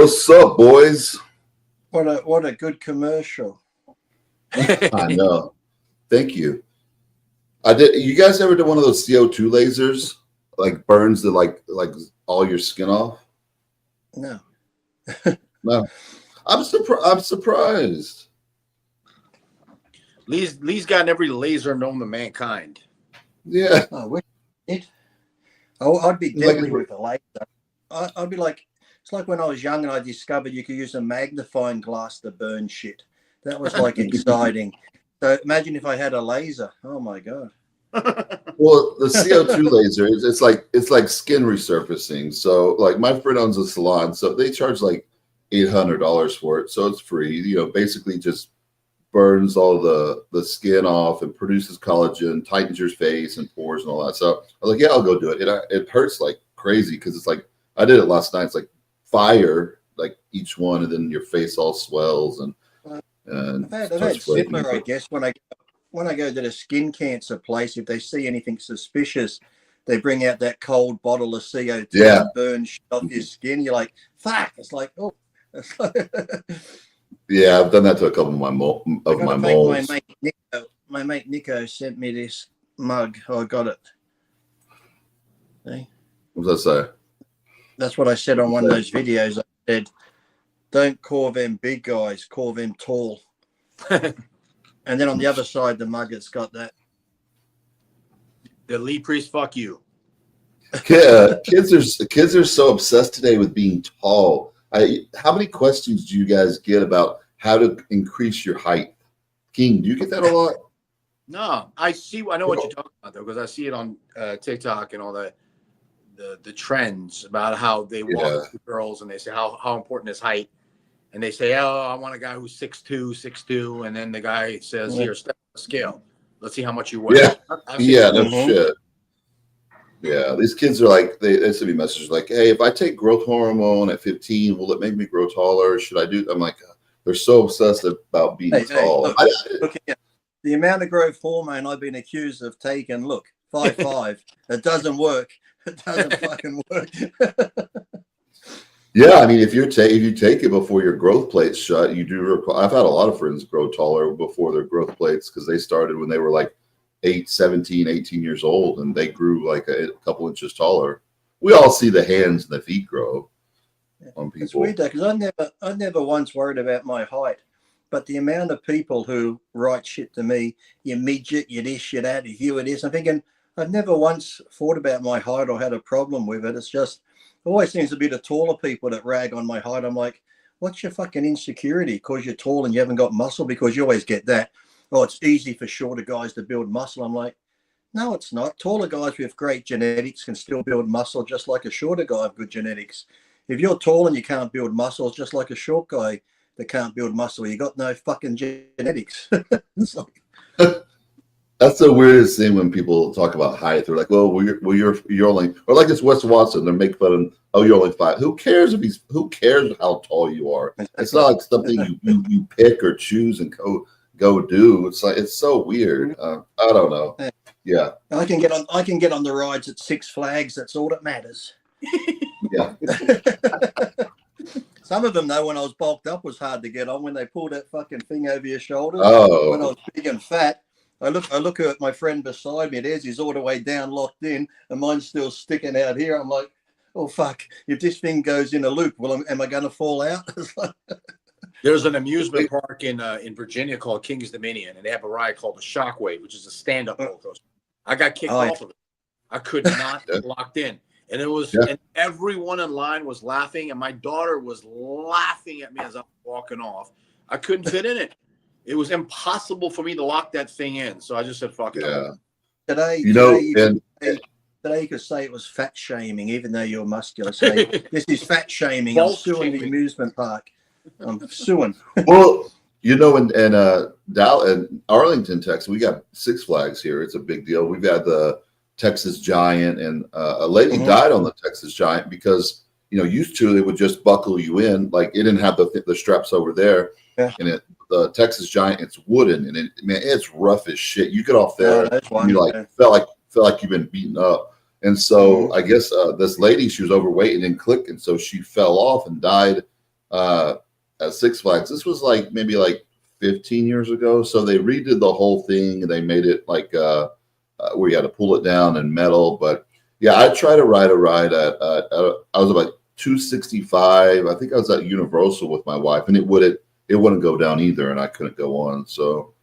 What's up, boys? What a good commercial. I know. Thank you. I did. You guys ever did one of those CO2 lasers, like burns the like all your skin off? No. No. I'm surprised. Lee's gotten every laser known to mankind. Yeah. I'd be deadly with a laser. I'd be like, it's like when I was young and I discovered you could use a magnifying glass to burn shit. That was like exciting. So imagine if I had a laser. Oh my God. Well, the CO2 laser it's like skin resurfacing. So like my friend owns a salon, so they charge like $800 for it. So it's free. You know, basically just burns all the skin off and produces collagen, tightens your face and pores and all that. So I was like, yeah, I'll go do it. It hurts like crazy because it's like I did it last night. It's like fire, like each one, and then your face all swells and I've had similar, I guess, when I go to the skin cancer place. If they see anything suspicious, they bring out that cold bottle of CO2 and burn shit off your skin. You're like, fuck. It's like, oh. Yeah, I've done that to a couple of my moles. My mate Nico sent me this mug. Oh, I got it. See? What does that say? That's what I said on one of those videos. I said, don't call them big guys, call them tall. And then on the other side, the mug, it's got that. The Lee Priest, fuck you. Kids are so obsessed today with being tall. How many questions do you guys get about how to increase your height? King, do you get that a lot? No, I know what you're talking about though, because I see it on TikTok and all the trends about how they walk with girls and they say how important is height, and they say, oh, I want a guy who's 6'2", and then the guy says, here, step on the scale, let's see how much you weigh. No shit. Yeah, these kids are like, they send me messages like, hey, if I take growth hormone at 15, will it make me grow taller? Should I do? I'm like, they're so obsessed about being tall. Look, the amount of growth hormone I've been accused of taking, look, 5'5", it doesn't work. It doesn't fucking work. Yeah, I mean, if you take it before your growth plates shut, you do. I've had a lot of friends grow taller before their growth plates because they started when they were like 17, 18 years old, and they grew like a couple inches taller. We all see the hands and the feet grow on people. It's weird though, because I never once worried about my height, but the amount of people who write shit to me, you midget, you this, you that, you it is, I'm thinking, I've never once thought about my height or had a problem with it. It's just, it always seems to be the taller people that rag on my height. I'm like, what's your fucking insecurity? Because you're tall and you haven't got muscle? Because you always get that. Oh, it's easy for shorter guys to build muscle. I'm like, no, it's not. Taller guys with great genetics can still build muscle just like a shorter guy with good genetics. If you're tall and you can't build muscle, it's just like a short guy that can't build muscle. You got no fucking genetics. It's like, that's the weirdest thing when people talk about height. They're like, "Well, you're only," or like it's Wes Watson. They're making fun of him. Oh, you're only 5. Who cares who cares how tall you are? It's not like something you pick or choose and go do. It's like, it's so weird. I don't know. Yeah, I can get on the rides at Six Flags. That's all that matters. Yeah. Some of them, though, when I was bulked up, was hard to get on. When they pulled that fucking thing over your shoulders. Oh. When I was big and fat. I look at my friend beside me. There's he's all the way down, locked in, and mine's still sticking out here. I'm like, oh fuck! If this thing goes in a loop, am I going to fall out? There's an amusement park in Virginia called King's Dominion, and they have a ride called the Shockwave, which is a stand-up roller coaster. I got kicked off of it. I could not get locked in, and it was, and everyone in line was laughing, and my daughter was laughing at me as I was walking off. I couldn't fit in it. It was impossible for me to lock that thing in. So I just said, fuck it. Yeah. Today you could say it was fat shaming, even though you're muscular. Say, this is fat shaming. I'm suing the amusement park. I'm suing. Well, you know, in Arlington, Texas, we got Six Flags here. It's a big deal. We've had the Texas Giant, and a lady died on the Texas Giant because, you know, used to, they would just buckle you in. Like, it didn't have the straps over there. Yeah. And the Texas Giant, it's wooden, and it's rough as shit. You get off there, and you felt like you've been beaten up. And so I guess this lady, she was overweight and didn't click, and so she fell off and died at Six Flags. This was like maybe like 15 years ago. So they redid the whole thing. They made it like where you had to pull it down in metal. But yeah, I tried to ride a ride at I was about 265. I think I was at Universal with my wife, and it wouldn't go down either, and I couldn't go on. So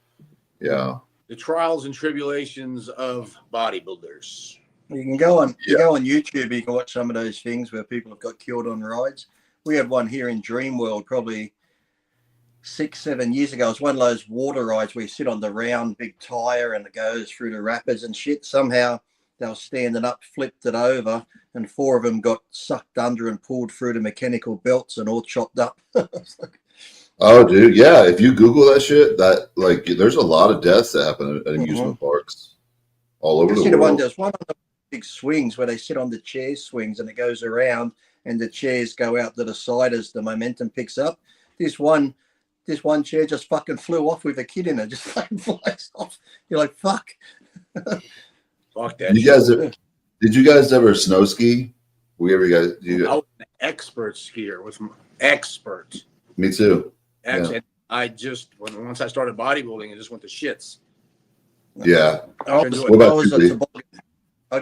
yeah. The trials and tribulations of bodybuilders. You can go on YouTube, you can watch some of those things where people have got killed on rides. We had one here in Dreamworld probably 6-7 years ago. It's one of those water rides where you sit on the round big tire and it goes through the rapids and shit. Somehow they were standing up, flipped it over, and 4 of them got sucked under and pulled through the mechanical belts and all chopped up. Oh, dude, yeah. If you Google that shit, there's a lot of deaths that happen at amusement parks all over the world. There's one on the big swings where they sit on the chair swings and it goes around and the chairs go out to the side as the momentum picks up. This one chair just fucking flew off with a kid in it, just fucking flies off. You're like, fuck. Fuck that. Did you guys ever snow ski? I was an expert skier with expert. Me too. Actually, yeah. Once I started bodybuilding, it just went to shits. Yeah. I'd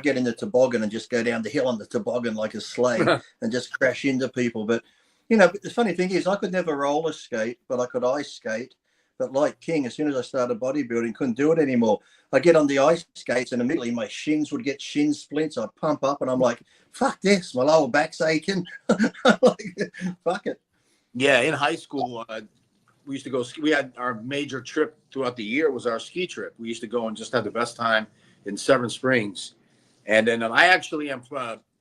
get in the toboggan and just go down the hill on the toboggan like a sleigh and just crash into people. But, the funny thing is I could never roller skate, but I could ice skate. But like King, as soon as I started bodybuilding, couldn't do it anymore. I get on the ice skates and immediately my shins would get shin splints. I'd pump up and I'm like, fuck this. My lower back's aching. Like, fuck it. Yeah, in high school, we used to go ski. We had our major trip throughout the year was our ski trip. We used to go and just have the best time in Severn Springs. And then I actually am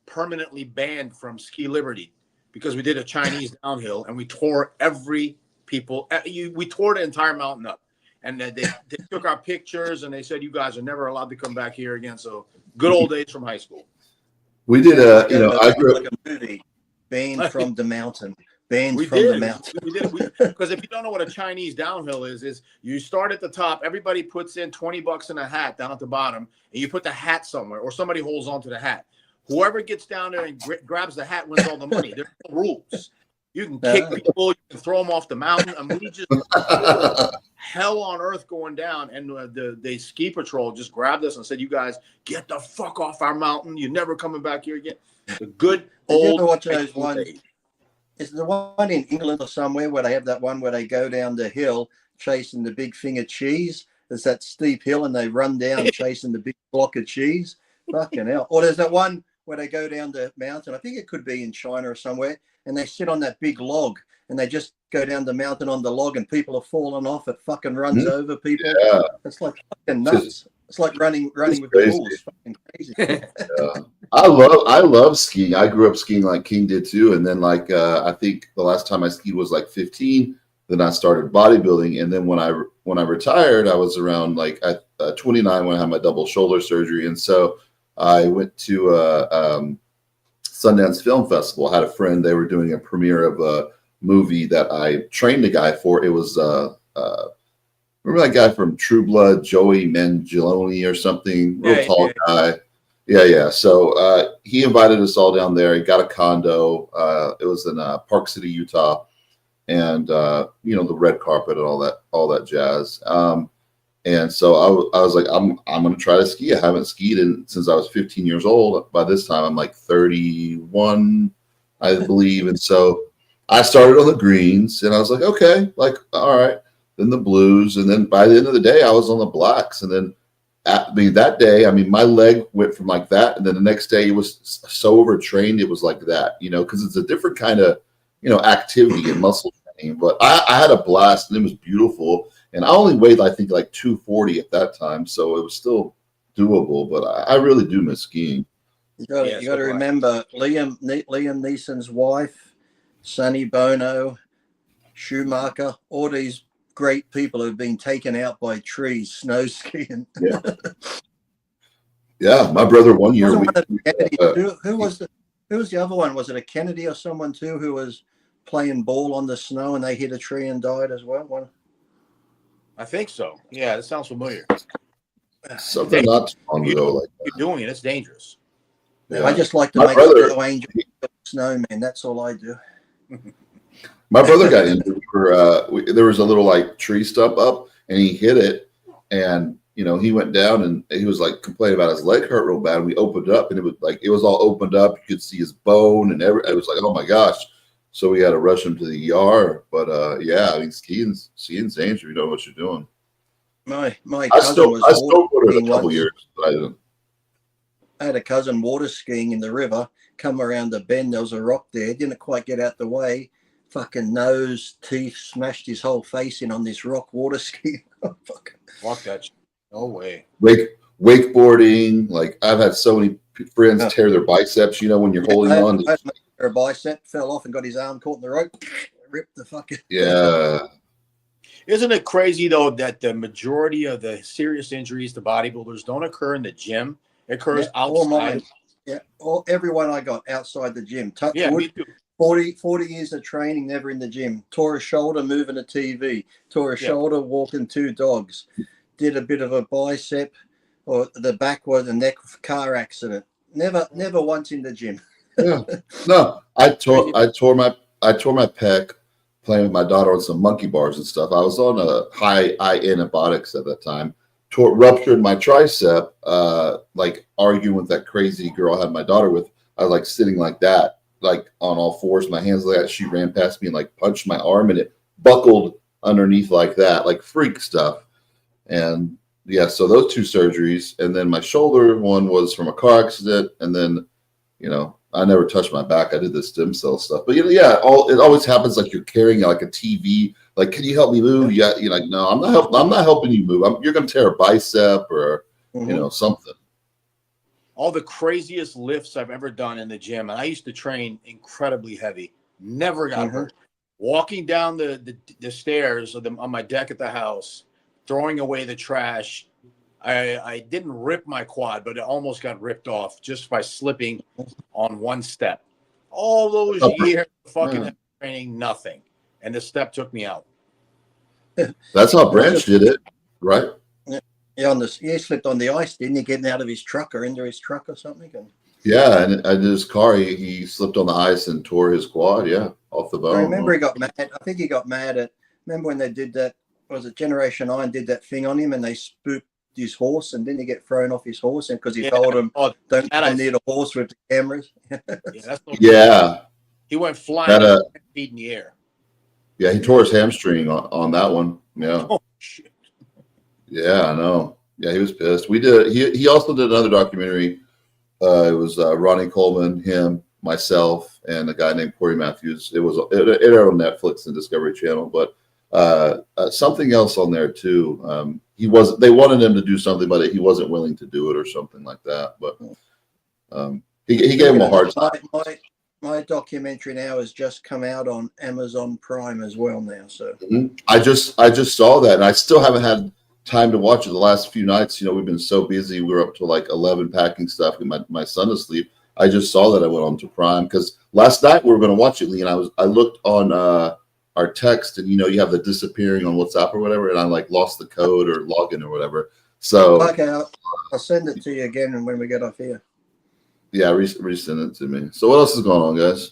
permanently banned from Ski Liberty because we did a Chinese downhill and we tore we tore the entire mountain up. And they took our pictures and they said, you guys are never allowed to come back here again. So good old days from high school. We did I grew up like a movie, Banned from the Mountain. We did because if you don't know what a Chinese downhill is you start at the top, everybody puts in $20 in a hat down at the bottom, and you put the hat somewhere, or somebody holds onto the hat. Whoever gets down there and grabs the hat wins all the money. There's no rules. You can kick people, you can throw them off the mountain. I mean, we just hell on earth going down, and the ski patrol just grabbed us and said, "You guys get the fuck off our mountain. You're never coming back here again." The good old. Did you ever watch those ones? Is the one in England or somewhere where they have that one where they go down the hill chasing the big thing of cheese? There's that steep hill and they run down chasing the big block of cheese. Fucking hell. Or there's that one where they go down the mountain. I think it could be in China or somewhere. And they sit on that big log and they just go down the mountain on the log and people are falling off. It fucking runs over people. Yeah. It's like fucking nuts. It's like running with the bulls. It's fucking crazy. Yeah. I love skiing. I grew up skiing like King did too. And then I think the last time I skied was like 15. Then I started bodybuilding. And then when I retired, I was around at 29 when I had my double shoulder surgery. And so I went to Sundance Film Festival. I had a friend, they were doing a premiere of a movie that I trained a guy for. It was remember that guy from True Blood, Joey Manganiello or something, real tall guy. Yeah. So he invited us all down there. He got a condo. It was in Park City, Utah, and the red carpet and all that jazz. And so I was like, I'm going to try to ski. I haven't skied since I was 15 years old. By this time, I'm like 31, I believe. And so I started on the greens, and I was like, okay, all right. Then the blues, and then by the end of the day, I was on the blacks. And then that day, my leg went from like that, and then the next day it was so overtrained, it was like that, because it's a different kind of, activity and muscle training. But I had a blast, and it was beautiful. And I only weighed, I think, like 240 at that time, so it was still doable. But I really do miss skiing. You got to remember Liam Neeson's wife, Sonny Bono, Schumacher, all these great people have been taken out by trees snow skiing. Yeah, my brother one year. Who was the other one? Was it a Kennedy or someone too who was playing ball on the snow and they hit a tree and died as well? I think so. Yeah, that sounds familiar. Something not too long ago like that. You're doing it. It's dangerous. Yeah. I just like to make snow angel snowman. That's all I do. My brother got injured for there was a little like tree stump up, and he hit it, and he went down, and he was like complaining about his leg hurt real bad. We opened it up, and it was all opened up. You could see his bone, and it was like, oh my gosh. So we had to rush him to the ER. But yeah, I mean, skiing's dangerous. You know what you're doing. My cousin was for a couple years, but I didn't. I had a cousin water skiing in the river. Come around the bend, there was a rock there. Didn't quite get out the way. Fucking nose, teeth, smashed his whole face in on this rock water ski. Fuck that shit. No way. Wakeboarding. Like I've had so many friends tear their biceps. When you're holding on. Her bicep fell off and got his arm caught in the rope. Ripped the fucking. Yeah. Isn't it crazy though that the majority of the serious injuries to bodybuilders don't occur in the gym? It occurs outside. Everyone I got outside the gym. Touch wood. Me too. 40 years of training, never in the gym. Tore a shoulder moving a TV. Tore a shoulder walking 2 dogs. Did a bit of a bicep, or the back was a neck car accident. Never once in the gym. Yeah. No, I tore my pec playing with my daughter on some monkey bars and stuff. I was on a high antibiotics at that time. Ruptured my tricep, like arguing with that crazy girl I had my daughter with. I was like sitting like that, like on all fours, my hands like that. She ran past me and like punched my arm, and it buckled underneath like that, like freak stuff. And yeah, so those 2 surgeries, and then my shoulder one was from a car accident, and then I never touched my back. I did the stem cell stuff, but it always happens like you're carrying like a TV. Like, can you help me move? Yeah, you're like, no, I'm not helping you move. You're gonna tear a bicep or something. All the craziest lifts I've ever done in the gym, and I used to train incredibly heavy. Never got hurt. Walking down the stairs on my deck at the house, throwing away the trash. I didn't rip my quad, but it almost got ripped off just by slipping on one step. All those years of fucking training, nothing. And the step took me out. That's how Branch did it, right? Yeah, he slipped on the ice, didn't he? Getting out of his truck or into his truck or something. Yeah, and in his car, he slipped on the ice and tore his quad, off the bone. I remember he got mad. I think he got mad remember when they did that, was it Generation 9 did that thing on him, and they spooked his horse, and didn't he get thrown off his horse? And because he told him, don't need a horse with the cameras. He went flying 10 feet in the air. Yeah, he tore his hamstring on that one. Yeah. Oh shit. Yeah, I know. Yeah, he was pissed. We did. He also did another documentary. It was Ronnie Coleman, him, myself, and a guy named Corey Matthews. It aired on Netflix and Discovery Channel, but something else on there too. They wanted him to do something, but he wasn't willing to do it or something like that. But he gave him a hard time. My documentary now has just come out on Amazon Prime as well now. So I just saw that, and I still haven't had time to watch it. The last few nights, we've been so busy. We were up to like 11 packing stuff, and my son asleep. I just saw that I went on to Prime because last night we were going to watch it, Lee, and I looked on our text, and you have the disappearing on WhatsApp or whatever, and I like lost the code or login or whatever. So okay, I'll send it to you again when we get off here. Yeah, resend it to me. So what else is going on, guys?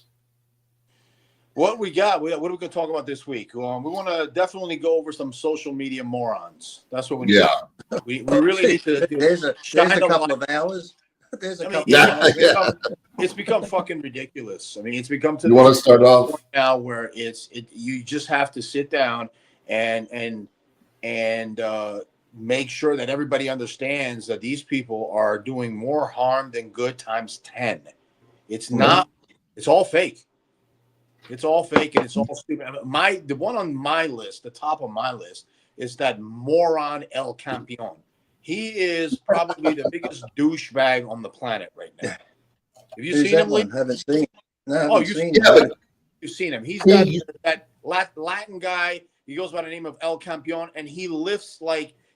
What we got? What are we going to talk about this week? We want to definitely go over some social media morons. That's what we need. Yeah. We really need to. There's a couple of hours. There's a couple. It's become fucking ridiculous. I mean, it's become to. You want to start off now, where you just have to sit down and make sure that everybody understands that these people are doing more harm than good times 10. It's not. It's all fake. It's all fake and it's all stupid. The one on my list, the top of my list, is that moron El Campeon. He is probably the biggest douchebag on the planet right now. Have you seen him? I haven't seen. No, you've seen him. He's that Latin guy. He goes by the name of El Campeon, and he lifts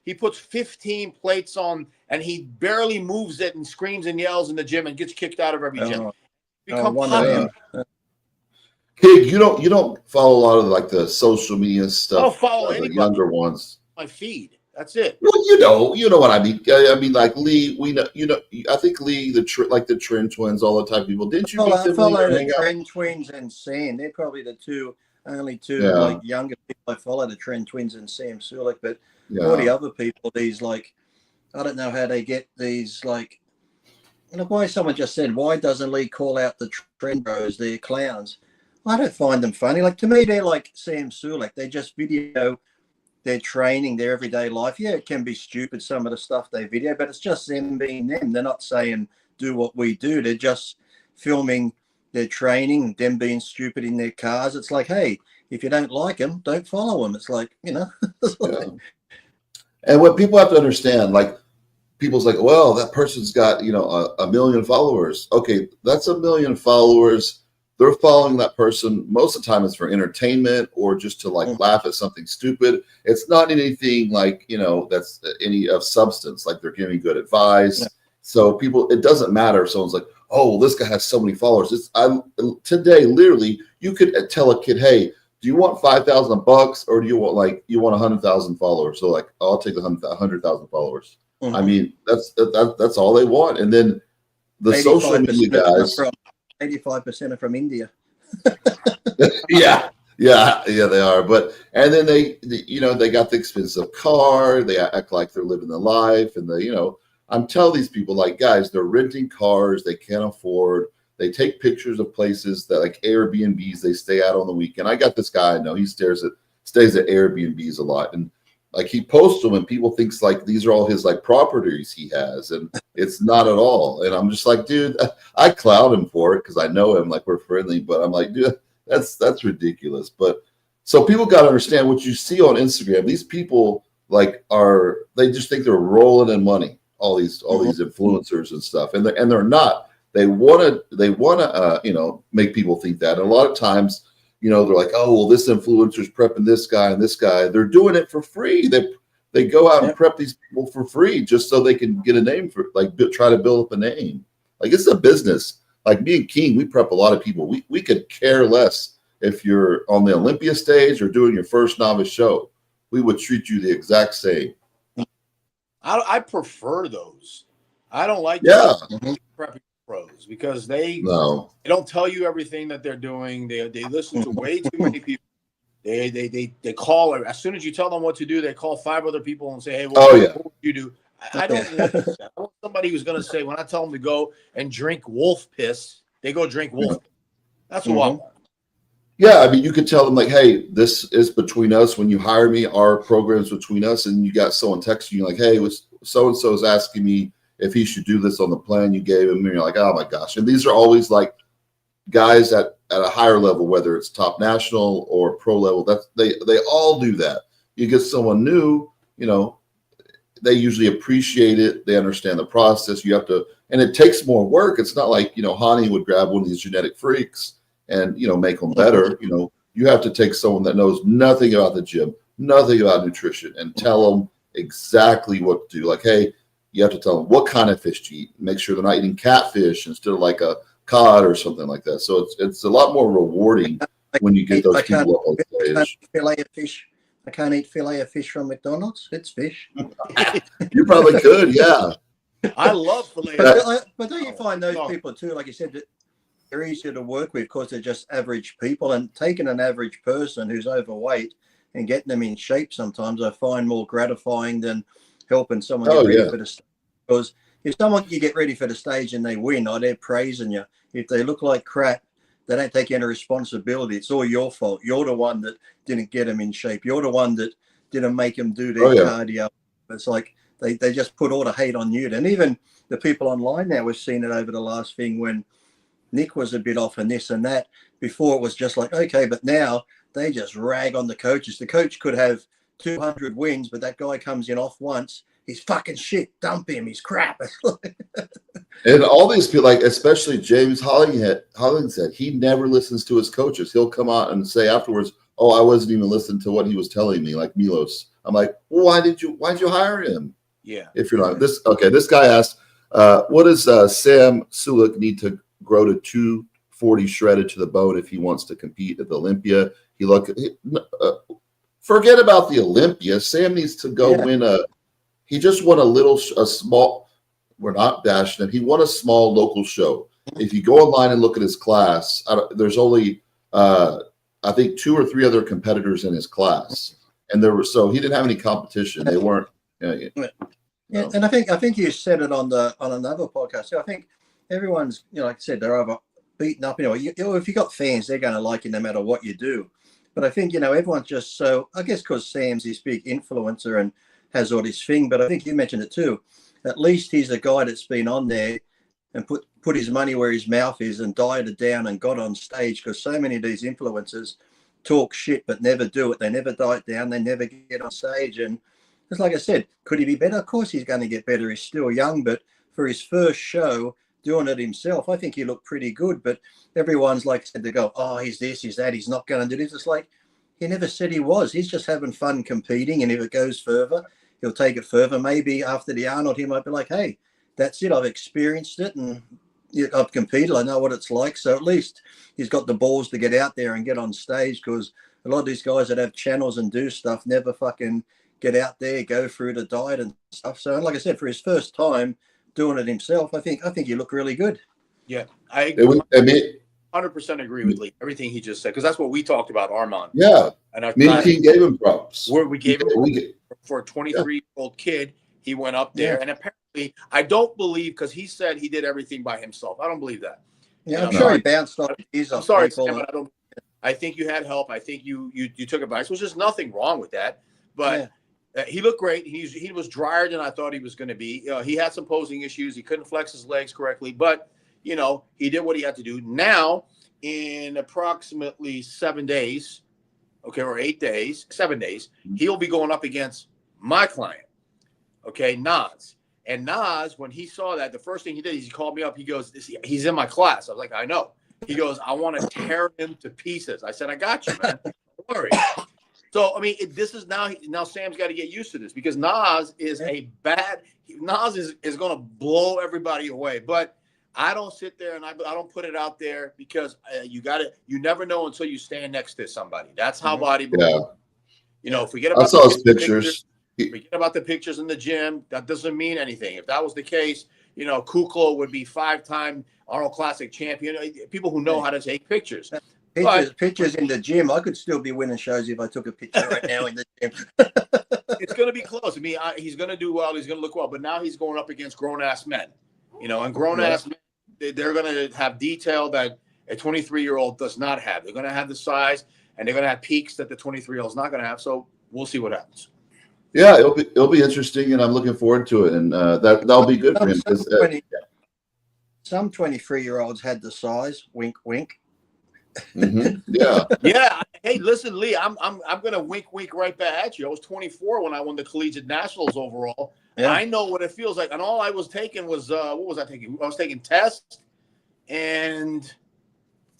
he puts 15 plates on, and he barely moves it and screams and yells in the gym and gets kicked out of every gym. Kid, you don't follow a lot of the social media stuff. I don't follow the younger ones. My feed. That's it. Well, you know what I mean. I mean, like Lee, we know, I think Lee, the Trend Twins, all the type of people. Didn't you? I follow the Trend Twins and Sand. They're probably the two only two Yeah. like younger people I follow, the Trend Twins and Sam Sulek, but Yeah. all the other people, these like, I don't know how they get these like, why someone just said, why doesn't Lee call out the Trend Bros? They're clowns. I don't find them funny. Like, to me, they're like Sam Sulek. They just video their training, their everyday life. Yeah, it can be stupid, some of the stuff they video, but it's just them being them. They're not saying do what we do. They're just filming their training, them being stupid in their cars. It's like, hey, if you don't like them, don't follow them. It's like, you know. Yeah. And what people have to understand, like, people's like, well, that person's got, you know, a million followers. Okay, that's a million followers. They're following that person. Most of the time it's for entertainment or just to like laugh at something stupid. It's not anything like, you know, that's any of substance, like they're giving good advice. Yeah. So people, it doesn't matter if someone's like, oh, well, this guy has so many followers. Today, literally, you could tell a kid, hey, do you want $5,000 or do you want 100,000 followers? So like, I'll take the 100,000 followers. Mm-hmm. I mean, that's all they want. And then the social media guys. 85% are from India. yeah, they are. But and then they got the expensive car. They act like they're living the life, and I'm telling these people, like, guys, they're renting cars they can't afford. They take pictures of places that like Airbnbs they stay out on the weekend. I got this guy I know. He stays at Airbnbs a lot, and like he posts them, and people thinks like these are all his like properties he has, and it's not at all. And I'm just like, dude, I clown him for it because I know him, like we're friendly. But I'm like, dude, that's ridiculous. But so people got to understand what you see on Instagram. These people like they just think they're rolling in money. All these influencers and stuff, and they're not. They want to make people think that. And a lot of times, they're like, oh, well, this influencer's prepping this guy and this guy. They're doing it for free. They go out and prep these people for free just so they can get a name for, like, try to build up a name. Like, it's a business. Like me and King, we prep a lot of people. We could care less if you're on the Olympia stage or doing your first novice show. We would treat you the exact same. I prefer those. I don't like prepping pros because they don't tell you everything that they're doing. They listen to way too many people. They call, as soon as you tell them what to do, they call 5 other people and say, hey, what would you do? I don't want that. I want somebody who's going to say, when I tell them to go and drink wolf piss, they go drink wolf piss. That's what I want. Yeah, I mean, you could tell them, like, hey, this is between us. When you hire me, our program's between us. And you got someone texting you like, hey, so-and-so is asking me if he should do this on the plan you gave him. And you're like, oh, my gosh. And these are always, like, guys at a higher level, whether it's top national or pro level. They all do that. You get someone new, they usually appreciate it. They understand the process. You have to, and it takes more work. It's not like, Hani would grab one of these genetic freaks and, make them better. You have to take someone that knows nothing about the gym, nothing about nutrition, and tell them exactly what to do. Like, hey, you have to tell them what kind of fish to eat. Make sure they're not eating catfish instead of like a cod or something like that. So it's a lot more rewarding when you get those people up on stage. I can't eat fillet of fish from McDonald's. It's fish. You probably could, yeah. I love fillet. But don't you find those people too, like you said, that they're easier to work with because they're just average people, and taking an average person who's overweight and getting them in shape sometimes I find more gratifying than helping someone get ready for the stage. Because if someone you get ready for the stage and they win, they're praising you. If they look like crap, they don't take any responsibility. It's all your fault. You're the one that didn't get them in shape. You're the one that didn't make them do their cardio. It's like they just put all the hate on you. And even the people online now, we've seen it over the last thing when Nick was a bit off and this and that. Before it was just like, okay, but now they just rag on the coaches. The coach could have 200 wins, but that guy comes in off once. He's fucking shit. Dump him. He's crap. And all these people, like especially James Hollingshead, he never listens to his coaches. He'll come out and say afterwards, "Oh, I wasn't even listening to what he was telling me." Like Milos, I'm like, well, why'd you hire him? Yeah. If you're not this guy asked, what does Sam Sulek need to grow to 240 shredded to the bone if he wants to compete at the Olympia? Forget about the Olympia. Sam needs to go win he just won a small, we're not bashing him. He won a small local show. If you go online and look at his class, there's only I think 2 or 3 other competitors in his class, and so he didn't have any competition. They weren't. Yeah, and I think you said it on another podcast. So I think everyone's, like I said, they're either beaten up. If you got fans, they're going to like you no matter what you do. But I think everyone's just so. I guess because Sam's this big influencer and has all this thing. But I think you mentioned it too. At least he's a guy that's been on there and put his money where his mouth is and dieted down and got on stage, because so many of these influencers talk shit but never do it. They never diet down. They never get on stage. And it's like I said, could he be better? Of course he's going to get better. He's still young, but for his first show, doing it himself, I think he looked pretty good. But everyone's like said, they go, oh, he's this, he's that, he's not going to do this. It's like, he never said he was. He's just having fun competing. And if it goes further, he'll take it further. Maybe after the Arnold, he might be like, hey, that's it. I've experienced it and I've competed. I know what it's like. So at least he's got the balls to get out there and get on stage, because a lot of these guys that have channels and do stuff never fucking get out there, go through the diet and stuff. So, like I said, for his first time doing it himself, I think he looked really good. Yeah, I 100% agree with Lee. Everything he just said, because that's what we talked about, Armand. Yeah, and I gave him props. Where we gave him for a 23-year-old kid. He went up there, and apparently, I don't believe, because he said he did everything by himself. I don't believe that. Yeah, I'm sure he bounced off. I'm sorry, Sam, but I don't. I think you had help. I think you took advice. There's just nothing wrong with that. But he looked great. He was drier than I thought he was going to be. He had some posing issues. He couldn't flex his legs correctly, but he did what he had to do. Now, in approximately 7 days, or 8 days, 7 days, he'll be going up against my client. Nas. And Nas, when he saw that, the first thing he did is he called me up. He goes, he's in my class. I was like, I know. He goes, I want to tear him to pieces. I said, I got you, man. Don't worry. So, I mean, this is now Sam's got to get used to this, because Nas is Nas is going to blow everybody away. But I don't sit there and I don't put it out there, because you never know until you stand next to somebody. That's how bodybuilding. Forget about pictures. Forget about the pictures in the gym. That doesn't mean anything. If that was the case, Kuklo would be 5-time Arnold Classic champion. People who know how to take pictures. Pictures in the gym. I could still be winning shows if I took a picture right now in the gym. It's going to be close. I mean, he's going to do well. He's going to look well. But now he's going up against grown-ass men. And grown-ass men, they're going to have detail that a 23-year-old does not have. They're going to have the size, and they're going to have peaks that the 23-year-old is not going to have. So we'll see what happens. Yeah, it'll be interesting, and I'm looking forward to it. And that'll be good for him. Some 23-year-olds had the size. Wink, wink. Yeah. Yeah. Hey, listen, Lee, I'm gonna wink right back at you. I was 24 when I won the collegiate nationals overall. Yeah. I know what it feels like, and all I was taking was what was I taking? I was taking test and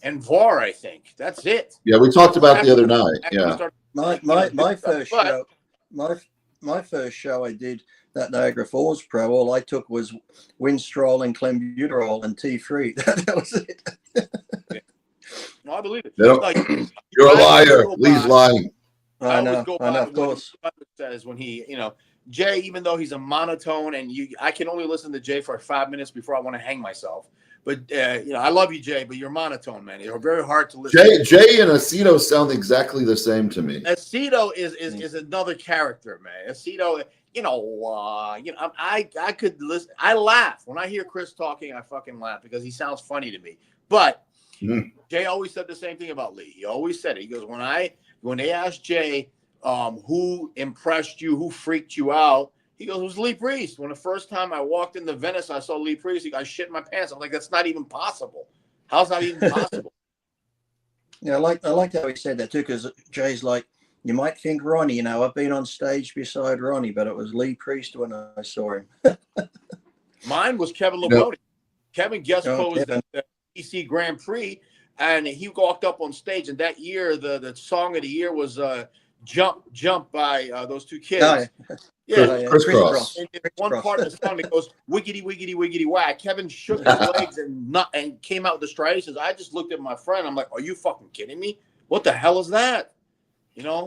VAR. I think that's it. Yeah, we talked about the other night. Yeah. My first show I did that Niagara Falls Pro, all I took was Winstrol and Clenbuterol and T3. That was it. No, I believe it. You're a liar. Lee's lying. I know, of course. Says when he, Jay, even though he's a monotone, and I can only listen to Jay for 5 minutes before I want to hang myself. But I love you, Jay, but you're monotone, man. You're very hard to listen. Jay and Aceto sound exactly the same to me. Aceto is another character, man. Aceto, I could listen. I laugh when I hear Chris talking. I fucking laugh because he sounds funny to me. But Jay always said the same thing about Lee. He always said it. He goes, when they asked Jay, who impressed you, who freaked you out, he goes, it was Lee Priest. When the first time I walked into Venice, I saw Lee Priest. I shit my pants. I'm like, that's not even possible. How's that even possible? Yeah, I like how he said that too, because Jay's like, you might think Ronnie, I've been on stage beside Ronnie, but it was Lee Priest when I saw him. Mine was Kevin Labonte. Kevin guest posed at the PC Grand Prix, and he walked up on stage, and that year, the song of the year was Jump by those two kids. Crisscross. And one part of the song that goes wiggity wiggity wiggity whack. Kevin shook his legs and came out with the striations. I just looked at my friend. I'm like, "Are you fucking kidding me? What the hell is that?"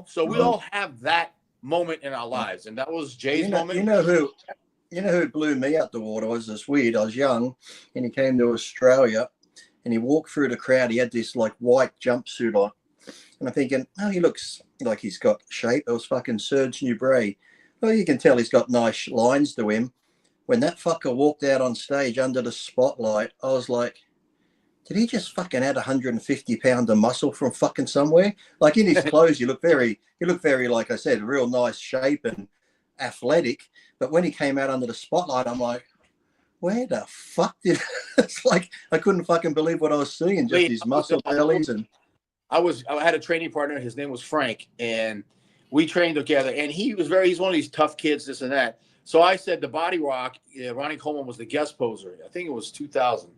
So we all have that moment in our lives, and that was Jay's moment. You know who blew me out the water was this weird. I was young, and he came to Australia, and he walked through the crowd. He had this like white jumpsuit on. And I'm thinking, oh, he looks like he's got shape. It was fucking Serge Nubret. Well, you can tell he's got nice lines to him. When that fucker walked out on stage under the spotlight, I was like, did he just fucking add 150 pounds of muscle from fucking somewhere? Like in his clothes, he looked very, like I said, real nice shape and athletic. But when he came out under the spotlight, I'm like, where the fuck did it's like I couldn't fucking believe what I was seeing, just these muscle bellies. And I had a training partner, his name was Frank, and we trained together, and he's one of these tough kids, this and that. So I said the Body Rock, Ronnie Coleman was the guest poser. I think it was 2000.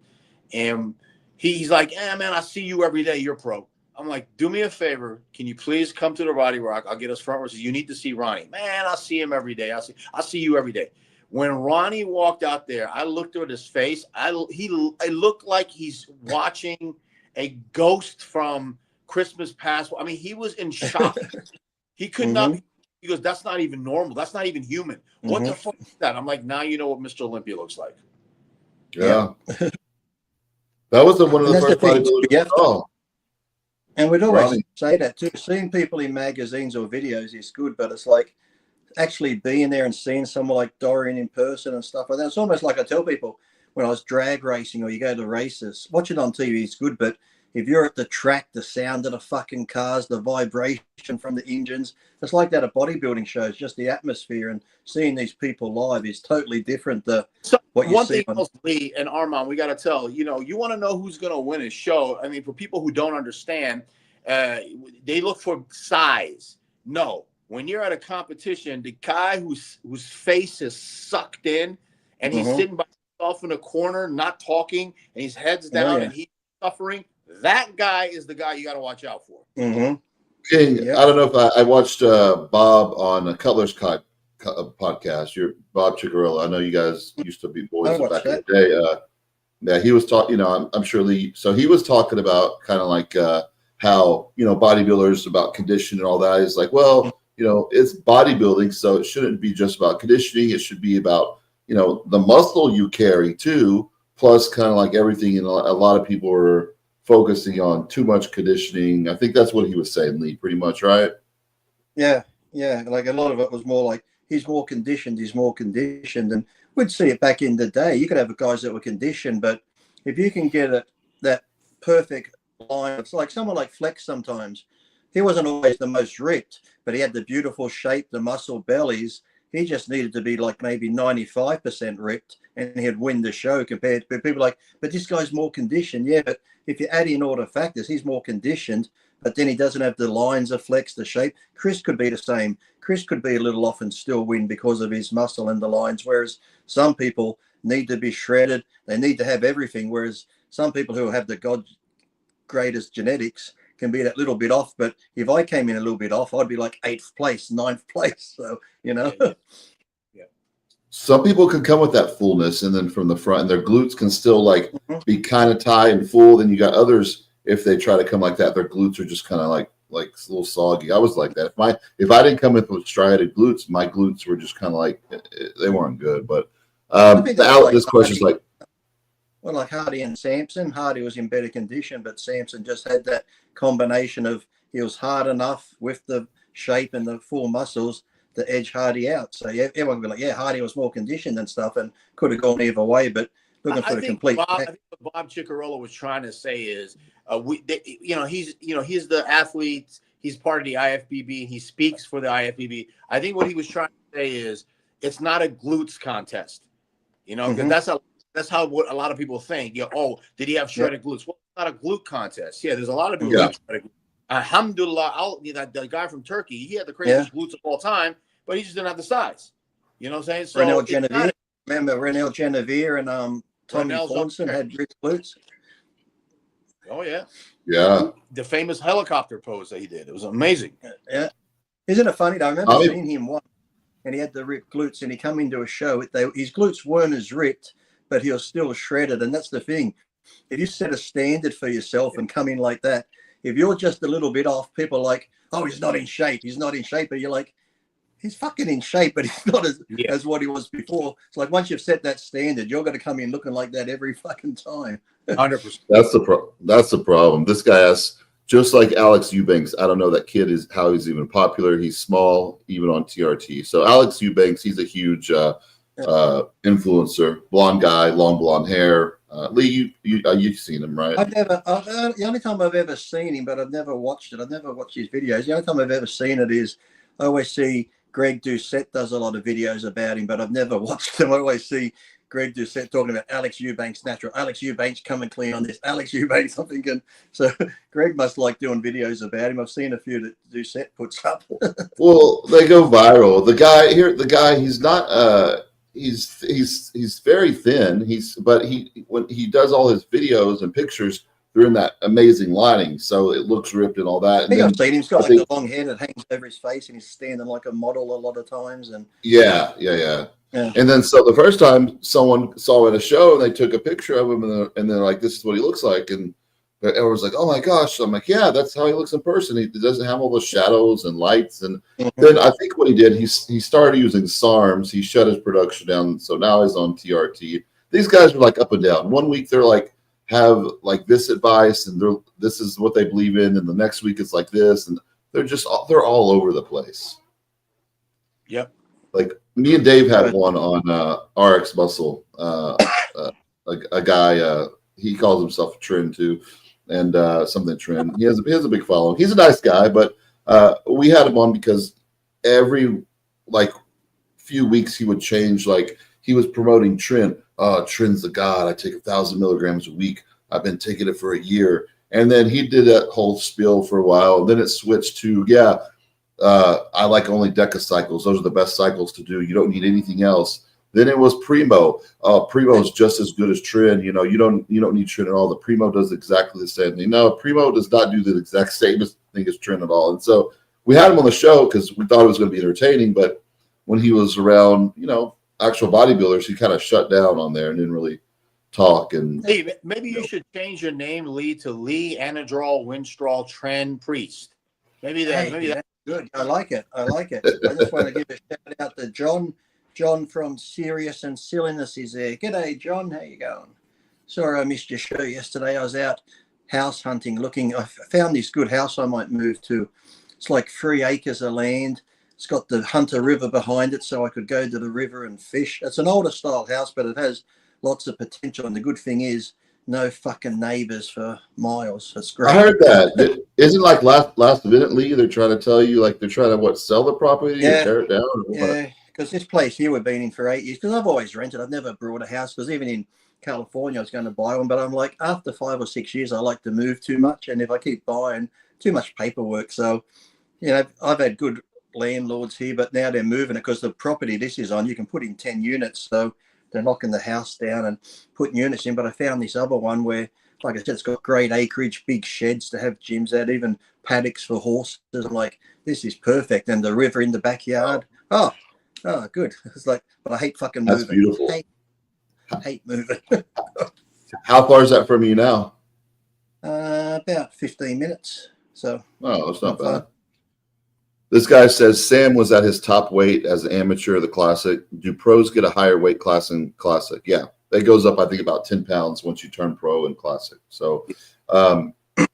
And he's like, man, I see you every day. You're pro. I'm like, do me a favor. Can you please come to the Body Rock? I'll get us front row. You need to see Ronnie. Man, I see him every day. I see you every day. When Ronnie walked out there, I looked at his face. I looked like he's watching a ghost from Christmas Past. I mean, he was in shock. He could not. He goes, that's not even normal. That's not even human. What the fuck is that? I'm like, now you know what Mr. Olympia looks like. Yeah. That was one of the first bodybuilders. Oh. And we'd always say that too. Seeing people in magazines or videos is good, but it's like actually being there and seeing someone like Dorian in person and stuff like that. It's almost like I tell people when I was drag racing or you go to races, watching on TV is good, but if you're at the track, the sound of the fucking cars, the vibration from the engines, it's like that at bodybuilding shows, just the atmosphere, and seeing these people live is totally different than what you one see. Thing else, Lee and Armand, we got to tell, you want to know who's going to win a show. I mean, for people who don't understand, they look for size. No, when you're at a competition, the guy whose face is sucked in and he's sitting by himself in a corner, not talking, and his head's down and he's suffering, that guy is the guy you got to watch out for. King, I don't know if I watched Bob on a Cutler's Cut podcast. You're Bob Chicarello. I know you guys used to be boys back in the day. Yeah, he was talking. I'm sure Lee. So he was talking about kind of like how bodybuilders about conditioning and all that. He's like, well, it's bodybuilding, so it shouldn't be just about conditioning. It should be about the muscle you carry too, plus kind of like everything. And a lot of people are focusing on too much conditioning. I think that's what he was saying, Lee, pretty much, right? Yeah. Like a lot of it was more like he's more conditioned. And we'd see it back in the day. You could have guys that were conditioned, but if you can get that perfect line, it's like someone like Flex sometimes. He wasn't always the most ripped, but he had the beautiful shape, the muscle bellies. He just needed to be like maybe 95% ripped and he'd win the show compared to people like, but this guy's more conditioned. Yeah, but if you add in all the factors, he's more conditioned, but then he doesn't have the lines of flex, the shape. Chris could be the same. Chris could be a little off and still win because of his muscle and the lines, whereas some people need to be shredded. They need to have everything, whereas some people who have the God's greatest genetics can be that little bit off. But if I came in a little bit off, I'd be like 8th place, 9th place. So, Yeah. Some people can come with that fullness and then from the front, and their glutes can still like be kind of tight and full. Then you got others, if they try to come like that, their glutes are just kind of like a little soggy. I was like that. If I didn't come with striated glutes, my glutes were just kind of like, they weren't good. But this question is like, well, like Hardy and Samson. Hardy was in better condition, but Samson just had that combination of he was hard enough with the shape and the full muscles to edge Hardy out. So yeah, everyone would be like, Hardy was more conditioned and stuff and could have gone either way, but looking for the complete. I think what Bob Chicarello was trying to say is, he's the athlete. He's part of the IFBB. He speaks for the IFBB. I think what he was trying to say is it's not a glutes contest. That's how what a lot of people think. Did he have shredded glutes? Well, it's not a glute contest. Yeah, there's a lot of people. Alhamdulillah, the guy from Turkey, he had the craziest glutes of all time, but he just didn't have the size. You know what I'm saying? So Renell Genevieve, remember Renell Genevieve and Tommy Thornton had ripped glutes. Oh yeah. Yeah. The famous helicopter pose that he did. It was amazing. Yeah. Isn't it funny though? I remember seeing him once and he had the ripped glutes and he come into a show. His glutes weren't as ripped, but he was still shredded. And that's the thing. If you set a standard for yourself and come in like that, if you're just a little bit off, people are like, oh, he's not in shape. He's not in shape. But you're like, he's fucking in shape, but he's not as what he was before. It's like once you've set that standard, you're going to come in looking like that every fucking time. 100%. That's the problem. This guy has just like Alex Eubanks. I don't know that kid is how he's even popular. He's small, even on TRT. So Alex Eubanks, he's a huge influencer, blonde guy, long blonde hair. Lee, you've seen him, right? The only time I've ever seen him, but I've never watched it. I've never watched his videos. The only time I've ever seen it is I always see Greg Doucette does a lot of videos about him, but I've never watched them. I always see Greg Doucette talking about Alex Eubanks natural, Alex Eubanks coming clean on this, Alex Eubanks. I'm thinking, so Greg must like doing videos about him. I've seen a few that Doucette puts up. Well, they go viral. The guy, he's not he's very thin. When he does all his videos and pictures, they're in that amazing lighting, so it looks ripped and all that. And I've seen him. He's got like the long hair that hangs over his face, and he's standing like a model a lot of times. And yeah. And then so the first time someone saw in a show and they took a picture of him and they're like, "This is what he looks like," and everyone's like, "Oh my gosh!" So I'm like, "Yeah, that's how he looks in person. He doesn't have all those shadows and lights." And then I think what he did, he started using SARMs. He shut his production down, so now he's on TRT. These guys are like up and down. One week they're like have like this advice and this is what they believe in, and the next week it's like this, and they're all over the place. Yep. Like me and Dave had one on RX Muscle, a guy. He calls himself a Trend too, and something Trend. He has a big following. He's a nice guy, but we had him on because every like few weeks he would change. Like he was promoting Trend. Trend's the god. I take 1,000 milligrams a week. I've been taking it for a year, and then he did that whole spiel for a while. And then it switched to I like only DECA cycles. Those are the best cycles to do. You don't need anything else. Then it was Primo. Primo is just as good as Trend. You don't need Trend at all. The Primo does exactly the same thing. No, Primo does not do the exact same thing as Trend at all. And so we had him on the show because we thought it was going to be entertaining. But when he was around, actual bodybuilders, he kind of shut down on there and didn't really talk. And hey, maybe you should change your name, Lee, to Lee Anadrol Winstrol Trend Priest. Maybe that's good. I like it. I just want to give a shout out to John. John from Serious and Silliness is there. G'day, John. How you going? Sorry I missed your show yesterday. I was out house hunting looking. I found this good house I might move to. It's like 3 acres of land. It's got the Hunter River behind it, so I could go to the river and fish. It's an older style house, but it has lots of potential. And the good thing is no fucking neighbors for miles. That's great. I heard that. Isn't like last minute, Lee, they're trying to tell you like they're trying to sell the property or tear it down? Or yeah, because this place here we've been in for 8 years, because I've always rented. I've never bought a house, because even in California I was going to buy one, but I'm like, after 5 or 6 years I like to move too much, and if I keep buying, too much paperwork. So I've had good landlords here, but now they're moving it because the property this is on, you can put in 10 units, so they're knocking the house down and putting units in. But I found this other one where, like I said, it's got great acreage, big sheds to have gyms at, even paddocks for horses. I'm like, this is perfect. And the river in the backyard. Oh, good. It's like, but I hate fucking moving. That's beautiful. Hate moving. How far is that from you now? About 15 minutes. So that's not bad. This guy says Sam was at his top weight as an amateur of the Classic. Do pros get a higher weight class in Classic? Yeah, that goes up, I think, about 10 pounds once you turn pro in Classic. So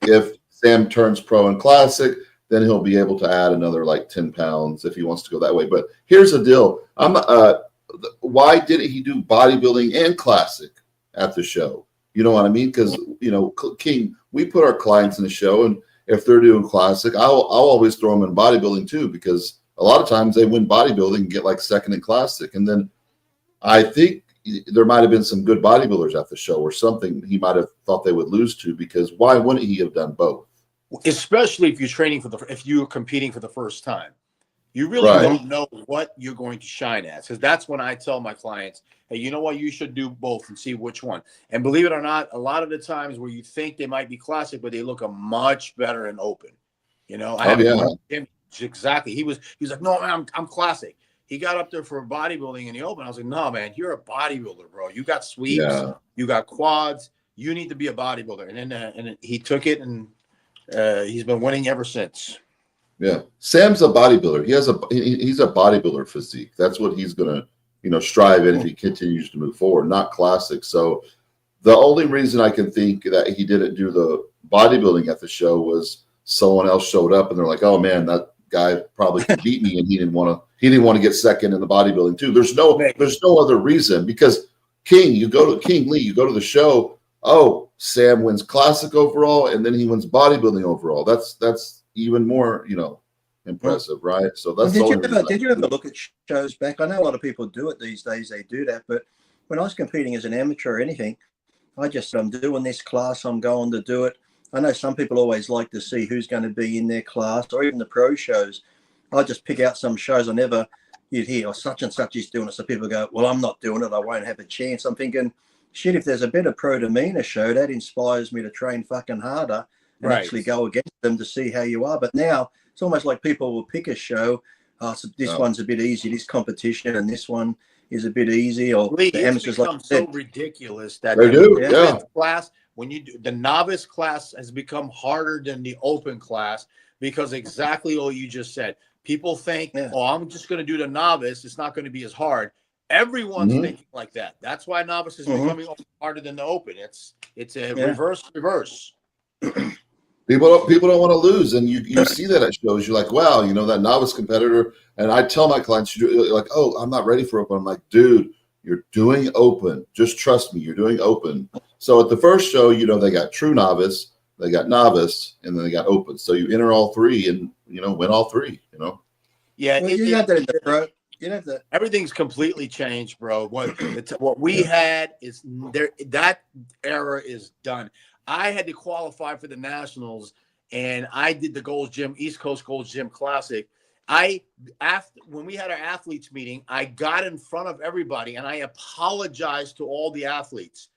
if Sam turns pro in Classic, then he'll be able to add another like 10 pounds if he wants to go that way. But here's the deal. Why didn't he do bodybuilding and Classic at the show? You know what I mean? Because, King, we put our clients in the show, and if they're doing Classic, I'll always throw them in bodybuilding too, because a lot of times they win bodybuilding and get like second in Classic. And then I think there might have been some good bodybuilders at the show or something he might have thought they would lose to, because why wouldn't he have done both? Especially if you're training if you're competing for the first time. You really don't know what you're going to shine at. Because that's when I tell my clients, hey, you know what? You should do both and see which one. And believe it or not, a lot of the times where you think they might be Classic, but they look much better in open. Exactly. He was like, no, man, I'm Classic. He got up there for bodybuilding in the open. I was like, no, man, you're a bodybuilder, bro. You got sweeps, you got quads. You need to be a bodybuilder. And then he took it, and he's been winning ever since. Yeah, Sam's a bodybuilder. He's a bodybuilder physique. That's what he's gonna, strive in if he continues to move forward, not Classic. So the only reason I can think that he didn't do the bodybuilding at the show was someone else showed up and they're like, oh man, that guy probably could beat me, and he didn't want to get second in the bodybuilding too. There's no other reason, because King Lee, you go to the show, oh, Sam wins classic overall and then he wins bodybuilding overall. That's even more, impressive, right? So that's did you ever look at shows back? I know a lot of people do it these days, they do that, but when I was competing as an amateur or anything, I just, I'm doing this class, I'm going to do it. I know some people always like to see who's going to be in their class, or even the pro shows. I just pick out some shows you'd hear, or such and such is doing it. So people go, well, I'm not doing it, I won't have a chance. I'm thinking, shit, if there's a better pro demeanor show, that inspires me to train fucking harder and actually go against them to see how you are. But now it's almost like people will pick a show. So this one's a bit easy, this competition, and this one is a bit easy. Or Lee, the amateurs become so ridiculous that they do. Class, when you do, the novice class has become harder than the open class, because exactly what you just said. People think, oh, I'm just going to do the novice, it's not going to be as hard. Everyone's thinking like that. That's why novice is becoming harder than the open. It's a reverse. People don't want to lose, and you see that at shows. You're like, wow, that novice competitor. And I tell my clients, you're like, oh, I'm not ready for open. I'm like, dude, you're doing open. Just trust me, you're doing open. So at the first show, they got true novice, they got novice, and then they got open. So you enter all three and win all three. Yeah, well, you have that in the pro. Everything's completely changed, bro. What we had is there. That era is done. I had to qualify for the nationals, and I did the Gold's Gym East Coast Gold's Gym Classic. When we had our athletes meeting, I got in front of everybody and I apologized to all the athletes.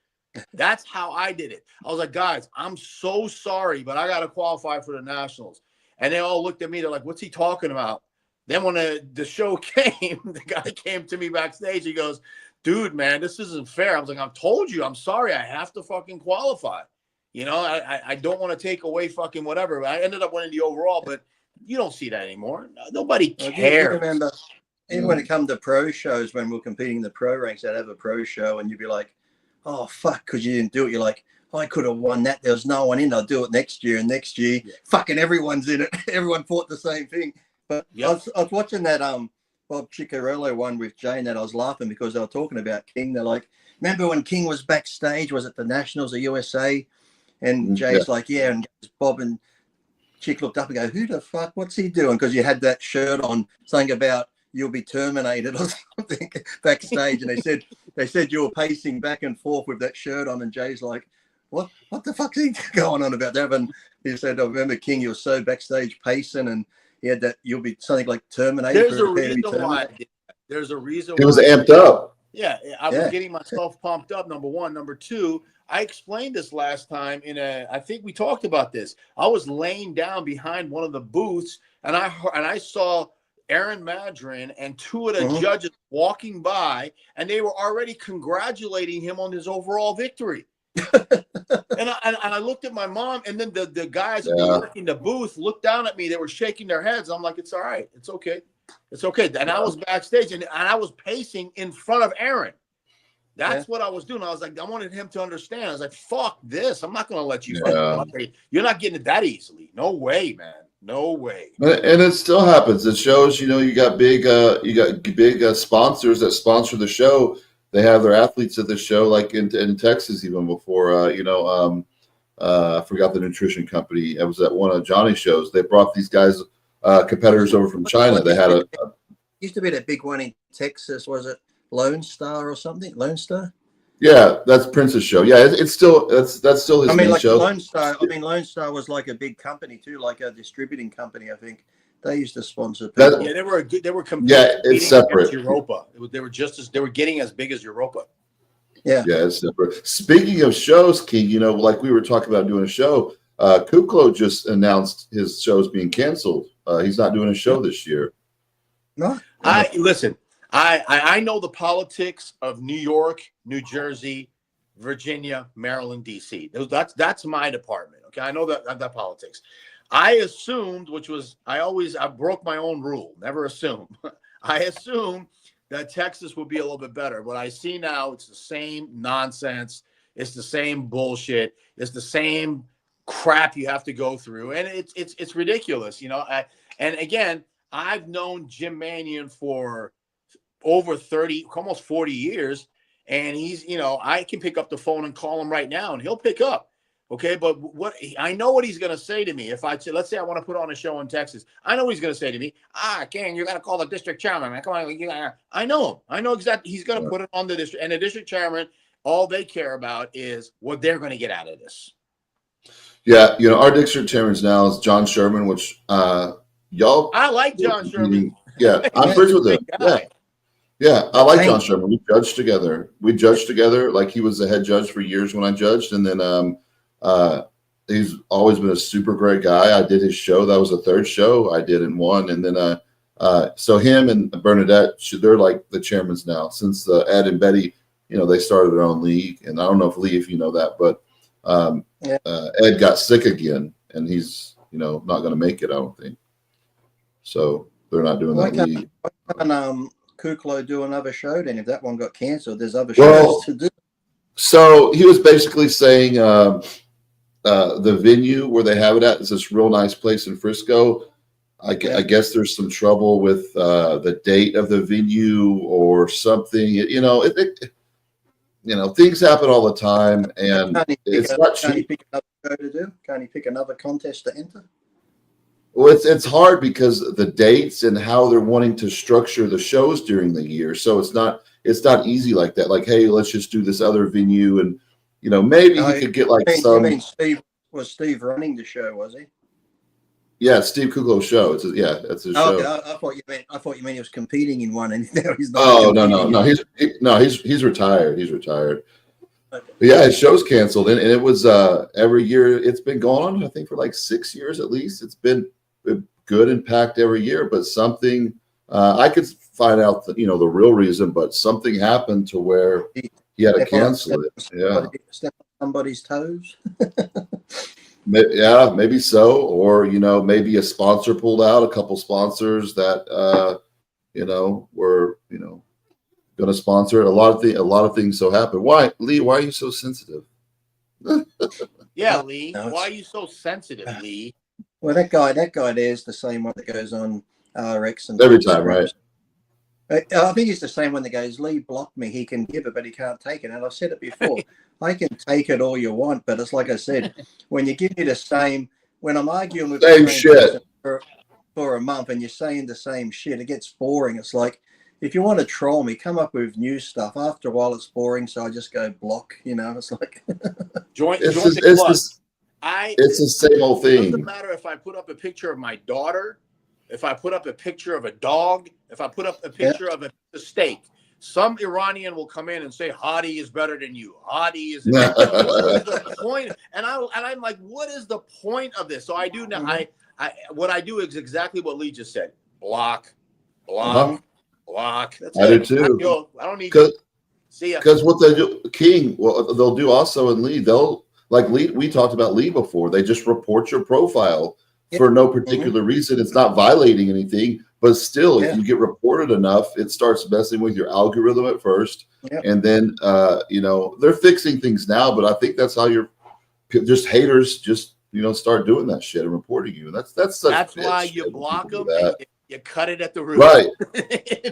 That's how I did it. I was like, guys, I'm so sorry, but I got to qualify for the nationals. And they all looked at me. They're like, what's he talking about? Then when the show came, the guy came to me backstage. He goes, dude, man, this isn't fair. I was like, I've told you, I'm sorry. I have to fucking qualify. I don't want to take away fucking whatever. I ended up winning the overall, but you don't see that anymore. Nobody cares. I remember, even when it comes to pro shows, when we're competing in the pro ranks, they'd have a pro show and you'd be like, oh, fuck, because you didn't do it. You're like, I could have won that. There was no one in. I'll do it next year. And next year, fucking everyone's in it. Everyone thought the same thing. But I was watching that Bob Ciccarello one with Jane, that I was laughing because they were talking about King. They're like, remember when King was backstage? Was it the Nationals or USA? And Jay's like, yeah. And Bob and Chick looked up and go, who the fuck? What's he doing? Because you had that shirt on, something about you'll be terminated or something backstage. And they said you were pacing back and forth with that shirt on. And Jay's like, what the fuck's he going on about that? And he said, I remember King, you were so backstage pacing, and he had that you'll be something like terminated. There's a reason why I did that. There's a reason. It was amped up. Yeah, I was getting myself pumped up, number one. Number two, I explained this last time I think we talked about this. I was laying down behind one of the booths, and I saw Aaron Madrin and two of the judges walking by, and they were already congratulating him on his overall victory. and I looked at my mom, and then the guys who were working the booth looked down at me. They were shaking their heads. I'm like, it's all right. It's okay. It's okay. And I was backstage, and I was pacing in front of Aaron. That's what I was doing. I was like, I wanted him to understand. I was like, fuck this. I'm not going to let you. You're not getting it that easily. No way, man. No way. And it still happens. It shows, you got big sponsors that sponsor the show. They have their athletes at the show, like in Texas, even before, I forgot the nutrition company. It was at one of Johnny's shows. They brought these guys, competitors over from China. They had used to be that big one in Texas. Was it Lone Star or something? Lone Star? Yeah, that's Prince's show. Yeah, it's still that's still his main show. Lone Star. Lone Star was like a big company too, like a distributing company. I think they used to sponsor people. They were competing. Yeah, it's separate. Europa. They were getting as big as Europa. Yeah, it's separate. Speaking of shows, King, like we were talking about doing a show. Kuklo just announced his show's being canceled. He's not doing a show this year. No, Listen. I know the politics of New York, New Jersey, Virginia, Maryland, D.C. That's my department. Okay, I know that politics. I assumed, I broke my own rule. Never assume. I assumed that Texas would be a little bit better. What I see now, it's the same nonsense. It's the same bullshit. It's the same crap you have to go through, and it's ridiculous, you know. And again, I've known Jim Manion for over 30, almost 40 years, and he's, you know, I can pick up the phone and call him right now, and he'll pick up. Okay, but what I know what he's going to say to me if let's say I want to put on a show in Texas, I know what he's going to say to me. King, you got to call the district chairman, man. Come on, I know him. I know exactly. He's going to put it on the district, and the district chairman, all they care about is what they're going to get out of this. Yeah, you know, our district chairman now is John Sherman, which y'all. I like John Sherman. Yeah, I'm friends with him. Yeah, I like John Sherman. We judged together. Like he was the head judge for years when I judged, and then he's always been a super great guy. I did his show. That was the third show I did in one, and then so him and Bernadette, they're like the chairmans now. Since Ed and Betty, you know, they started their own league, and I don't know if you know that, but Ed got sick again, and he's, you know, not going to make it, I don't think. So they're not doing that league. Why can't Kuklo do another show then? If that one got canceled, there's other shows to do. So he was basically saying the venue where they have it at is this real nice place in Frisco. I guess there's some trouble with the date of the venue or something. You know, things happen all the time, and it's not cheap. Can't he pick another show to do? Can't he pick another contest to enter? Well, it's hard because the dates and how they're wanting to structure the shows during the year. So it's not easy like that. Like, hey, let's just do this other venue, and you know, maybe he could get like some. You mean Steve running the show, was he? Yeah, Steve Kuklo's show. That's his show. Okay, I thought you meant he was competing in one, and now he's not. Oh no, he's retired. He's retired. Okay. But yeah, his show's canceled, and it was every year. It's been going on, I think, for like 6 years at least. It's been good and packed every year, but something I could find out the real reason, but something happened to where he had to cancel it. Step on somebody's toes. Yeah, maybe so, or maybe a sponsor pulled out, a couple sponsors that were going to sponsor it. A lot of things so happen. Why, Lee? Why are you so sensitive? Yeah, Lee. Why are you so sensitive, Lee? Well, that guy there is the same one that goes on RX and every time, right? I think it's the same one that goes, Lee blocked me. He can give it, but he can't take it. And I've said it before. I can take it all you want, but it's like I said, when you give me the same, when I'm arguing with same shit for a month and you're saying the same shit, it gets boring. It's like, if you want to troll me, come up with new stuff. After a while, it's boring, so I just go block. It's like it's the same old thing. It doesn't matter if I put up a picture of my daughter, if I put up a picture of a dog, if I put up a picture of a steak. Some Iranian will come in and say Hadi is better than you. Hadi is. What is the point? And I'm like, what is the point of this? So I do now. What I do is exactly what Lee just said. Block. That's I do too. I don't need to see ya. Because what they do, King, they'll do also in Lee. They'll like Lee. We talked about Lee before. They just report your profile for no particular reason. It's not violating anything. But still, if you get reported enough, it starts messing with your algorithm at first. And then, they're fixing things now. But I think that's how you're just haters just, start doing that shit and reporting you. That's why you block them. You cut it at the root. Right.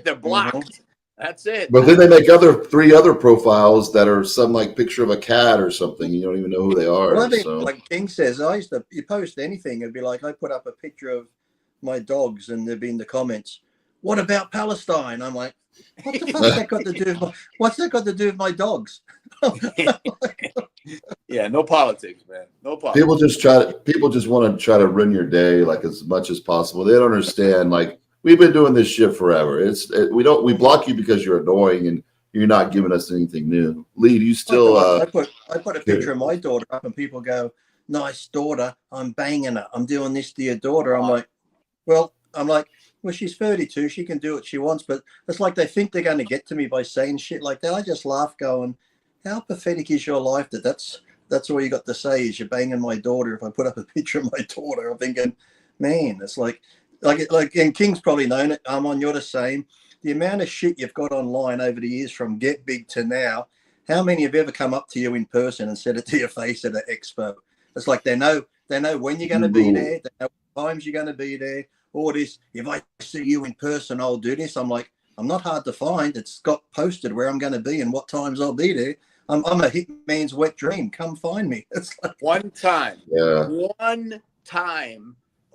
They're blocked. That's it. But then they make three other profiles that are some like picture of a cat or something. You don't even know who they are. Well, I think, like King says, you post anything, it'd be like, I put up a picture of my dogs and there'd be in the comments, what about Palestine? I'm like, what the fuck's that got to do with what's that got to do with my dogs? Yeah, no politics, man. No politics. People just want to try to ruin your day like as much as possible. They don't understand, like, we've been doing this shit forever. We block you because you're annoying and you're not giving us anything new. Lee, do you still I put a picture of my daughter up and people go, nice daughter, I'm banging her, I'm doing this to your daughter. I'm like, well, she's 32. She can do what she wants. But it's like they think they're going to get to me by saying shit like that. I just laugh going, how pathetic is your life that's all you got to say is you're banging my daughter. If I put up a picture of my daughter, I'm thinking, man, it's like, and King's probably known it. You're the same. The amount of shit you've got online over the years from Get Big to now, how many have ever come up to you in person and said it to your face at an expo? It's like they know when you're going to be there, they know what times you're going to be there. All this, if I see you in person, I'll do this. I'm like, I'm not hard to find. It's got posted where I'm going to be and what times I'll be there. I'm a hitman's wet dream. Come find me. It's like one time. Yeah.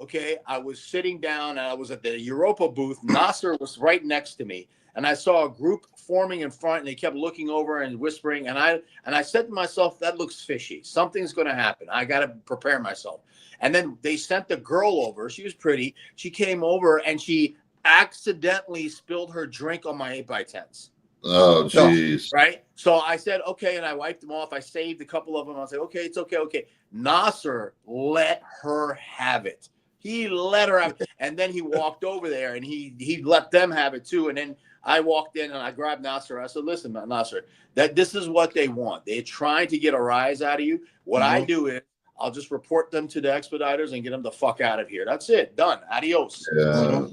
Okay, I was sitting down and I was at the Europa booth. Nasser was right next to me, and I saw a group forming in front, and they kept looking over and whispering. And I said to myself, that looks fishy. Something's going to happen. I got to prepare myself. And then they sent the girl over. She was pretty. She came over and she accidentally spilled her drink on my 8x10s. Oh, jeez. Right. So I said, okay. And I wiped them off. I saved a couple of them. I said, okay, it's okay. Okay. Nasser let her have it. He let her have it. And then he walked over there and he let them have it too. And then I walked in and I grabbed Nasser. I said, listen, Nasser, that this is what they want. They're trying to get a rise out of you. What I do is I'll just report them to the expediters and get them the fuck out of here. That's it. Done. Adios. Yeah.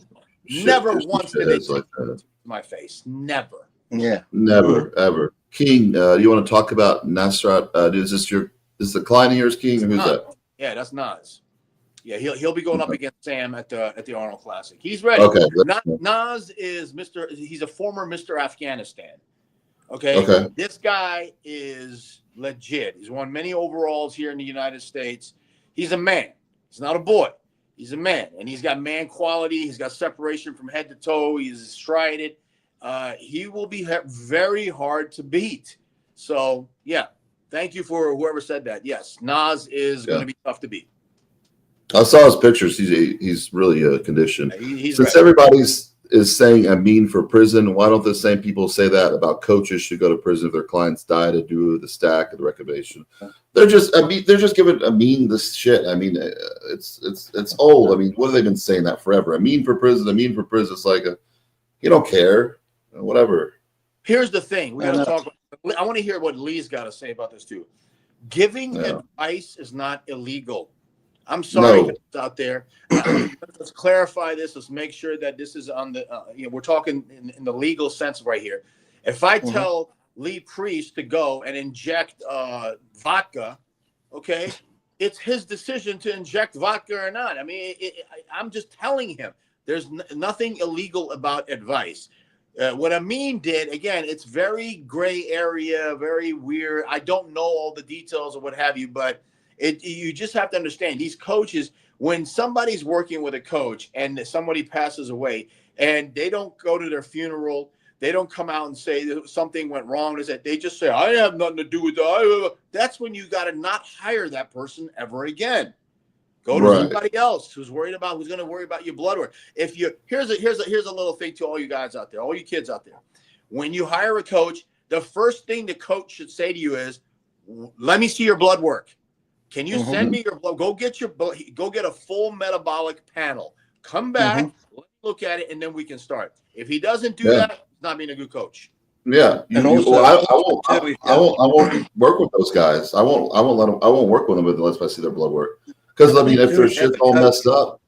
Never once did they like to my face. Never. Yeah. Never, ever. King, do you want to talk about Nasrat? Is this the client of yours, King, or who's that? Yeah, that's Nas. Yeah, he'll be going up against Sam at the Arnold Classic. He's ready. Okay. Nas is he's a former Mr. Afghanistan. Okay. This guy is legit. He's won many overalls here in the United States. He's a man. He's not a boy. He's a man, and he's got man quality. He's got separation from head to toe. He's strided. He will be very hard to beat. So, yeah, thank you for whoever said that. Yes, Nas is going to be tough to beat. I saw his pictures. He's really conditioned. He's Since ready. everybody's is saying Amin for prison, why don't the same people say that about coaches should go to prison if their clients die to do the stack of the recommendation? They're just giving Amin this shit. I mean, it's old. I mean, what have they been saying that forever? Amin for prison. It's like you don't care. Whatever. Here's the thing. We got to talk. I want to hear what Lee's got to say about this too. Giving advice is not illegal. I'm sorry out there. Let's clarify this. Let's make sure that this is on the. We're talking in the legal sense right here. If I tell Lee Priest to go and inject vodka, okay, it's his decision to inject vodka or not. I mean, I'm just telling him. There's nothing illegal about advice. What Amin did, again, it's very gray area, very weird. I don't know all the details or what have you, but you just have to understand these coaches, when somebody's working with a coach and somebody passes away and they don't go to their funeral, they don't come out and say that something went wrong. They just say, I have nothing to do with that. That's when you got to not hire that person ever again. Go to somebody else who's going to worry about your blood work. Here's a little thing to all you guys out there, all you kids out there. When you hire a coach, the first thing the coach should say to you is, let me see your blood work. Can you send me your blood? Go get a full metabolic panel. Come back, let's look at it, and then we can start. If he doesn't do that, he's not being a good coach. Yeah, I won't work with those guys. I won't work with them unless I see their blood work. Because I mean, if their shit's all messed up.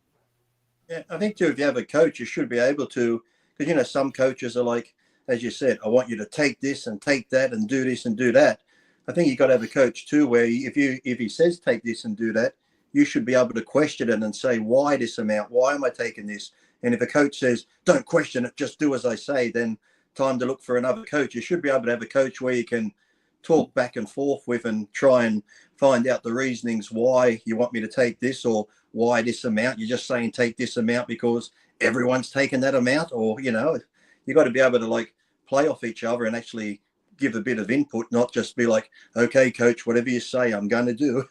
Yeah, I think too, if you have a coach, you should be able to, because some coaches are like, as you said, I want you to take this and take that and do this and do that. I think you've got to have a coach too, where if he says take this and do that, you should be able to question it and say, why this amount? Why am I taking this? And if a coach says, don't question it, just do as I say, then time to look for another coach. You should be able to have a coach where you can talk back and forth with and try and find out the reasonings why you want me to take this or why this amount. You're just saying take this amount because everyone's taken that amount, or you got to be able to play off each other and actually give a bit of input, not just be like, okay, coach, whatever you say, I'm going to do.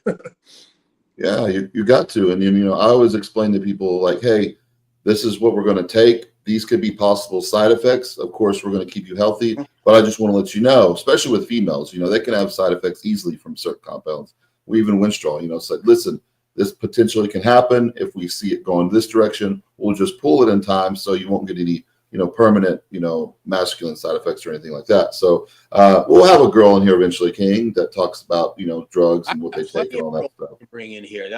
Yeah, you got to. And, I always explain to people like, hey, this is what we're going to take. These could be possible side effects. Of course, we're going to keep you healthy, but I just want to let you know, especially with females, they can have side effects easily from certain compounds. We even Winstrol, it's like, listen, this potentially can happen. If we see it going this direction, we'll just pull it in time so you won't get any permanent, masculine side effects or anything like that. So we'll have a girl in here eventually, King, that talks about, drugs and what they take and all that stuff. Bring in here.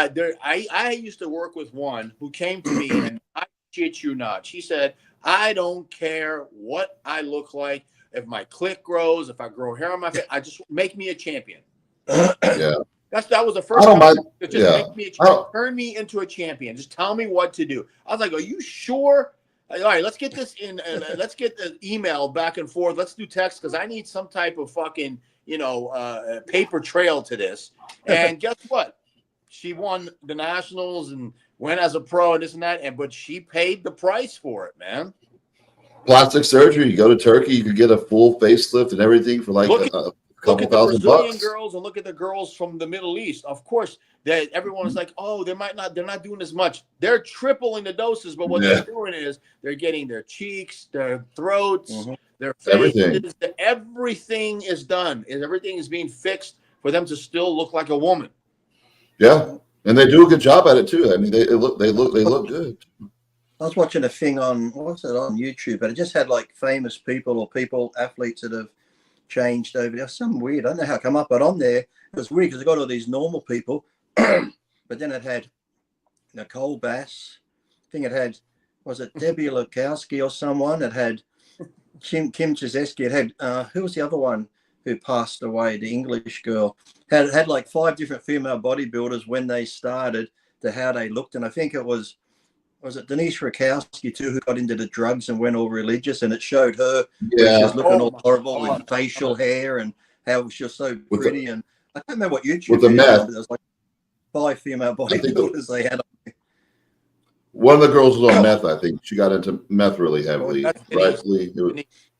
I used to work with one who came to me and I shit you not. She said, I don't care what I look like. If my clit grows, if I grow hair on my face, I just make me a champion. Yeah. That was the I first don't time. mind. Just Yeah. make me turn me into a champion. Just tell me what to do. I was like, are you sure? All right, let's get this in. Let's get the email back and forth. Let's do text because I need some type of fucking, paper trail to this. And guess what? She won the nationals and went as a pro and this and that. But she paid the price for it, man. Plastic surgery. You go to Turkey, you could get a full facelift and everything for like Look a Look couple at the $1,000 Brazilian bucks. girls and look at the girls from the Middle East. Of course, that everyone is like, oh, they're not doing as much. They're tripling the doses, but what they're doing is they're getting their cheeks, their throats, their faces. Everything is done. Everything is being fixed for them to still look like a woman. Yeah, and they do a good job at it too. I mean, they look good. I was watching a thing on on YouTube, but it just had like famous people or athletes that have changed over there. Some weird. I don't know how it come up, but on there it was weird because it got all these normal people, but then it had Nicole Bass. I think it had Debbie Lukowski or someone. It had Kim Chizeski. It had who was the other one who passed away? The English girl. Had like 5 different female bodybuilders when they started to how they looked, and I think it was it Denise Rakowski too, who got into the drugs and went all religious, and it showed her where she was looking all horrible with facial hair and how she was so pretty. And I can't remember what YouTube with the video, meth. but there was like 5 female bodybuilders they had. One of the girls was on meth. I think she got into meth really heavily. Rightfully,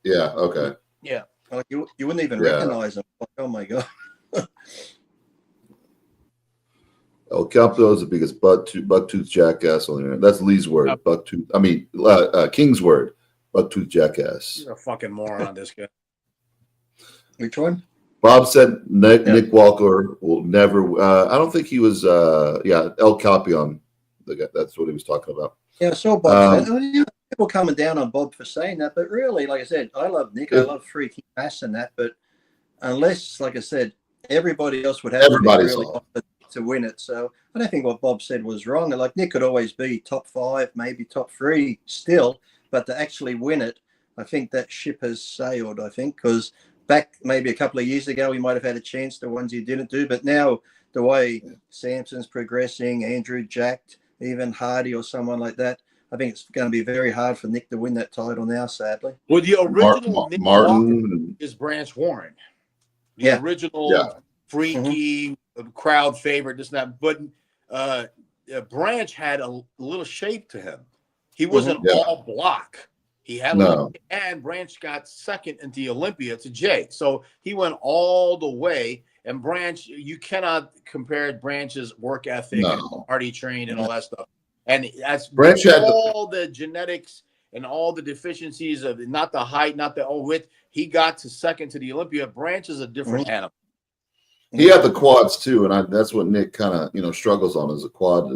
yeah. Okay. Yeah. Like you wouldn't even recognize them. Like, oh my god. El Campo is the biggest bucktooth jackass on there. That's Lee's word. Bucktooth. I mean, King's word. Bucktooth jackass. You're a fucking moron, this guy. Which one? Bob said Nick Walker will never. I don't think he was. El Campion. The guy, that's what he was talking about. Yeah, I saw Bob. People coming down on Bob for saying that, but really, like I said, I love Nick. I love freaking mass and that, but unless, like I said, everybody else would have to be really to win it. So I don't think what Bob said was wrong. And like Nick could always be top 5, maybe top 3 still, but to actually win it, I think that ship has sailed. I think because back maybe a couple of years ago, he might have had a chance. The ones he didn't do, but now the way Samson's progressing, Andrew jacked, even Hardy or someone like that, I think it's going to be very hard for Nick to win that title now. Sadly, well, the original Nick Martin is Branch Warren. The original freaky crowd favorite, this and that. But Branch had a little shape to him. He wasn't all block. He had and Branch got second into the Olympia to Jay. So he went all the way. And Branch, you cannot compare Branch's work ethic and already trained and all that stuff. And that's Branch had all the genetics and all the deficiencies of not the height, not the width. He got to second to the Olympia. Branch is a different animal. He had the quads too, and that's what Nick kind of struggles on is a quad.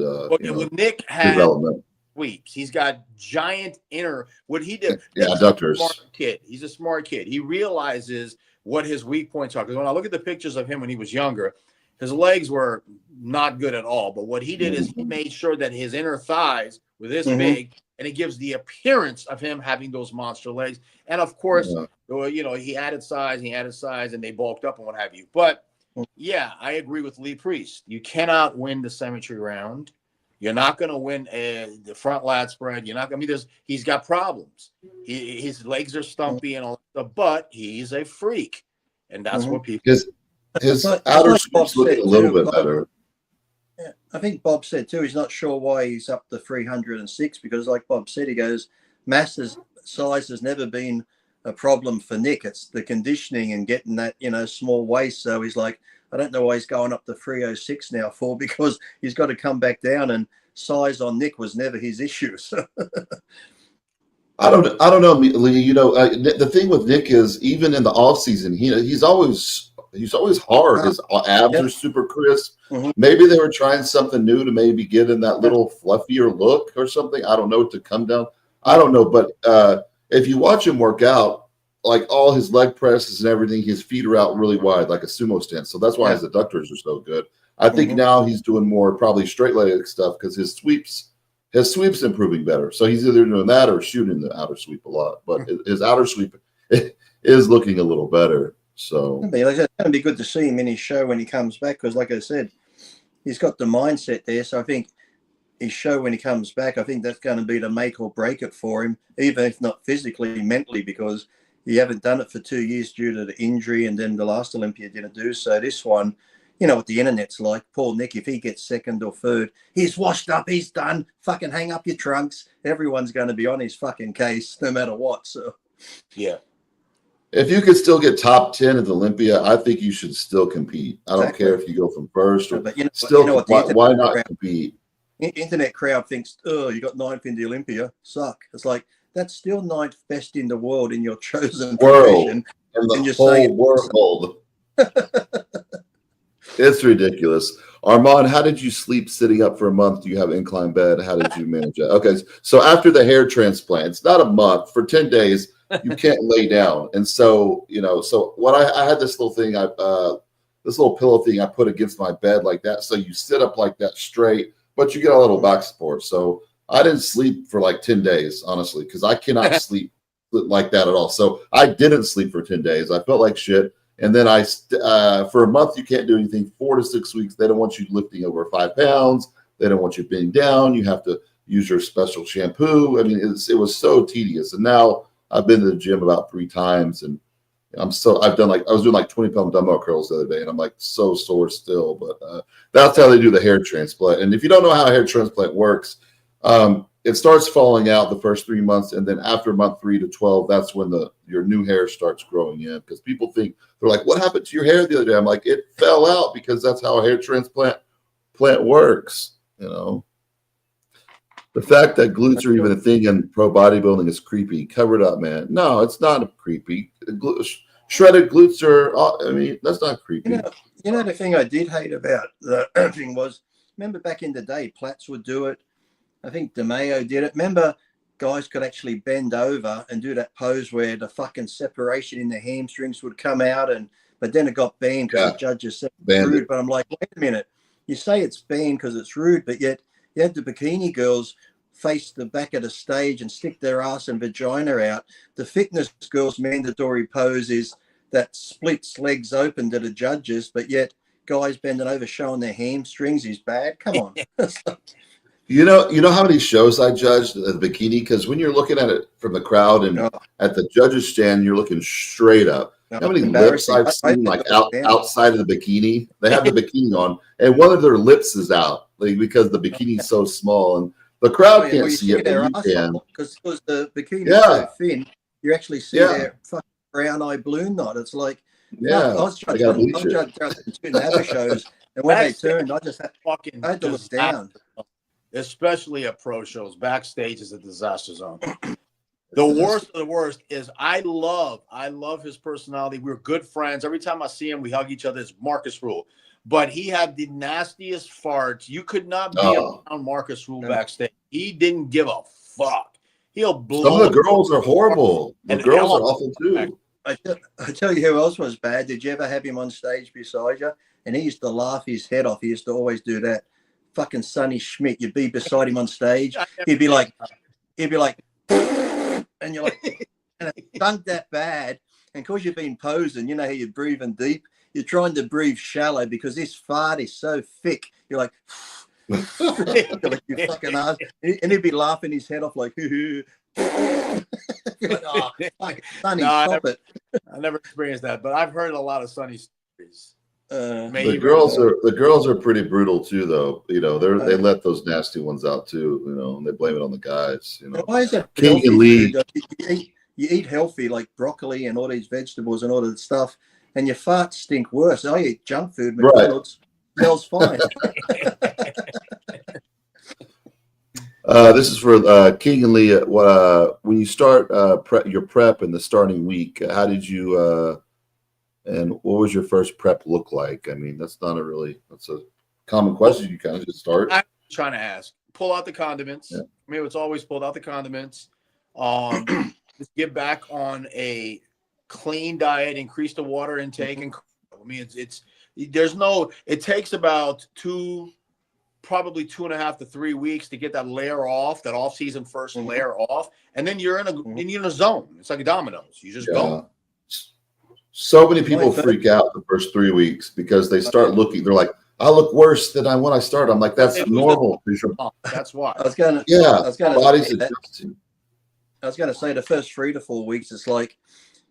Nick had development. Sweeps. He's got giant inner. What he did, adductors. Smart kid. He's a smart kid. He realizes what his weak points are. Because when I look at the pictures of him when he was younger, his legs were not good at all. But what he did is he made sure that his inner thighs were this big, and it gives the appearance of him having those monster legs. And of course, he added size, and they bulked up and what have you. But yeah, I agree with Lee Priest. You cannot win the symmetry round. You're not going to win the front lat spread. You're not going to be he's got problems. His legs are stumpy and all that stuff, but he's a freak. And that's what people. His outer sweep's looking a little bit better. Yeah, I think Bob said too, he's not sure why he's up to 306 because, like Bob said, he goes, size has never been a problem for Nick. It's the conditioning and getting that, small waist. So he's like, I don't know why he's going up to 306 now because he's got to come back down, and size on Nick was never his issue. So. I don't know, Lee. The thing with Nick is even in the off season, he's always hard. His abs are super crisp. Maybe they were trying something new to maybe get in that little fluffier look or something. I don't know, to come down. I don't know, but if you watch him work out, like all his leg presses and everything, his feet are out really wide, like a sumo stance. So that's why his adductors are so good. I think now he's doing more probably straight leg stuff because his sweep's improving better. So he's either doing that or shooting the outer sweep a lot. But his outer sweep is looking a little better. So it's going to be good to see him in his show when he comes back, because, like I said, he's got the mindset there. So I think his show when he comes back, I think that's going to be the make or break it for him, even if not physically, mentally, because he haven't done it for 2 years due to the injury, and then the last Olympia didn't do so. This one, you know what the internet's like. Paul Nick, if he gets second or third, he's washed up, he's done. Fucking hang up your trunks. Everyone's going to be on his fucking case no matter what. So, yeah. if you could still get top 10 at the Olympia, I think you should still compete. I don't care if you go from first or but why not compete? Internet crowd thinks, oh, you got ninth in the Olympia, suck. It's like, that's still ninth best in the world in your chosen profession. And the whole world. It's ridiculous. Armand, how did you sleep sitting up for a month? Do you have incline bed? How did you manage it? Okay, so after the hair transplant, it's not a month. For 10 days, you can't lay down. And so, so what I had this little thing, this little pillow thing I put against my bed like that. So you sit up like that straight, but you get a little back support. So I didn't sleep for like 10 days, honestly, because I cannot sleep like that at all. So I didn't sleep for 10 days. I felt like shit. And then for a month, you can't do anything. 4 to 6 weeks, they don't want you lifting over 5 pounds. They don't want you bending down. You have to use your special shampoo. I mean, it was so tedious. And now I've been to the gym about 3 times, and I was doing like 20-pound dumbbell curls the other day, and I'm like so sore still. But that's how they do the hair transplant. And if you don't know how a hair transplant works, it starts falling out the first 3 months, and then after month 3 to 12, that's when your new hair starts growing in. Because people think, they're like, "What happened to your hair the other day?" I'm like, "It fell out because that's how a hair transplant works." The fact that glutes are even a thing in pro bodybuilding is creepy. Cover it up, man. No, it's not creepy. Shredded glutes that's not creepy. The thing I did hate about the thing was, remember back in the day, Platts would do it. I think DeMayo did it. Remember, guys could actually bend over and do that pose where the fucking separation in the hamstrings would come out, but then it got banned because the judges said it's rude. But I'm like, wait a minute. You say it's banned because it's rude, but yet you had the bikini girls face the back of the stage and stick their ass and vagina out. The fitness girls' mandatory pose is that splits legs open to the judges, but yet guys bending over showing their hamstrings is bad. Come on. You know how many shows I judged the bikini? Because when you're looking at it from the crowd and at the judges' stand, you're looking straight up. How many lips I've seen outside of the bikini? They have the bikini on, and one of their lips is out because the bikini's so small, and the crowd can't see it, but you can. Because the bikini is so thin, you actually see their fucking brown eye balloon knot. It's like, I was judged on 2 NABA shows, and when they turned, I had to look down. Especially at pro shows, backstage is a disaster zone. The worst of the worst is I love his personality. We're good friends. Every time I see him, we hug each other. It's Marcus Rule. But he had the nastiest farts. You could not be around Marcus Rule backstage. He didn't give a fuck. He'll blow. Some of the girls are horrible. The girls are awful too. I tell you who else was bad. Did you ever have him on stage beside you? And he used to laugh his head off. He used to always do that. Fucking Sonny Schmidt. You'd be beside him on stage. He'd be like, and you're like, and it stunk that bad. And because you've been posing, you know how you're breathing deep. You're trying to breathe shallow because this fart is so thick. You're like, like you fucking ass. And he'd be laughing his head off like, you're like, oh, fuck, Sonny, stop it. I never experienced that, but I've heard a lot of Sonny stories. The girls are pretty brutal too, though. They let those nasty ones out too. And they blame it on the guys. Why is that? King and Lee. You eat healthy, like broccoli and all these vegetables and all that stuff, and your farts stink worse. I eat junk food. McDonald's smells fine. This is for King and Lee. When you start your prep in the starting week, how did you? And what was your first prep look like? I mean, that's a common question. You kind of just start. I'm trying to ask. Pull out the condiments. Yeah. I mean, it's always pulled out the condiments. Just get back on a clean diet, increase the water intake. And I mean, it takes about probably 2.5 to 3 weeks to get that layer off, that off-season first layer off. And then you're in a zone. It's like a dominoes. You just go. So many people freak out the first 3 weeks because they start looking. They're like, "I look worse than I when I start." I'm like, "That's normal." That's why. I was gonna body's say that. adjusting. I was gonna say the first 3 to 4 weeks, it's like,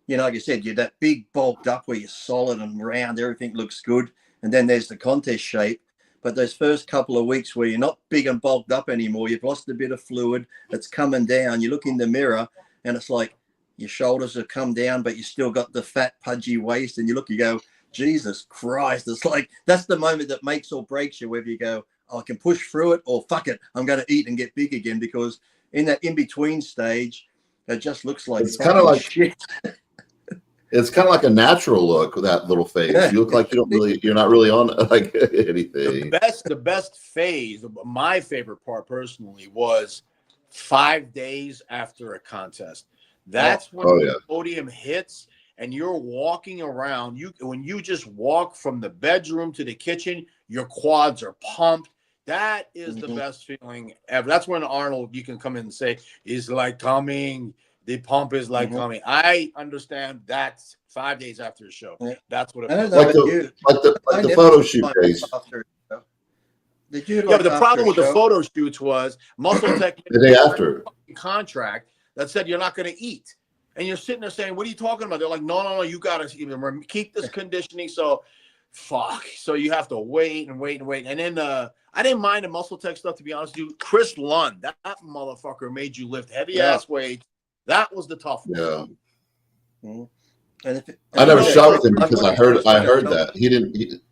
like you said, you're that big bulked up where you're solid and round, everything looks good, and then there's the contest shape. But those first couple of weeks where you're not big and bulked up anymore, you've lost a bit of fluid, it's coming down. You look in the mirror, and it's like your shoulders have come down, but you still got the fat, pudgy waist, and you look, you go, Jesus Christ! It's like that's the moment that makes or breaks you. Whether you go, oh, I can push through it, or fuck it, I'm going to eat and get big again. Because in that in between stage, it just looks like it's kind of like shit. It's kind of like a natural look with that little phase. Yeah. You look like you're not really on like anything. The best phase, my favorite part personally, was 5 days after a contest. That's when the podium hits and you're walking around. When you just walk from the bedroom to the kitchen, your quads are pumped. That is the best feeling ever. That's when Arnold, you can come in and say, is like coming. The pump is like coming. I understand that's 5 days after the show. Yeah. That's what it like feels the photo shoot days. Did you but the problem with the photo shoots was Muscle Tech the day after contract that said you're not going to eat. And you're sitting there saying, what are you talking about? They're like, no, you got to keep this conditioning. So, fuck. So you have to wait and wait and wait. And then I didn't mind the Muscle Tech stuff, to be honest with you. Chris Lund, that motherfucker made you lift heavy-ass weights. That was the tough one. Yeah. And I never shot with him because I heard that. He didn't.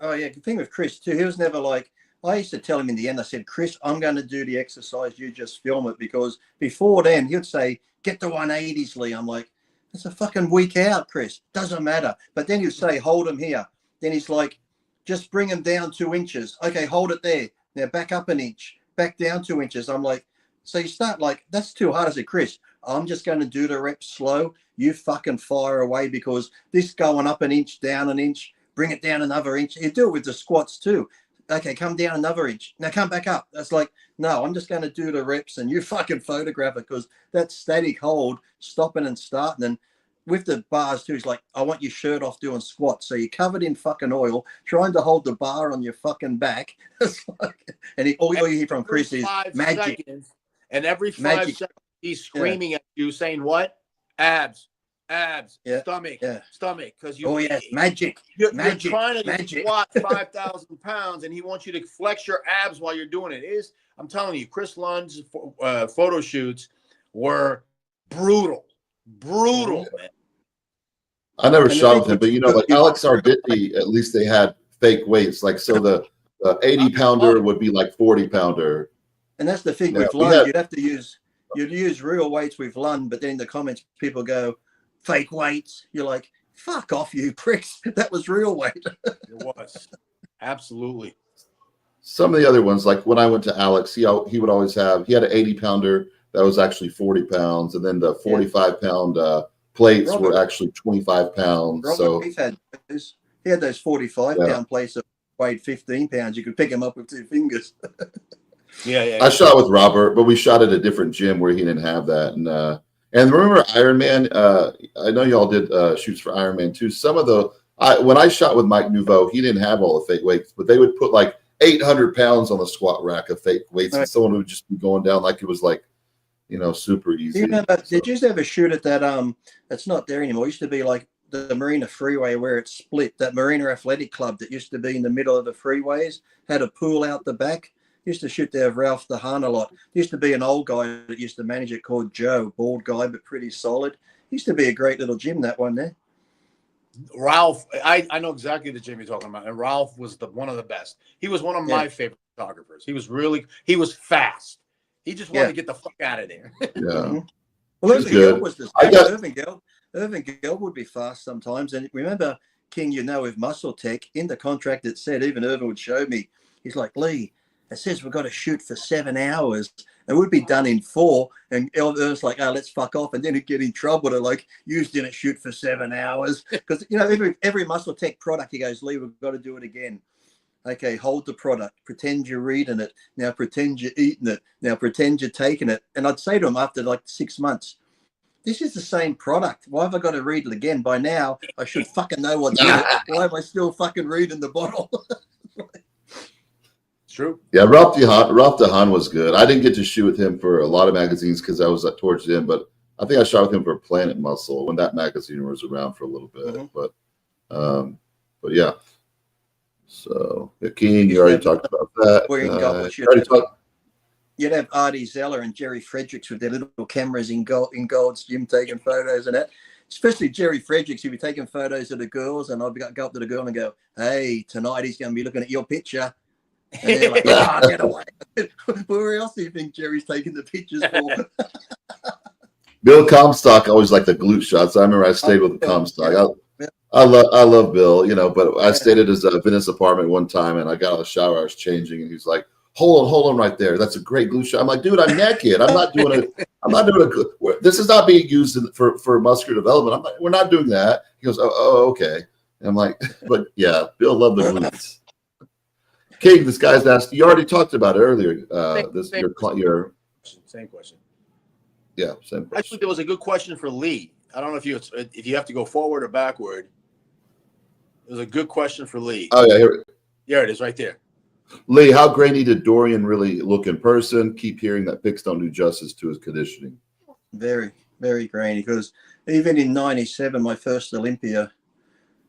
Oh, yeah. The thing with Chris, too, he was never like, I used to tell him in the end, I said, Chris, I'm going to do the exercise. You just film it. Because before then, he'd say, get the 180s, Lee. I'm like, it's a fucking week out, Chris. Doesn't matter. But then you say, hold him here. Then he's like, just bring him down 2 inches. Okay, hold it there. Now back up an inch. Back down 2 inches. I'm like, so you start like, that's too hard. I said, Chris, I'm just going to do the reps slow. You fucking fire away because this going up an inch, down an inch, bring it down another inch. You do it with the squats too. Okay, come down another inch. Now come back up. That's like, no, I'm just going to do the reps and you fucking photograph it because that static hold, stopping and starting. And with the bars too, it's like, I want your shirt off doing squats. So you're covered in fucking oil, trying to hold the bar on your fucking back. It's like, and all you hear from Chris is magic. Seconds, and every 5 seconds, he's screaming at you saying, what? Abs, stomach, stomach. Because you, magic. You're trying to squat 5,000 pounds, and he wants you to flex your abs while you're doing it. I'm telling you, Chris Lund's photo shoots were brutal, man. I never shot with him, but like Alex Arditi, at least they had fake weights. Like so, the 80-pounder would be like 40-pounder. And that's the thing with Lund. You'd use real weights with Lund, but then in the comments people go fake weights. You're like, fuck off, you pricks. That was real weight. It was absolutely. Some of the other ones, like when I went to Alex, he would always had an 80-pounder that was actually 40 pounds, and then the 45-pound plates were actually 25 pounds. Robert, he had those 45-pound plates that weighed 15 pounds. You could pick them up with 2 fingers. Yeah. I shot with Robert, but we shot at a different gym where he didn't have that. And remember Ironman? I know y'all did shoots for Ironman too. Some of when I shot with Mike Nouveau, he didn't have all the fake weights, but they would put like 800 pounds on the squat rack of fake weights, and someone would just be going down like it was like, super easy. Do you remember? Did you ever shoot at that? It's not there anymore. It used to be like the Marina Freeway where it split. That Marina Athletic Club that used to be in the middle of the freeways had a pool out the back. Used to shoot there with Ralph the Hun a lot. Used to be an old guy that used to manage it called Joe, bald guy but pretty solid. Used to be a great little gym, that one there. Ralph, I know exactly the gym you're talking about, and Ralph was one of the best. He was one of my favorite photographers. He was fast. He just wanted to get the fuck out of there. Yeah. Well, Irvin Gill was the same. Irvin Gill would be fast sometimes. And remember, King, with Muscle Tech, in the contract it said, even Irvin would show me, he's like, Lee, it says we've got to shoot for 7 hours. It would be done in 4. And Irvin's like, oh, let's fuck off. And then he'd get in trouble to like, you didn't shoot for 7 hours. Because, every Muscle Tech product, he goes, Lee, we've got to do it again. Okay, hold the product. Pretend you're reading it. Now pretend you're eating it. Now pretend you're taking it. And I'd say to him after like 6 months, this is the same product. Why have I got to read it again? By now, I should fucking know what's in it. Why am I still fucking reading the bottle? True. Yeah, Ralph DeHaan was good. I didn't get to shoot with him for a lot of magazines because I was towards the end, but I think I shot with him for Planet Muscle when that magazine was around for a little bit. Mm-hmm. But yeah. So the King, you already talked about that. Where you'd have Artie Zeller and Jerry Fredericks with their little cameras in Gold's Gym taking photos and that. Especially Jerry Fredericks, he'd be taking photos of the girls, and I'd go up to the girl and go, "Hey, tonight he's going to be looking at your picture." And they're like, "Oh, get away!" Where else do you think Jerry's taking the pictures for? Bill Comstock always liked the glute shots. I remember I stayed with Comstock. I love Bill, you know, but I stayed at his Venice apartment one time, and I got out of the shower, I was changing, and he's like, hold on right there. That's a great glute shot. I'm like, dude, I'm naked. I'm not doing it. I'm not doing it. This is not being used for muscular development. We're not doing that. He goes, oh, okay. And I'm like, but yeah, Bill loved the glutes. King, this guy's asked. You already talked about it earlier. Your same question. Yeah, same question. Actually, there was a good question for Lee. I don't know if you have to go forward or backward. It was a good question for Lee. Oh yeah, here. There it is, right there. Lee, how grainy did Dorian really look in person? Keep hearing that pics don't do justice to his conditioning. Very, very grainy. Because even in '97, my first Olympia,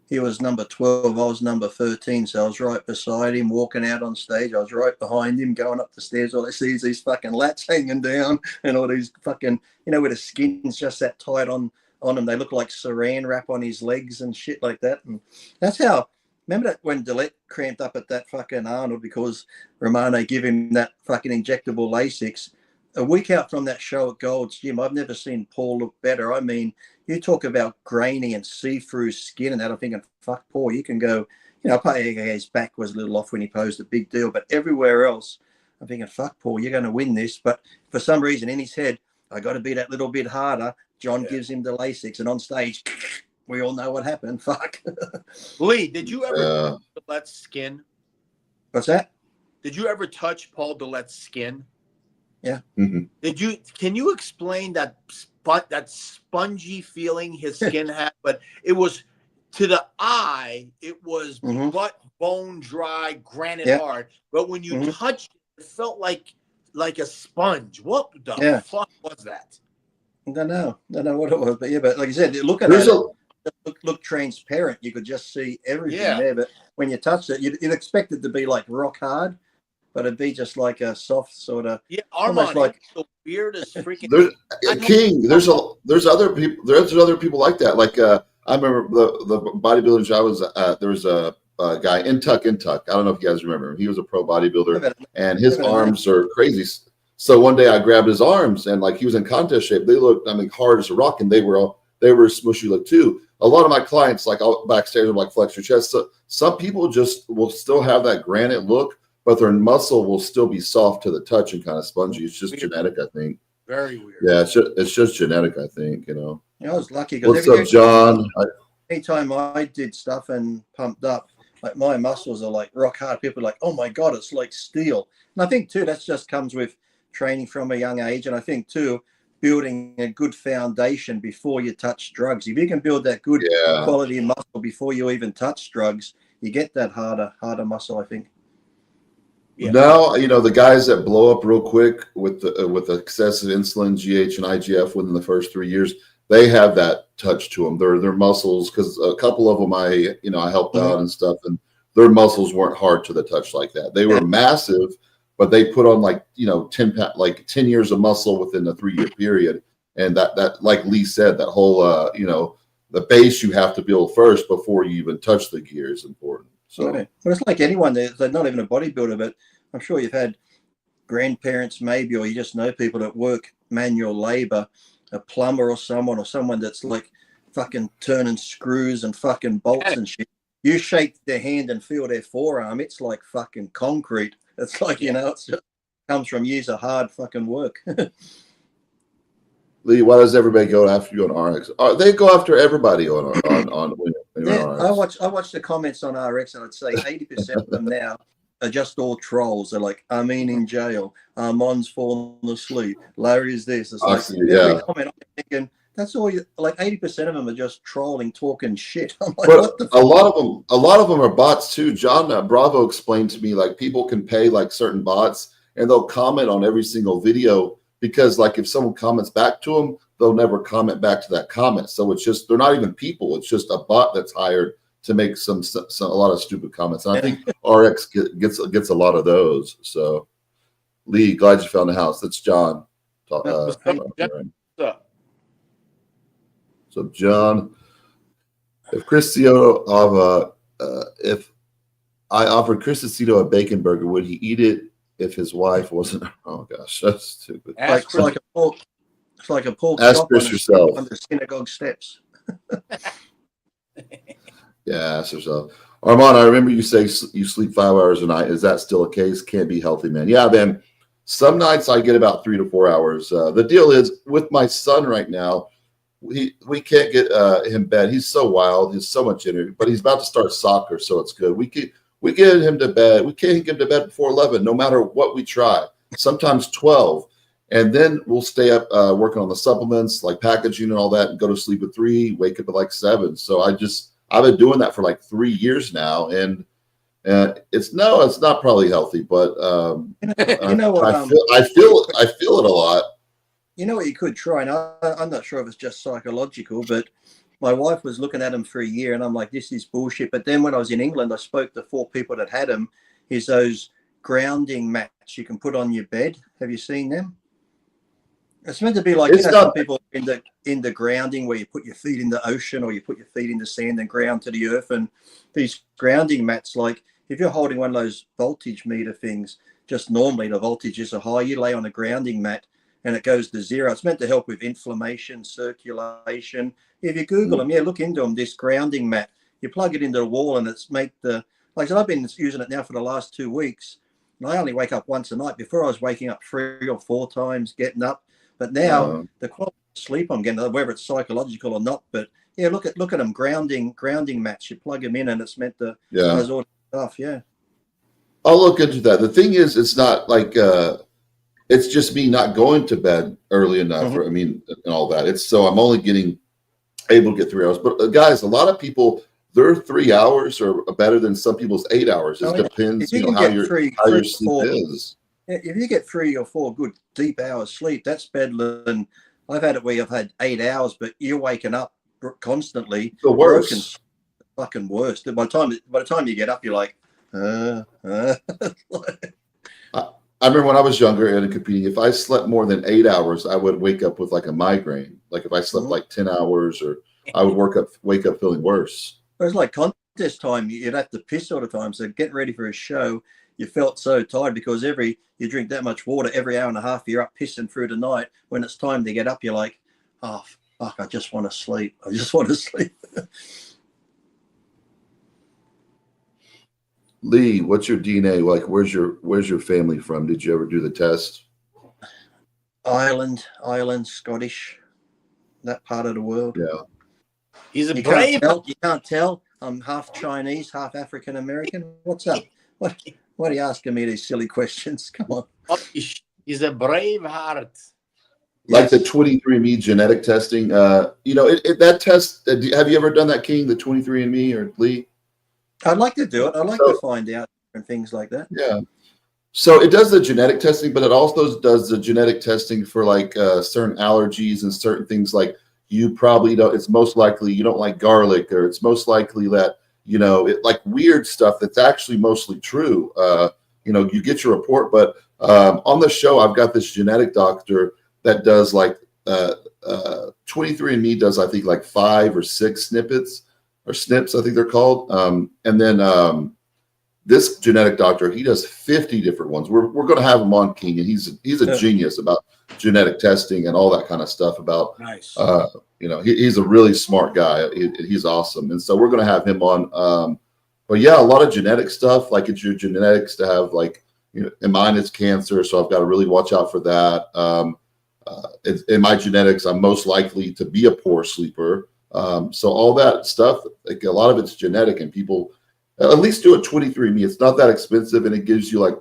he was number 12. I was number 13. So I was right beside him, walking out on stage. I was right behind him, going up the stairs. All I see is these fucking lats hanging down, and all these fucking, you know, where the skin's just that tight on him. They look like saran wrap on his legs and shit like that. And that's how. Remember that when Dillette cramped up at that fucking Arnold because Romano gave him that fucking injectable Lasix? A week out from that show at Gold's Gym, I've never seen Paul look better. I mean, you talk about grainy and see-through skin and that. I'm thinking, fuck, Paul, you can go, you know, probably his back was a little off when he posed, a big deal. But everywhere else, I'm thinking, fuck, Paul, you're going to win this. But for some reason in his head, I got to be that little bit harder. John gives him the Lasix, and on stage, we all know what happened. Fuck. Lee, did you ever touch Dillette's skin? What's that? Did you ever touch Paul Dillette's skin? Yeah. Mm-hmm. Can you explain that spongy feeling his skin had? But it was, to the eye, it was butt bone dry, granite hard. But when you touched it, it felt like a sponge. What the fuck was that? I don't know what it was, but yeah, but like I said, look at it. Look transparent. You could just see everything there. But when you touched it, you'd expect it to be like rock hard, but it'd be just like a soft sort of. Yeah, Armand, like the weirdest freaking. There's other people. There's other people like that. Like I remember the bodybuilding show I was at. There was a guy in Tuck. I don't know if you guys remember him. He was a pro bodybuilder, and his arms are crazy. So one day I grabbed his arms, and like he was in contest shape. They looked, hard as a rock, and they were smushy look too. A lot of my clients, like backstage, are like flex your chest. So some people just will still have that granite look, but their muscle will still be soft to the touch and kind of spongy. It's just genetic, I think. Very weird. Yeah, it's just genetic, I think. You know. I was lucky. What's up, John? Anytime I did stuff and pumped up, like my muscles are like rock hard. People are like, "Oh my god, it's like steel." And I think too that just comes with training from a young age, and I think too, building a good foundation before you touch drugs. If you can build that good quality muscle before you even touch drugs, you get that harder muscle, I think. Yeah. Now, the guys that blow up real quick with excessive insulin, GH and IGF within the first 3 years, they have that touch to them. Their muscles, because a couple of them I helped out and stuff, and their muscles weren't hard to the touch like that. They were massive, but they put on 10 years of muscle within a 3 year period. And that like Lee said, that whole, the base you have to build first before you even touch the gear is important. So well, it's like anyone, they're not even a bodybuilder, but I'm sure you've had grandparents maybe, or you just know people that work manual labor, a plumber or someone that's like fucking turning screws and fucking bolts and shit. You shake their hand and feel their forearm. It's like fucking concrete. It's like, it's just comes from years of hard fucking work. Lee, why does everybody go after you on RX? They go after everybody on RX. I watch the comments on RX, and I'd say 80% of them now are just all trolls. They're like, in jail. Armand's falling asleep. Larry's this. It's like every comment I'm thinking, That's all you, like 80% of them are just trolling, talking shit. I'm like, But what the a lot of them are bots too. John Bravo explained to me, like, people can pay like certain bots and they'll comment on every single video, because like if someone comments back to them, they'll never comment back to that comment. So it's just, they're not even people. It's just a bot that's hired to make a lot of stupid comments. And I think RX gets a lot of those. So Lee, glad you found the house. That's John. What's up? So John, if if I offered Chris Aceto a bacon burger, would he eat it if his wife wasn't? Oh gosh, that's stupid. it's like a pork Ask chop Chris yourself. on the synagogue steps. Yeah, ask yourself. Armand, I remember you say you sleep 5 hours a night. Is that still a case? Can't be healthy, man. Yeah, man. Some nights I get about 3 to 4 hours. The deal is, with my son right now, we can't get him bed. He's so wild. He's so much energy, but he's about to start soccer, so it's good. We get him to bed. We can't get him to bed before 11, no matter what we try. Sometimes 12, and then we'll stay up working on the supplements, like packaging and all that, and go to sleep at 3, wake up at like 7. So I've been doing that for like 3 years now, and it's not probably healthy, but you know what? I feel it a lot. You know what you could try, and I'm not sure if it's just psychological, but my wife was looking at them for a year, and I'm like, this is bullshit. But then when I was in England, I spoke to 4 people that had them. Is those grounding mats you can put on your bed? Have you seen them? It's meant to be like, some people in the grounding where you put your feet in the ocean or you put your feet in the sand and ground to the earth. And these grounding mats, like if you're holding one of those voltage meter things, just normally the voltages are high, you lay on a grounding mat and it goes to 0. It's meant to help with inflammation, circulation. If you Google them, look into them, this grounding mat, you plug it into the wall and it's like I said, I've been using it now for the last 2 weeks. And I only wake up once a night. Before I was waking up 3 or 4 times, getting up. But now the quality of sleep I'm getting, whether it's psychological or not, but look at them grounding mats. You plug them in and it's meant to does all stuff. Yeah. I'll look into that. The thing is, it's not like it's just me not going to bed early enough, and all that. It's so I'm only able to get 3 hours. But guys, a lot of people, their 3 hours are better than some people's 8 hours. It depends, how your sleep is. If you get 3 or 4 good deep hours sleep, that's better than I've had it where I've had 8 hours, but you're waking up constantly. The worst. Fucking worst. By the time you get up, you're like, I remember when I was younger and competing, if I slept more than 8 hours, I would wake up with like a migraine. Like if I slept like 10 hours, or I would wake up feeling worse. It was like contest time. You'd have to piss all the time. So getting ready for a show, you felt so tired because you drink that much water every hour and a half, you're up pissing through the night. When it's time to get up, you're like, oh, fuck, I just want to sleep. Lee, what's your DNA like? Where's your family from? Did you ever do the test? Ireland, Scottish, that part of the world. Yeah. He's a brave. You can't tell. I'm half Chinese, half African American. What's up? What are you asking me these silly questions? Come on. He's a brave heart. Like the 23andMe genetic testing. That test. Have you ever done that, King? The 23andMe or Lee? I'd like to do it. I'd like to find out and things like that. Yeah. So it does the genetic testing, but it also does the genetic testing for like certain allergies and certain things. Like you probably don't. It's most likely you don't like garlic, or it's most likely that like weird stuff that's actually mostly true. You get your report, but on the show I've got this genetic doctor that does like 23andMe does I think like 5 or 6 snippets. Or SNPs, I think they're called. And then this genetic doctor, he does 50 different ones. We're going to have him on, King, and he's a genius about genetic testing and all that kind of stuff. About nice. He's a really smart guy. He's awesome, and so we're going to have him on. But yeah, a lot of genetic stuff. Like it's your genetics to have like and mine is cancer, so I've got to really watch out for that. In my genetics, I'm most likely to be a poor sleeper. So all that stuff, like a lot of it's genetic, and people at least do a 23andMe. It's not that expensive, and it gives you like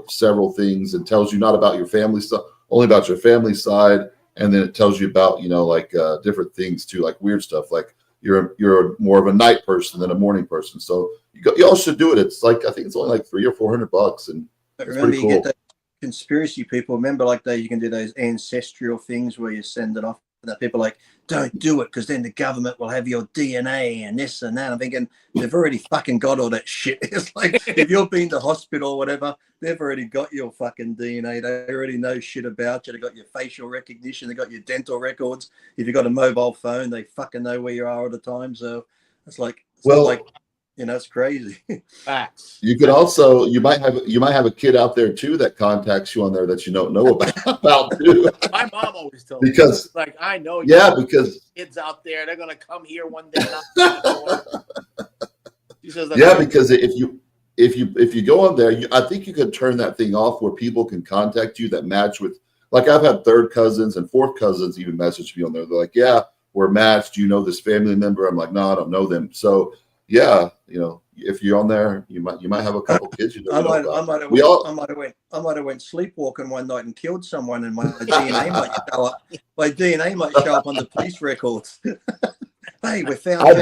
several things and tells you not about your family stuff, only about your family side, and then it tells you about, you know, like different things too, like weird stuff, like you're more of a night person than a morning person. So you all should do it. It's like, I think it's only like $300 or $400, and But it's remember, pretty you get cool. those conspiracy people. Remember, like you can do those ancestral things where you send it off. And that people are like, don't do it because then the government will have your DNA and this and that. I'm thinking they've already fucking got all that shit. It's like if you've been to hospital or whatever, they've already got your fucking DNA. They already know shit about you. They got your facial recognition. They got your dental records. If you've got a mobile phone, they fucking know where you are all the time. So it's like, it's not like, you know, it's crazy. Facts. You could also, you might have a kid out there too that contacts you on there that you don't know about too. My mom always tells me, Because like, I know, because kids out there, they're gonna come here one day. She says, because if you go on there, I think you could turn that thing off where people can contact you that match with. Like I've had third cousins and fourth cousins even message me on there. They're like, "Yeah, we're matched. You know this family member?" I'm like, "No, I don't know them." So yeah, you know, if you're on there, you might have a couple kids you don't know about. I might have went sleepwalking one night and killed someone, and my DNA might show up. My DNA might show up on the police records. Hey, we found. I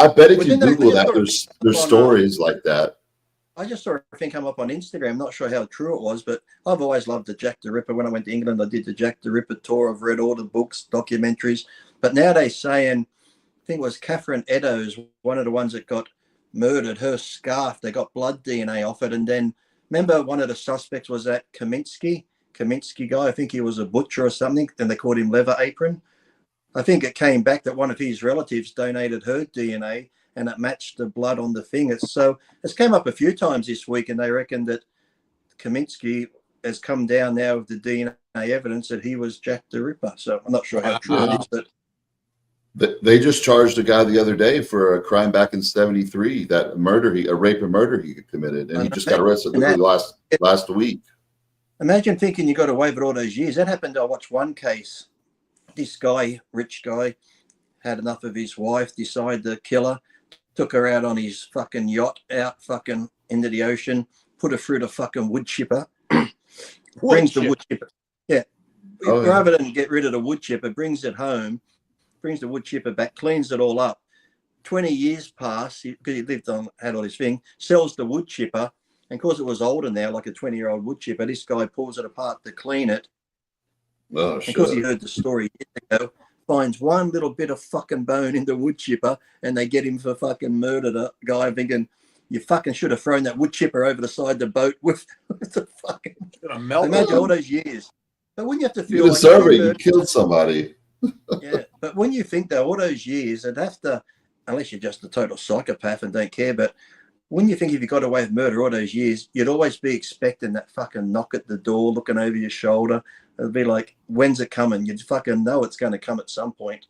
bet if you Google that, there's stories like that. I just saw a thing come up on Instagram. Not sure how true it was, but I've always loved the Jack the Ripper. When I went to England, I did the Jack the Ripper tour. I've read all the books, documentaries. But now they're saying, I think it was Catherine Eddowes, one of the ones that got murdered. Her scarf, they got blood DNA off it. And then remember, one of the suspects was that Kaminsky guy. I think he was a butcher or something. Then they called him Leather Apron. I think it came back that one of his relatives donated her DNA and it matched the blood on the thing. It's came up a few times this week, and they reckon that Kaminsky has come down now with the DNA evidence that he was Jack the Ripper. So I'm not sure how true it is, but they just charged a guy the other day for a crime back in '73, that a rape and murder he committed, and he just got arrested literally last week. Imagine thinking you got away with all those years. That happened. I watched one case. This guy, rich guy, had enough of his wife, decided to kill her, took her out on his fucking yacht, out fucking into the ocean, put her through the fucking wood chipper, brings the wood chipper. Yeah. Rather than get rid of the wood chipper, brings it home, brings the wood chipper back, cleans it all up. 20 years pass, because he had all this thing, sells the wood chipper, and because it was older now, like a 20-year-old wood chipper, this guy pulls it apart to clean it. Oh, because he heard the story years ago, finds one little bit of fucking bone in the wood chipper, and they get him for fucking murder the guy, thinking you fucking should have thrown that wood chipper over the side of the boat with the fucking. Imagine all those years. But wouldn't you have to feel you deserve it? You killed somebody. Yeah, but when you think that all those years, it'd have to, unless you're just a total psychopath and don't care, but when you think if you got away with murder all those years, you'd always be expecting that fucking knock at the door, looking over your shoulder. It'd be like, when's it coming? You'd fucking know it's going to come at some point.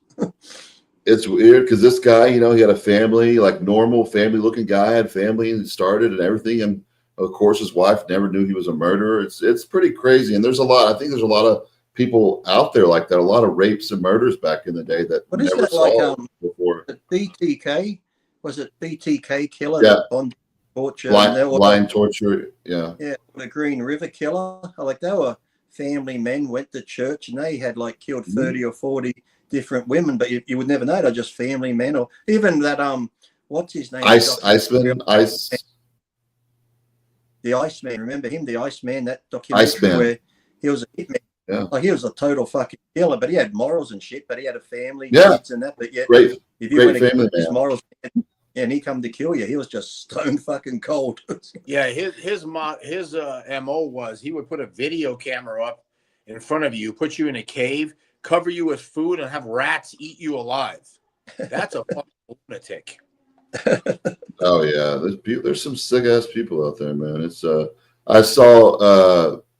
It's weird because this guy, you know, he had a family, like normal family-looking guy, had family and started and everything. And of course, his wife never knew he was a murderer. It's pretty crazy. And there's a lot. I think there's a lot of people out there like that. A lot of rapes and murders back in the day that never saw before. BTK. Was it BTK killer? Yeah. On torture. Blind torture. Yeah. Yeah. The Green River killer. Like they were family men, went to church, and they had like killed 30 or 40 different women, but you would never know. They're just family men. Or even that, what's his name? Iceman. The Iceman. Remember him? The Iceman, that documentary where he was a hitman. Yeah. Like he was a total fucking killer, but he had morals and shit, but he had a family, kids and that. But yet, great family man. His morals, and he come to kill you, he was just stone fucking cold. Yeah, his MO was he would put a video camera up in front of you, put you in a cave, cover you with food, and have rats eat you alive. That's a fucking lunatic. Oh yeah, there's some sick ass people out there, man. It's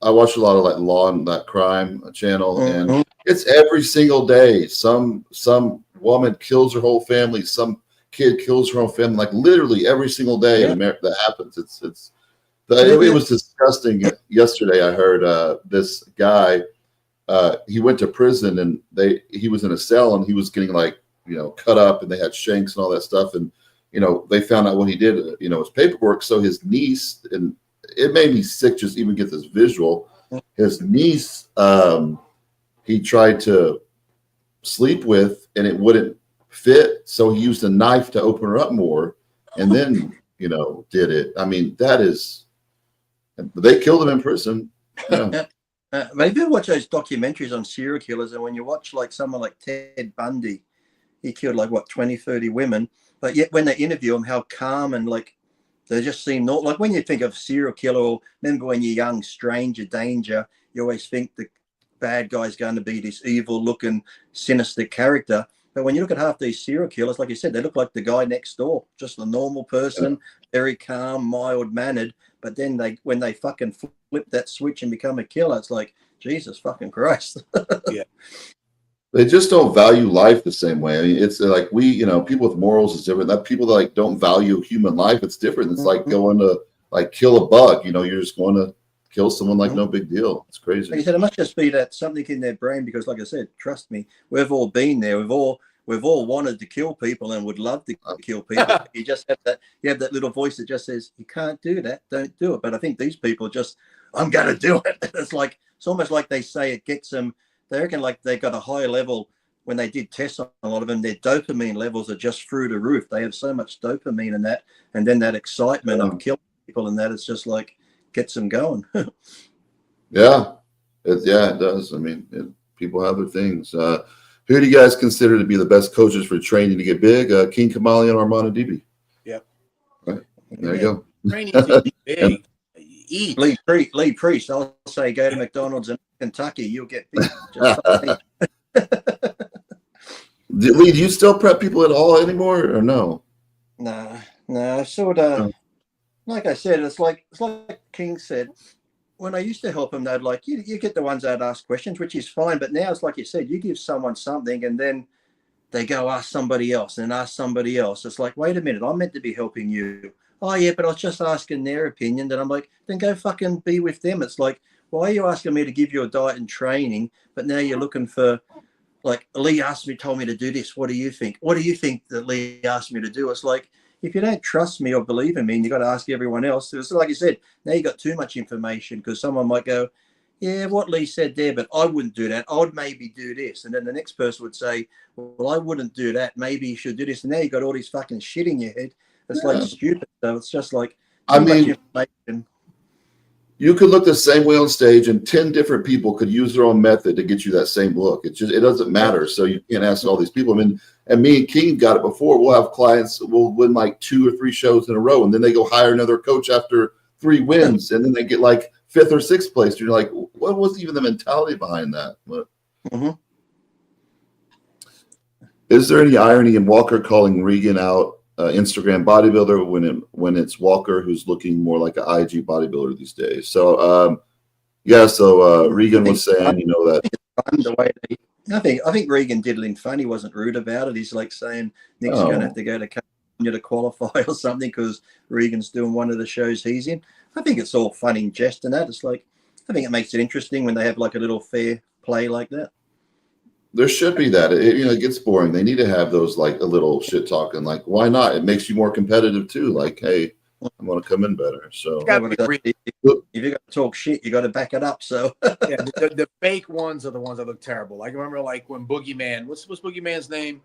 I watch a lot of like Law and that Crime channel, and it's every single day. Some woman kills her whole family. Some kid kills her own family. Like literally every single day in America that happens. It was disgusting. Yesterday, I heard this guy. He went to prison, and he was in a cell, and he was getting like cut up, and they had shanks and all that stuff, and they found out what he did. His paperwork. So his niece, and it made me sick just even get this visual. his niece, he tried to sleep with, and it wouldn't fit, so he used a knife to open her up more, and then did it. I mean, they killed him in prison. Yeah. Maybe watch those documentaries on serial killers, and when you watch like someone like Ted Bundy, he killed like 20, 30 women, but yet when they interview him, how calm and like they just seem not like when you think of serial killer, or remember when you're young, stranger danger, you always think the bad guy's going to be this evil looking sinister character. But when you look at half these serial killers, like you said, they look like the guy next door, just a normal person, very calm, mild mannered. But then when they fucking flip that switch and become a killer, it's like, Jesus fucking Christ. Yeah. They just don't value life the same way. I mean, it's like people with morals is different. That people that like don't value human life, it's different. It's like going to like kill a bug. You're just going to kill someone like no big deal. It's crazy. Like I said, it must just be that something in their brain, because like I said, trust me, we've all been there. We've all wanted to kill people and would love to kill people. You just have that little voice that just says, you can't do that, don't do it. But I think these people just, I'm gonna do it. It's almost like they say it gets them. They reckon like they got a higher level when they did tests on a lot of them. Their dopamine levels are just through the roof. They have so much dopamine in that, and then that excitement of killing people and that, it's just like gets them going. Yeah, it does. I mean, people have their things. Who do you guys consider to be the best coaches for training to get big? King Kamali and Armando DB. Yep. Right. There you go. Training to be big. Eat. Lee Priest, I'll say go to McDonald's in Kentucky, you'll get big. Lee, do you still prep people at all anymore, or no? No, sort of. Like I said, it's like King said. When I used to help them, they'd like, you get the ones that ask questions, which is fine. But now it's like you said, you give someone something and then they go ask somebody else and ask somebody else. It's like, wait a minute, I'm meant to be helping you. Oh, yeah, but I was just asking their opinion. Then I'm like, then go fucking be with them. It's like, why are you asking me to give you a diet and training, but now you're looking for, like, Lee told me to do this. What do you think? What do you think that Lee asked me to do? It's like, if you don't trust me or believe in me, and you got to ask everyone else. It's like you said, now you got too much information, because someone might go, yeah, what Lee said there, but I wouldn't do that. I would maybe do this. And then the next person would say, well, I wouldn't do that. Maybe you should do this. And now you got all this fucking shit in your head. It's like stupid. So it's just like too much information. You could look the same way on stage, and 10 different people could use their own method to get you that same look. It doesn't matter. So you can't ask all these people. I mean, and me and King got it before. We'll have clients, we'll win like 2 or 3 shows in a row, and then they go hire another coach after 3 wins, and then they get like 5th or 6th place. You're like, what was even the mentality behind that? Is there any irony in Walker calling Regan out Instagram bodybuilder when it's Walker who's looking more like an IG bodybuilder these days? So Regan was saying, that the way I think Regan did it in fun. He wasn't rude about it. He's like saying Nick's going to have to go to California to qualify or something because Regan's doing one of the shows he's in. I think it's all fun in jest and that. It's like, I think it makes it interesting when they have like a little fair play like that. There should be that. It gets boring. They need to have those like a little shit talking. Like, why not? It makes you more competitive too. Like, hey, I'm going to come in better. So if you got to talk shit, you got to back it up. So the fake ones are the ones that look terrible. Like, remember, like when Boogeyman, what's Boogeyman's name?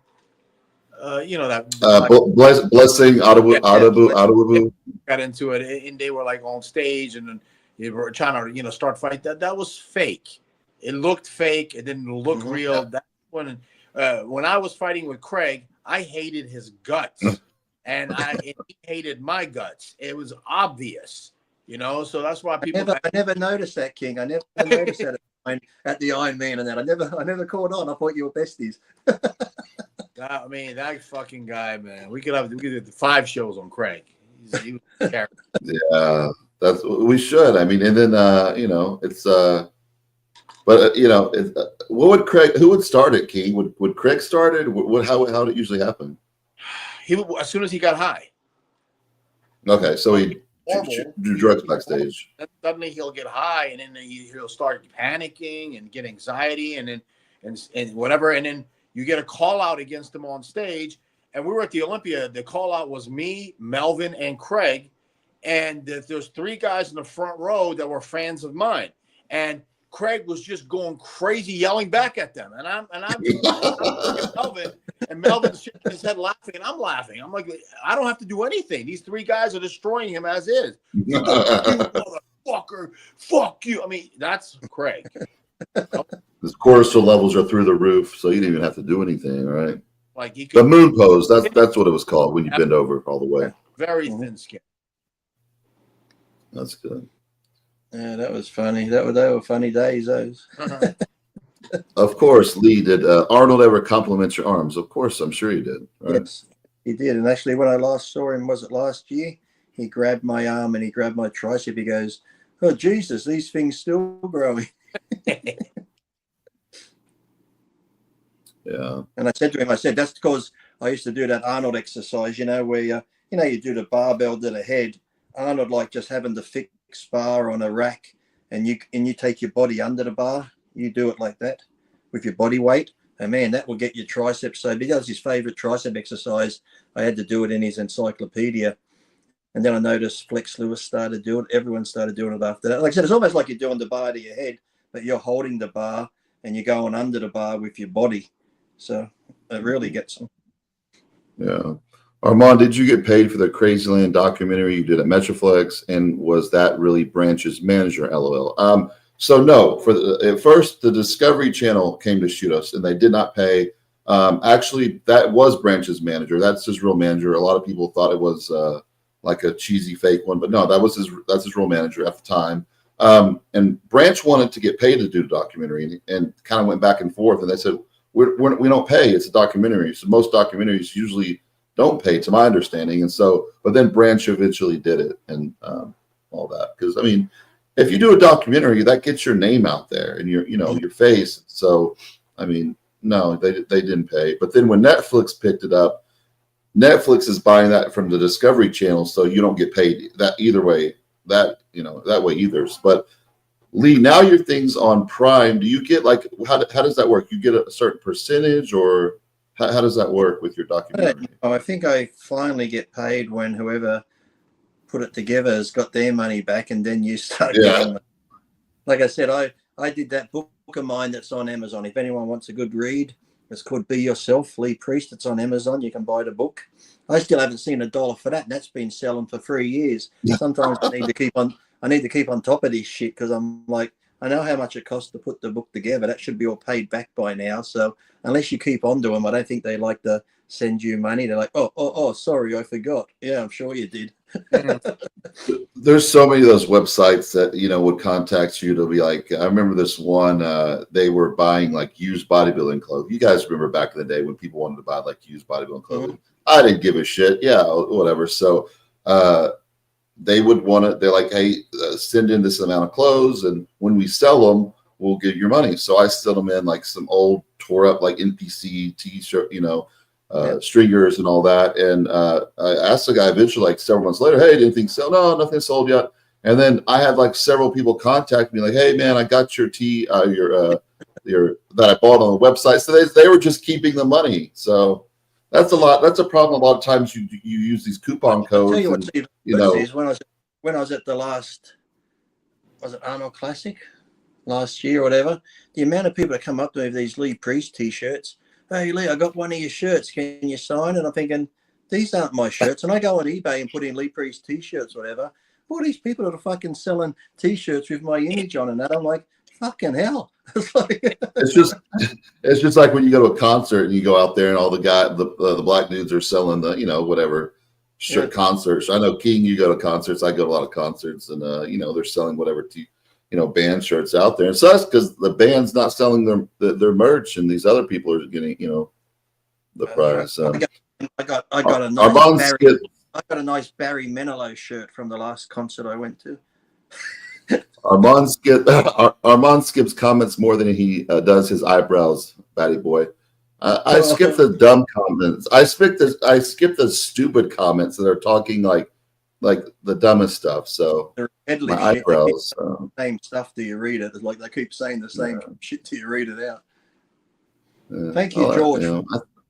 Blessing Adabu got into it, and they were like on stage, and then they were trying to start fight. That was fake. It looked fake. It didn't look real. Yeah. When I was fighting with Craig, I hated his guts, and he hated my guts. It was obvious, So that's why people. I never noticed that, King. I never noticed that at the Iron Man and that. I never caught on. I thought you were besties. I mean, that fucking guy, man. We could do 5 shows on Craig. He was a character. Yeah, we should. I mean, and then it's. But what would Craig? Who would start it, King? Would Craig start it? How did it usually happen? As soon as he got high. Okay, so he do drugs backstage. Suddenly he'll get high, and then he'll start panicking and get anxiety, and whatever, and then you get a call out against him on stage. And we were at the Olympia. The call out was me, Melvin, and Craig, and there's 3 guys in the front row that were fans of mine. and Craig was just going crazy, yelling back at them, and I'm Melvin, and Melvin's shaking his head laughing, and I'm laughing. I'm like, I don't have to do anything. These three guys are destroying him as is. You motherfucker, fuck you. I mean, that's Craig. His cortisol levels are through the roof, so you didn't even have to do anything, right? Like the moon pose. That's what it was called when you bend over all the way. Very thin skin. That's good. Yeah, that was funny. They were funny days, those. Of course, Lee, did Arnold ever compliment your arms? Of course, I'm sure he did. Right? Yes, he did. And actually, when I last saw him, was it last year? He grabbed my arm and he grabbed my tricep. He goes, "Oh, Jesus, these things still growing." Yeah. And I said to him, I said, that's because I used to do that Arnold exercise, where you do the barbell to the head. Arnold like just having the fixed bar on a rack, and you take your body under the bar. You do it like that with your body weight, and man, that will get your triceps. So he does his favorite tricep exercise. I had to do it in his encyclopedia, and then I noticed Flex Lewis started doing it. Everyone started doing it after that. Like I said, it's almost like you're doing the bar to your head, but you're holding the bar and you're going under the bar with your body. So it really gets them. Yeah. Armand, did you get paid for the Crazyland documentary you did at Metroflex? And was that really Branch's manager, LOL? So no, at first the Discovery Channel came to shoot us and they did not pay. Actually, that was Branch's manager. That's his real manager. A lot of people thought it was like a cheesy fake one, but no, that's his real manager at the time. And Branch wanted to get paid to do the documentary and kind of went back and forth. And they said, we don't pay. It's a documentary. So most documentaries usually don't pay, to my understanding. And so, but then Branch eventually did it and all that. Because I mean, if you do a documentary, that gets your name out there and your face. So, I mean, no, they didn't pay. But then when Netflix picked it up, Netflix is buying that from the Discovery Channel, so you don't get paid that either way. That way either. But Lee, now your thing's on Prime. Do you get like how does that work? You get a certain percentage, or how does that work with your documentary? I think I finally get paid when whoever put it together has got their money back, and then you start getting. Like I said, I did that book of mine that's on Amazon. If anyone wants a good read, it's called Be Yourself, Lee Priest. It's on Amazon. You can buy the book. I still haven't seen $1 for that, and that's been selling for 3 years. Sometimes I need to keep on top of this shit because I'm like, I know how much it costs to put the book together. That should be all paid back by now. So unless you keep on to them, I don't think they like to send you money. They're like, oh, sorry, I forgot. Yeah, I'm sure you did. There's so many of those websites that would contact you to be like, I remember this one. They were buying like used bodybuilding clothes. You guys remember back in the day when people wanted to buy like used bodybuilding clothing? Mm-hmm. I didn't give a shit. Yeah, whatever. So they would want to. They're like, hey, send in this amount of clothes, and when we sell them, we'll give your money. So I sent them in like some old tore up like NPC t-shirt, stringers and all that. And I asked the guy eventually, like several months later, hey, did anything sell? No, nothing sold yet. And then I had like several people contact me like, hey man, I got your your that I bought on the website. So they were just keeping the money. So that's a lot. That's a problem. A lot of times you use these coupon codes. I'll tell you what, Steve, is when I was at the last, was it Arnold Classic last year or whatever, the amount of people that come up to me with these Lee Priest t-shirts. Hey Lee, I got one of your shirts. Can you sign? And I'm thinking, these aren't my shirts. And I go on eBay and put in Lee Priest t-shirts, whatever. All these people that are fucking selling t-shirts with my image on and that. I'm like, fucking hell. It's just like when you go to a concert and you go out there and all the black dudes are selling the whatever shirt concerts. I know King, you go to concerts. I go to a lot of concerts, and they're selling whatever band shirts out there. And so that's because the band's not selling their merch, and these other people are getting the price. So. I got a nice Barry Manilow shirt from the last concert I went to. Armand skips comments more than he does his eyebrows, Batty Boy. I skip the dumb comments. I skip the stupid comments that are talking like the dumbest stuff. So my eyebrows. Same stuff till you read it. It's like they keep saying the same shit till you read it out. Thank you, George.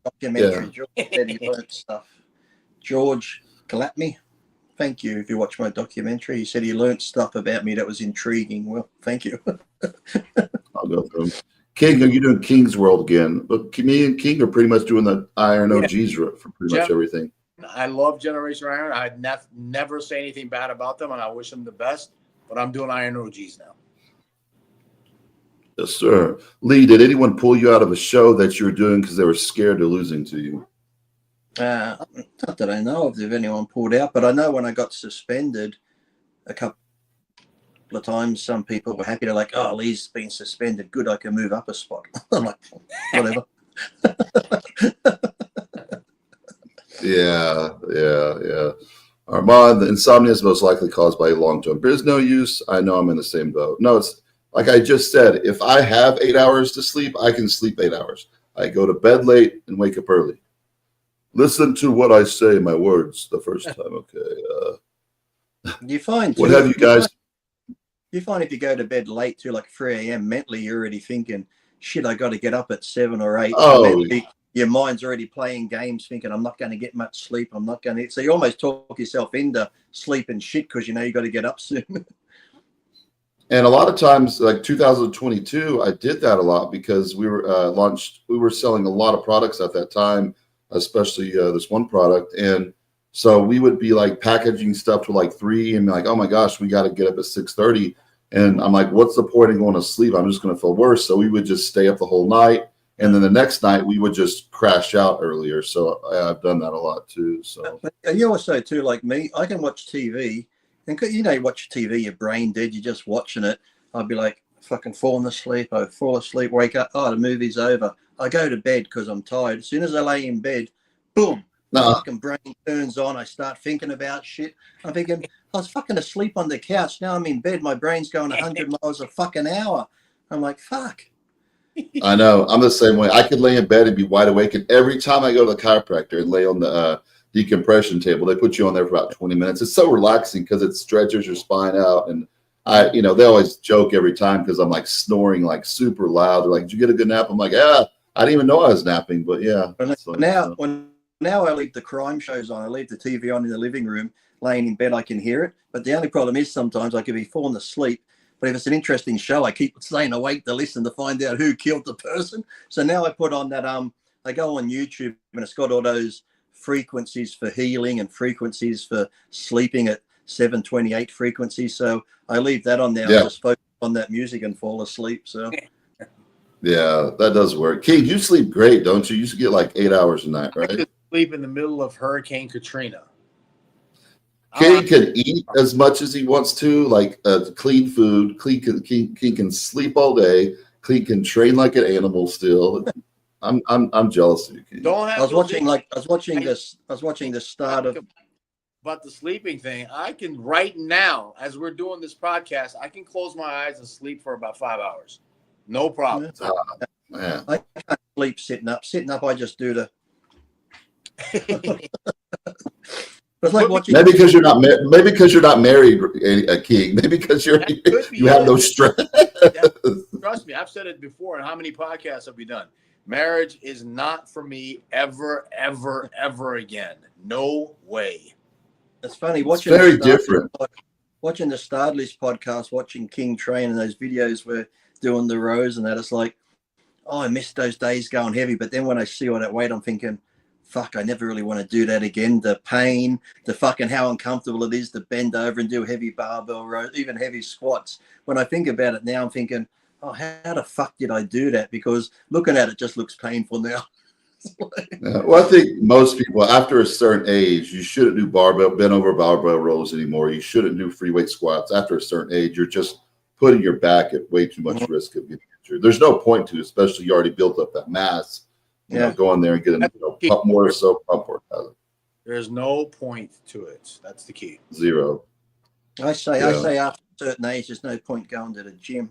Documentary. George said he learned stuff. George Galatme. Thank you. If you watch my documentary, he said he learnt stuff about me that was intriguing. Well, thank you. I'll go through them. King, are you doing King's World again? But me and King are pretty much doing the Iron OGs for pretty much everything. I love Generation Iron. I'd never say anything bad about them, and I wish them the best. But I'm doing Iron OGs now. Yes, sir. Lee, did anyone pull you out of a show that you were doing because they were scared of losing to you? Not that I know of if anyone pulled out, but I know when I got suspended a couple of times, some people were happy to like, oh, Lee's been suspended. Good, I can move up a spot. I'm like, whatever. Yeah. Armand, the insomnia is most likely caused by long-term. There's no use. I know I'm in the same boat. No, it's like I just said, if I have 8 hours to sleep, I can sleep 8 hours. I go to bed late and wake up early. Listen to what I say, my words, the first time. Okay. You find what have you guys? You find if you go to bed late to like 3 a.m., mentally you're already thinking, shit, I got to get up at 7 or 8. Oh, mentally, your mind's already playing games, thinking I'm not going to get much sleep. I'm not going to. So you almost talk yourself into sleep and shit because you know you got to get up soon. And a lot of times, like 2022, I did that a lot because we were We were selling a lot of products at that time, especially this one product, and so we would be like packaging stuff to like 3 and like, oh my gosh, we got to get up at 6:30, and I'm like, what's the point of going to sleep? I'm just going to feel worse. So we would just stay up the whole night, and then the next night we would just crash out earlier. So I've done that a lot too. So you also too, like me, I can watch TV, and you know, you watch TV, your brain dead, you're just watching it. I'd be like, fucking falling asleep. I fall asleep, wake up. Oh, the movie's over. I go to bed because I'm tired. As soon as I lay in bed, boom, my fucking brain turns on. I start thinking about shit. I'm thinking, I was fucking asleep on the couch. Now I'm in bed. My brain's going 100 miles a fucking hour. I'm like, fuck. I know. I'm the same way. I could lay in bed and be wide awake. And every time I go to the chiropractor and lay on the decompression table, they put you on there for about 20 minutes. It's so relaxing because it stretches your spine out. And they always joke every time because I'm like snoring like super loud. They're like, did you get a good nap? I'm like, yeah, I didn't even know I was napping, but yeah. Now I leave the crime shows on. I leave the TV on in the living room, laying in bed, I can hear it. But the only problem is sometimes I could be falling asleep. But if it's an interesting show, I keep staying awake to listen to find out who killed the person. So now I put on that, I go on YouTube and it's got all those frequencies for healing and frequencies for sleeping at 728 frequencies. So I leave that on there. Yeah. I just focus on that music and fall asleep. So yeah, that does work. King, you sleep great, don't you? You used to get like 8 hours a night, right? I could sleep in the middle of Hurricane Katrina. King can eat as much as he wants to, like clean food. King can sleep all day. King can train like an animal still. I'm jealous of you, King. I was watching the start of. But the sleeping thing, I can right now, as we're doing this podcast, I can close my eyes and sleep for about 5 hours. No problem. Yeah. I can't sleep sitting up. Sitting up, I just do the. It's like watching. Maybe because you're not married, King. Maybe because you have no stress. Trust me, I've said it before. And how many podcasts have we done? Marriage is not for me ever, ever, ever again. No way. It's funny watching. It's very different. Watching the Stardley's podcast, watching King train, and those videos where doing the rows and that. It's like, oh, I miss those days going heavy. But then when I see all that weight, I'm thinking, fuck, I never really want to do that again. The pain, the fucking how uncomfortable it is to bend over and do heavy barbell rows, even heavy squats. When I think about it now, I'm thinking, oh, how the fuck did I do that? Because looking at it just looks painful now. Well, I think most people after a certain age, you shouldn't do bent over barbell rows anymore. You shouldn't do free weight squats. After a certain age, you're just putting your back at way too much risk of getting injured. There's no point to, especially you already built up that mass. You know, go in there and get a pump more or so pump workout. There's no point to it. That's the key. Zero. I say after a certain age, there's no point going to the gym.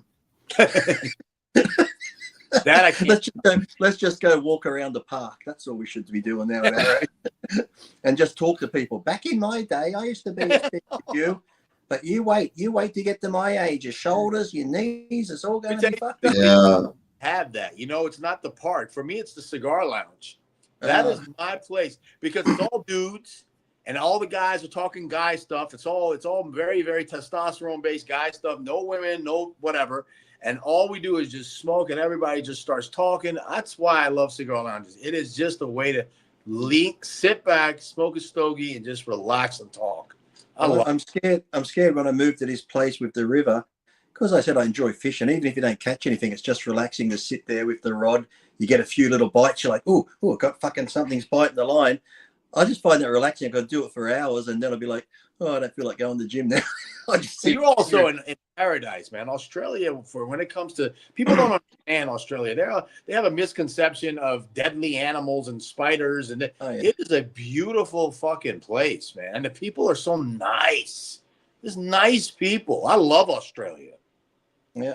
That I can't. Let's just go walk around the park. That's all we should be doing now, right? And just talk to people. Back in my day, I used to be as big as you, but you wait to get to my age. Your shoulders, your knees, it's all going to be fucked up. Yeah. Have that. It's not the park. For me, it's the cigar lounge. That is my place because it's all dudes and all the guys are talking guy stuff. It's all very, very testosterone based guy stuff. No women, no whatever. And all we do is just smoke, and everybody just starts talking. That's why I love cigar lounges. It is just a way to sit back, smoke a stogie, and just relax and talk. I'm scared. I'm scared when I move to this place with the river, because I said I enjoy fishing. Even if you don't catch anything, it's just relaxing to sit there with the rod. You get a few little bites. You're like, oh, got fucking something's biting the line. I just find that relaxing. I've got to do it for hours, and then I'll be like, oh, I don't feel like going to the gym now. You're also in paradise, man. Australia, for when it comes to people don't understand Australia. They have a misconception of deadly animals and spiders, and it is a beautiful fucking place, man. And the people are so nice. Just nice people. I love Australia. Yeah,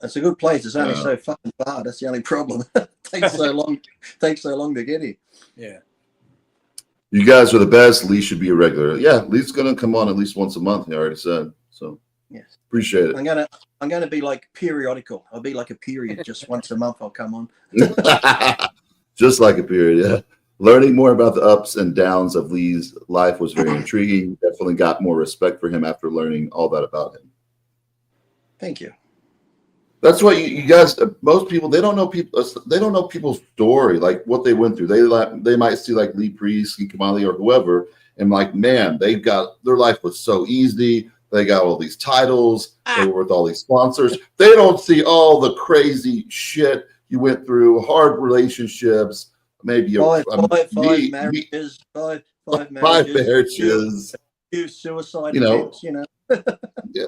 it's a good place. It's only so fucking far. That's the only problem. Takes so long to get here. Yeah. You guys are the best. Lee should be a regular. Yeah, Lee's gonna come on at least once a month. He already said. So yes, appreciate it. I'm gonna be like periodical. I'll be like a period. Just once a month I'll come on. Just like a period, yeah. Learning more about the ups and downs of Lee's life was very intriguing. Definitely got more respect for him after learning all that about him. Thank you. That's why you guys, most people, they don't know people's story, like what they went through. They might see like Lee Priest, Lee Kamali, or whoever, and like, man, their life was so easy. They got all these titles. They were with all these sponsors. They don't see all the crazy shit you went through, hard relationships, maybe five marriages, five marriages, few suicide attempts, yeah.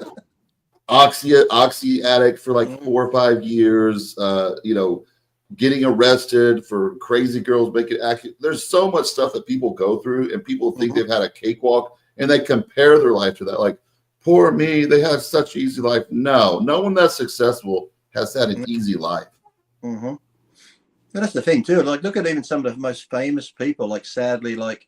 Oxy addict for like 4 or 5 years, getting arrested for crazy girls making there's so much stuff that people go through, and people think they've had a cakewalk, and they compare their life to that. Like, poor me, they had such easy life. No one that's successful has had an easy life. And that's the thing too. Like, look at even some of the most famous people. Like, sadly, like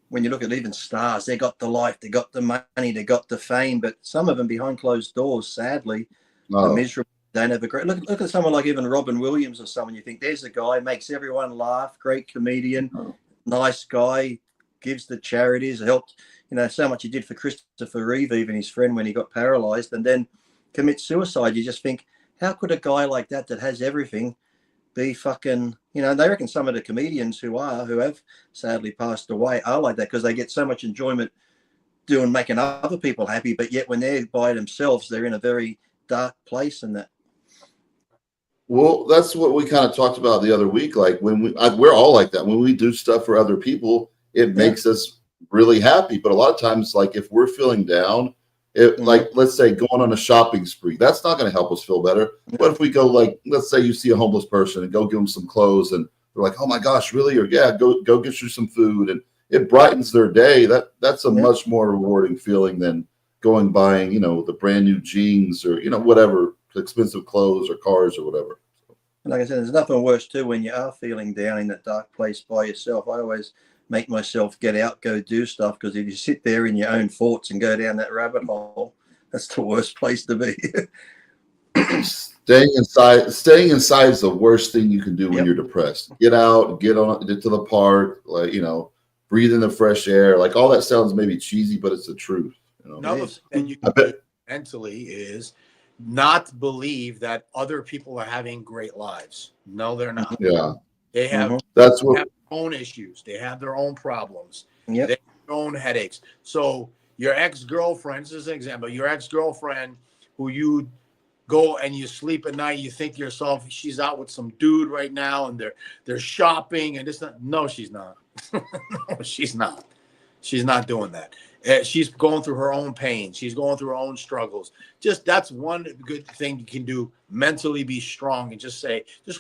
when you look at even stars, they got the life, they got the money, they got the fame, but some of them behind closed doors, sadly, are miserable. Don't have a great look at someone like even Robin Williams or someone. You think there's a guy, makes everyone laugh, great comedian, nice guy, gives the charities, helped, so much he did for Christopher Reeve, even his friend, when he got paralyzed, and then commit suicide. You just think, how could a guy like that has everything be fucking, they reckon some of the comedians who have sadly passed away are like that, because they get so much enjoyment making other people happy, but yet when they're by themselves, they're in a very dark place. And that. Well, that's what we kind of talked about the other week. Like, when we're all like that. When we do stuff for other people, it makes us really happy. But a lot of times, like, if we're feeling down, like, let's say going on a shopping spree, that's not going to help us feel better. But if we go, like, let's say you see a homeless person and go give them some clothes, and they're like, oh my gosh, really? Or go get you some food, and it brightens their day. That's a much more rewarding feeling than buying, the brand new jeans or, whatever, expensive clothes or cars or whatever. And like I said, there's nothing worse too when you are feeling down in that dark place by yourself. I always make myself get out, go do stuff, because if you sit there in your own thoughts and go down that rabbit hole, that's the worst place to be. Staying inside is the worst thing you can do when you're depressed. Get out, get to the park, like, breathe in the fresh air. Like, all that sounds maybe cheesy, but it's the truth. Another thing you can do mentally is not believe that other people are having great lives. No, they're not. Yeah. They have their own issues. They have their own problems. They have their own headaches. So your ex-girlfriend, this is an example, your ex-girlfriend who you go and you sleep at night, you think to yourself, she's out with some dude right now and they're shopping and this. No, she's not. No, she's not. She's not doing that. She's going through her own pain. She's going through her own struggles. That's one good thing you can do mentally. Be strong and just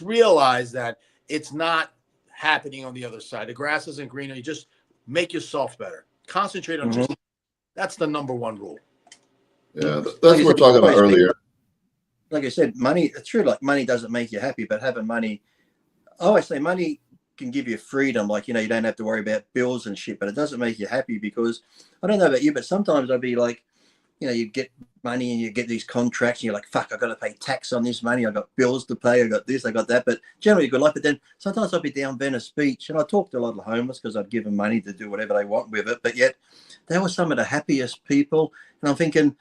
realize that it's not happening on the other side. The grass isn't greener. You just make yourself better. Concentrate on just. That's the number one rule. Yeah, that's what we were talking about earlier. Like I said, money. It's true. Like, money doesn't make you happy, but having money. I always say money can give you freedom. Like, you don't have to worry about bills and shit, but it doesn't make you happy, because I don't know about you, but sometimes I'd be like, you know, you get money and you get these contracts and you're like, fuck, I got to pay tax on this money. I got bills to pay. I got this, I got that. But generally a good life. But then sometimes I'd be down Venice Beach and I talked to a lot of the homeless because I'd give them money to do whatever they want with it. But yet they were some of the happiest people. And I'm thinking,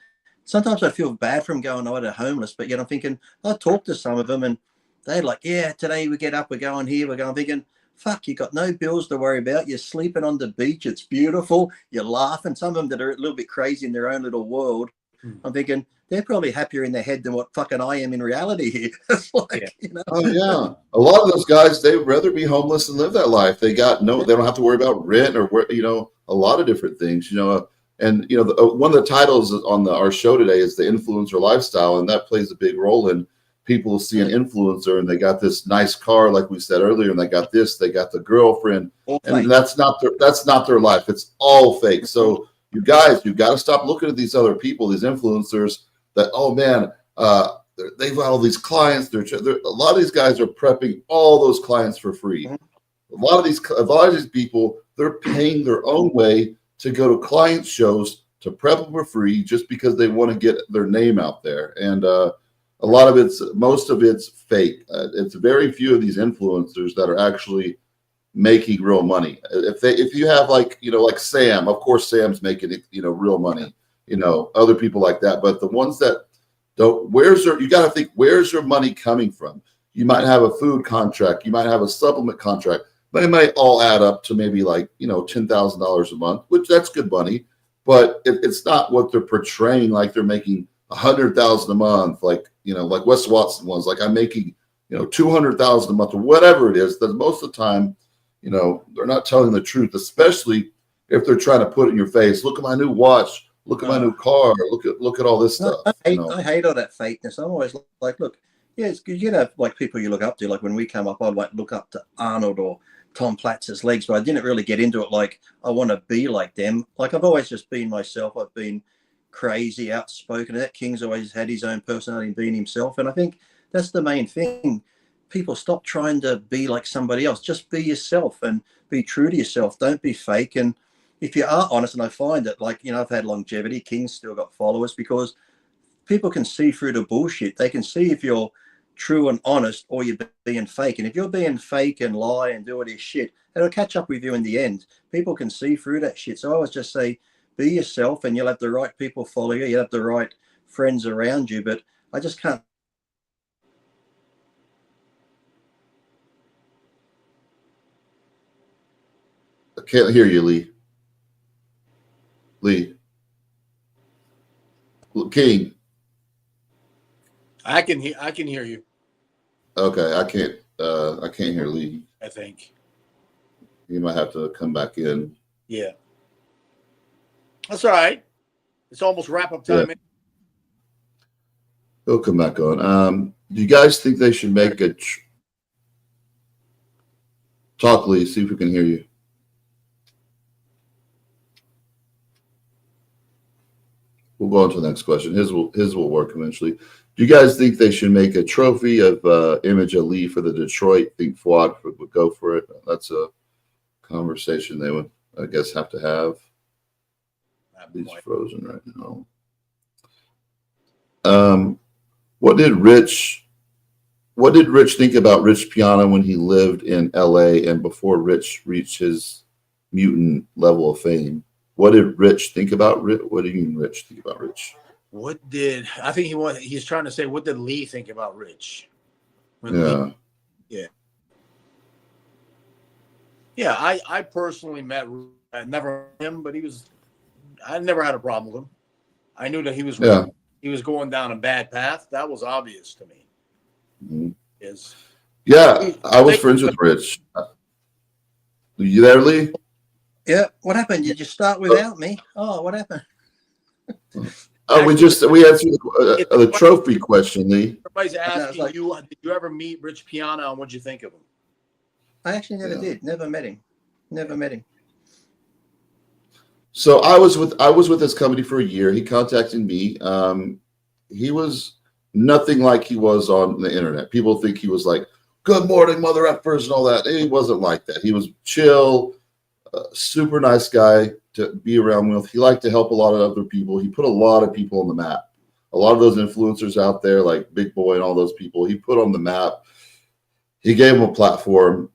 sometimes I feel bad for them going, oh, they're homeless. But yet I'm thinking, I talked to some of them and they're like, yeah, today we get up, we're going here, we're going. I'm thinking, fuck, you got no bills to worry about. You're sleeping on the beach. It's beautiful. You're laughing. Some of them that are a little bit crazy in their own little world. I'm thinking they're probably happier in their head than what fucking I am in reality here. It's like, you know. Oh yeah, a lot of those guys, they'd rather be homeless and live that life. They got no, they don't have to worry about rent or you know, a lot of different things. You know, and you know, one of the titles on our show today is the influencer lifestyle, and that plays a big role in people see an influencer and they got this nice car, like we said earlier, and they got this, they got the girlfriend, and that's not their life. It's all fake. So you guys, you got to stop looking at these other people, these influencers. That, oh man, they've got all these clients. They're a lot of these guys are prepping all those clients for free. A lot of these people, they're paying their own way to go to client shows to prep them for free just because they want to get their name out there. And most of it's fake. It's very few of these influencers that are actually making real money. If you have like Sam, of course Sam's making real money. Other people like that, but the ones that don't, you got to think, where's your money coming from? You might have a food contract, you might have a supplement contract, but it might all add up to maybe like $10,000 a month, which that's good money, but it's not what they're portraying, like they're making $100,000 a month, like Wes Watson was like, I'm making $200,000 a month or whatever it is. That most of the time, they're not telling the truth, especially if they're trying to put it in your face. Look at my new watch. Look at my new car. Look at all this stuff. I hate all that fakeness. I'm always like, look, yeah, it's good. Like people you look up to. Like when we come up, I'd like look up to Arnold or Tom Platz's legs, but I didn't really get into it. Like I want to be like them. Like I've always just been myself. I've been crazy, outspoken. That King's always had his own personality and being himself. And I think that's the main thing. People stop trying to be like somebody else. Just be yourself and be true to yourself. Don't be fake. And if you are honest, and I find that, like, I've had longevity, King's still got followers because people can see through the bullshit. They can see if you're true and honest or you're being fake. And if you're being fake and lie and do all this shit, it'll catch up with you in the end. People can see through that shit. So I always just say, be yourself and you'll have the right people follow you. You'll have the right friends around you. But I just can't. I can't hear you, Lee. King. I can hear you. Okay, I can't hear Lee. I think You might have to come back in. Yeah, that's all right. It's almost wrap up time. Yeah. He'll come back on. Do you guys think they should make a talk, Lee? See if we can hear you. We'll go on to the next question. His will work eventually. Do you guys think they should make a trophy of image of Lee for the Detroit? Think Fuad would go for it? That's a conversation they would, I guess, have to have. He's frozen right now. What did Rich think about Rich Piana when he lived in LA and before Rich reached his mutant level of fame? What did Rich think about Rich? What do you mean Rich think about Rich? I think he's trying to say, what did Lee think about Rich? Yeah. I personally never met him, but I never had a problem with him. I knew that he was going down a bad path. That was obvious to me. Mm-hmm. I was friends with Rich. You there, Lee? Yeah. What happened? Did you start without me? Oh, what happened? We answered the trophy question, Lee. Everybody's asking you, did you ever meet Rich Piana and what'd you think of him? I actually never did. Never met him. So I was with his company for a year. He contacted me. He was nothing like he was on the internet. People think he was like, good morning, mother effers and all that. He wasn't like that. He was chill, super nice guy, to be around with. He liked to help a lot of other people. He put a lot of people on the map. A lot of those influencers out there, like Big Boy and all those people, he put on the map. He gave them a platform.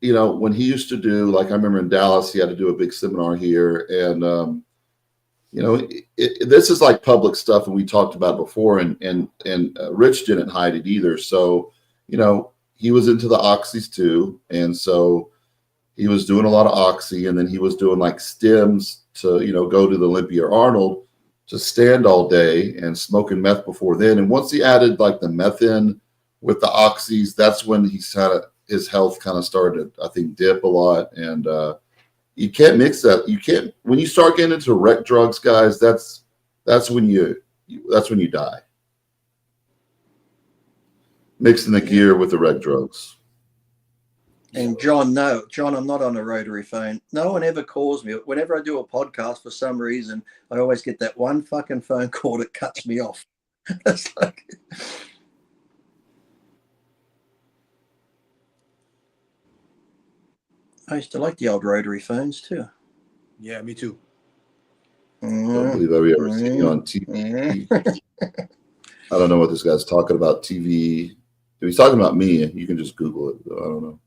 You know, when he used to do, like I remember in Dallas, he had to do a big seminar here. And, you know, this is like public stuff, and we talked about it before, and Rich didn't hide it either. So, you know, he was into the oxys too. And so he was doing a lot of oxy, and then he was doing like stims to, you know, go to the Olympia or Arnold to stand all day and smoking meth before then. And once he added like the meth in with the oxys, that's when his health kind of started, I think, dip a lot. And you can't mix that. You can't, when you start getting into rec drugs, guys, that's when you die. Mixing the gear with the rec drugs. And John, I'm not on a rotary phone. No one ever calls me. Whenever I do a podcast, for some reason, I always get that one fucking phone call that cuts me off. It's like, I used to like the old rotary phones too. Yeah, me too. I don't believe I've ever seen you on TV. I don't know what this guy's talking about. TV. If he's talking about me, you can just Google it. I don't know.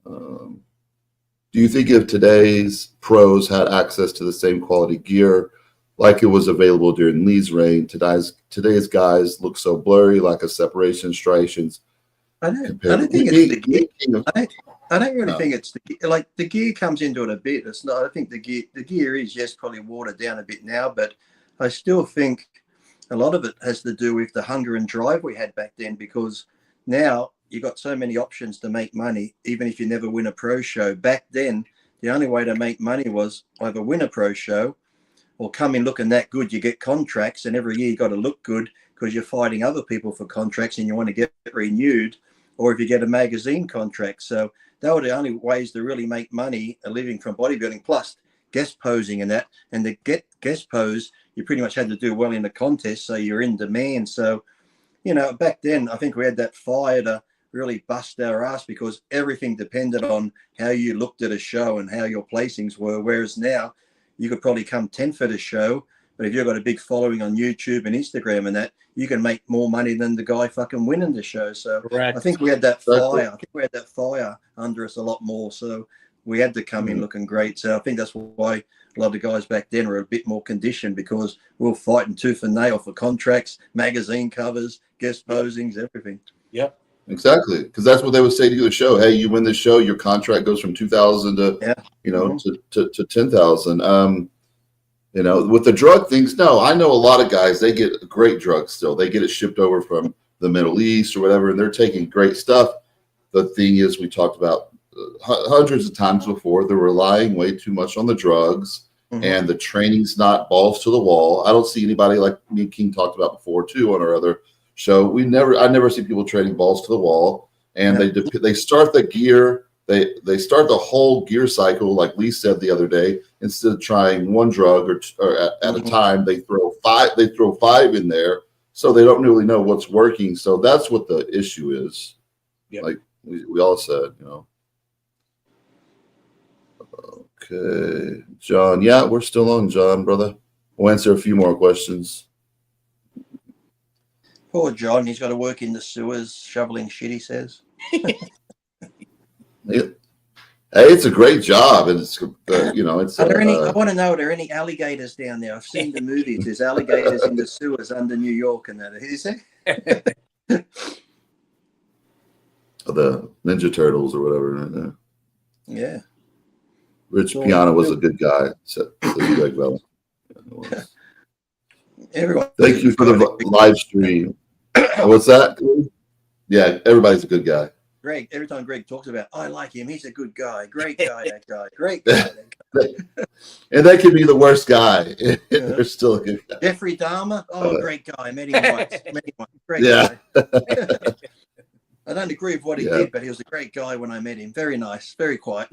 Do you think if today's pros had access to the same quality gear like it was available during Lee's reign, today's guys look so blurry, lack of separation, striations? I don't think it's the gear. I don't really think it's like the gear comes into it a bit. It's not. I think the gear is, yes, probably watered down a bit now, but I still think a lot of it has to do with the hunger and drive we had back then, because now you got so many options to make money, even if you never win a pro show. Back then, the only way to make money was either win a pro show or come in looking that good. You get contracts, and every year you got to look good because you're fighting other people for contracts and you want to get renewed, or if you get a magazine contract. So they were the only ways to really make money, a living from bodybuilding, plus guest posing and that. And to get guest pose, you pretty much had to do well in the contest, so you're in demand. So, you know, back then, I think we had that fire to really bust our ass because everything depended on how you looked at a show and how your placings were. Whereas now, you could probably come 10th at a show, but if you've got a big following on YouTube and Instagram and that, you can make more money than the guy fucking winning the show. So Correct. I think we had that fire. I think we had that fire under us a lot more. So we had to come in looking great. So I think that's why a lot of the guys back then were a bit more conditioned, because we were fighting tooth and nail for contracts, magazine covers, guest posings, everything. Yep. Exactly, because that's what they would say to the show. Hey, you win this show, your contract goes from 2,000 to to 10,000. You know, with the drug things, no, I know a lot of guys, they get great drugs still. They get it shipped over from the Middle East or whatever, and they're taking great stuff. The thing is, we talked about hundreds of times before, they're relying way too much on the drugs, and the training's not balls to the wall. I don't see anybody, like me and King talked about before too on our other show. I never see people training balls to the wall, and they start the gear. They start the whole gear cycle, like Lee said the other day. Instead of trying one drug or at a time, they throw five in there, so they don't really know what's working. So that's what the issue is. Yep. Like we all said, you know. Okay, John. Yeah, we're still on, John, brother. We'll answer a few more questions. Poor John, he's got to work in the sewers shoveling shit, he says. Hey, it's a great job, and it's it's. I want to know, are there any alligators down there? I've seen the movies. There's alligators in the sewers under New York, and that is it. The Ninja Turtles or whatever. Right? Yeah. Rich Piana was a good guy. Everyone. Thank you for the live stream. What's that? Yeah, everybody's a good guy. Greg, every time Greg talks about, I like him, he's a good guy. Great guy, that guy. Great guy, that guy. And that could be the worst guy. They're still a good guy. Jeffrey Dahmer, great guy. Met him once. Great guy. I don't agree with what he did, but he was a great guy when I met him. Very nice, very quiet.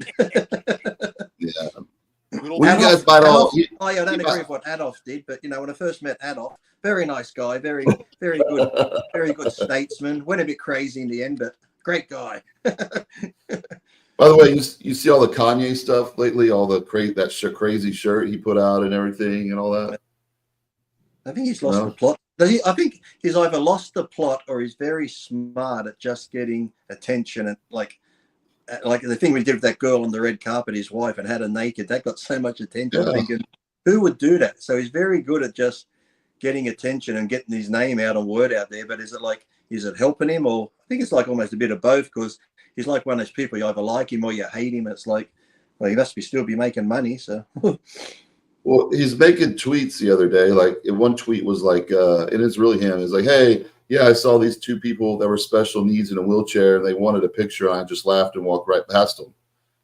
Yeah. When you guys fight all, I don't agree with what Adolf did, but when I first met Adolf, very nice guy, very good statesman. Went a bit crazy in the end, but great guy. By the way, you see all the Kanye stuff lately, all the crazy shirt he put out and everything and all that. I think he's lost the plot. I think he's either lost the plot or he's very smart at just getting attention. And like the thing we did with that girl on the red carpet, his wife, and had her naked, that got so much attention. I'm thinking, who would do that? So he's very good at just getting attention and getting his name out and word out there. But is it helping him? Or I think it's like almost a bit of both, because he's like one of those people, you either like him or you hate him. It's like, well, he must still be making money. So. Well, he's making tweets the other day. Like one tweet was like, and it's really him. It's like, hey, yeah, I saw these two people that were special needs in a wheelchair, and they wanted a picture, and I just laughed and walked right past them.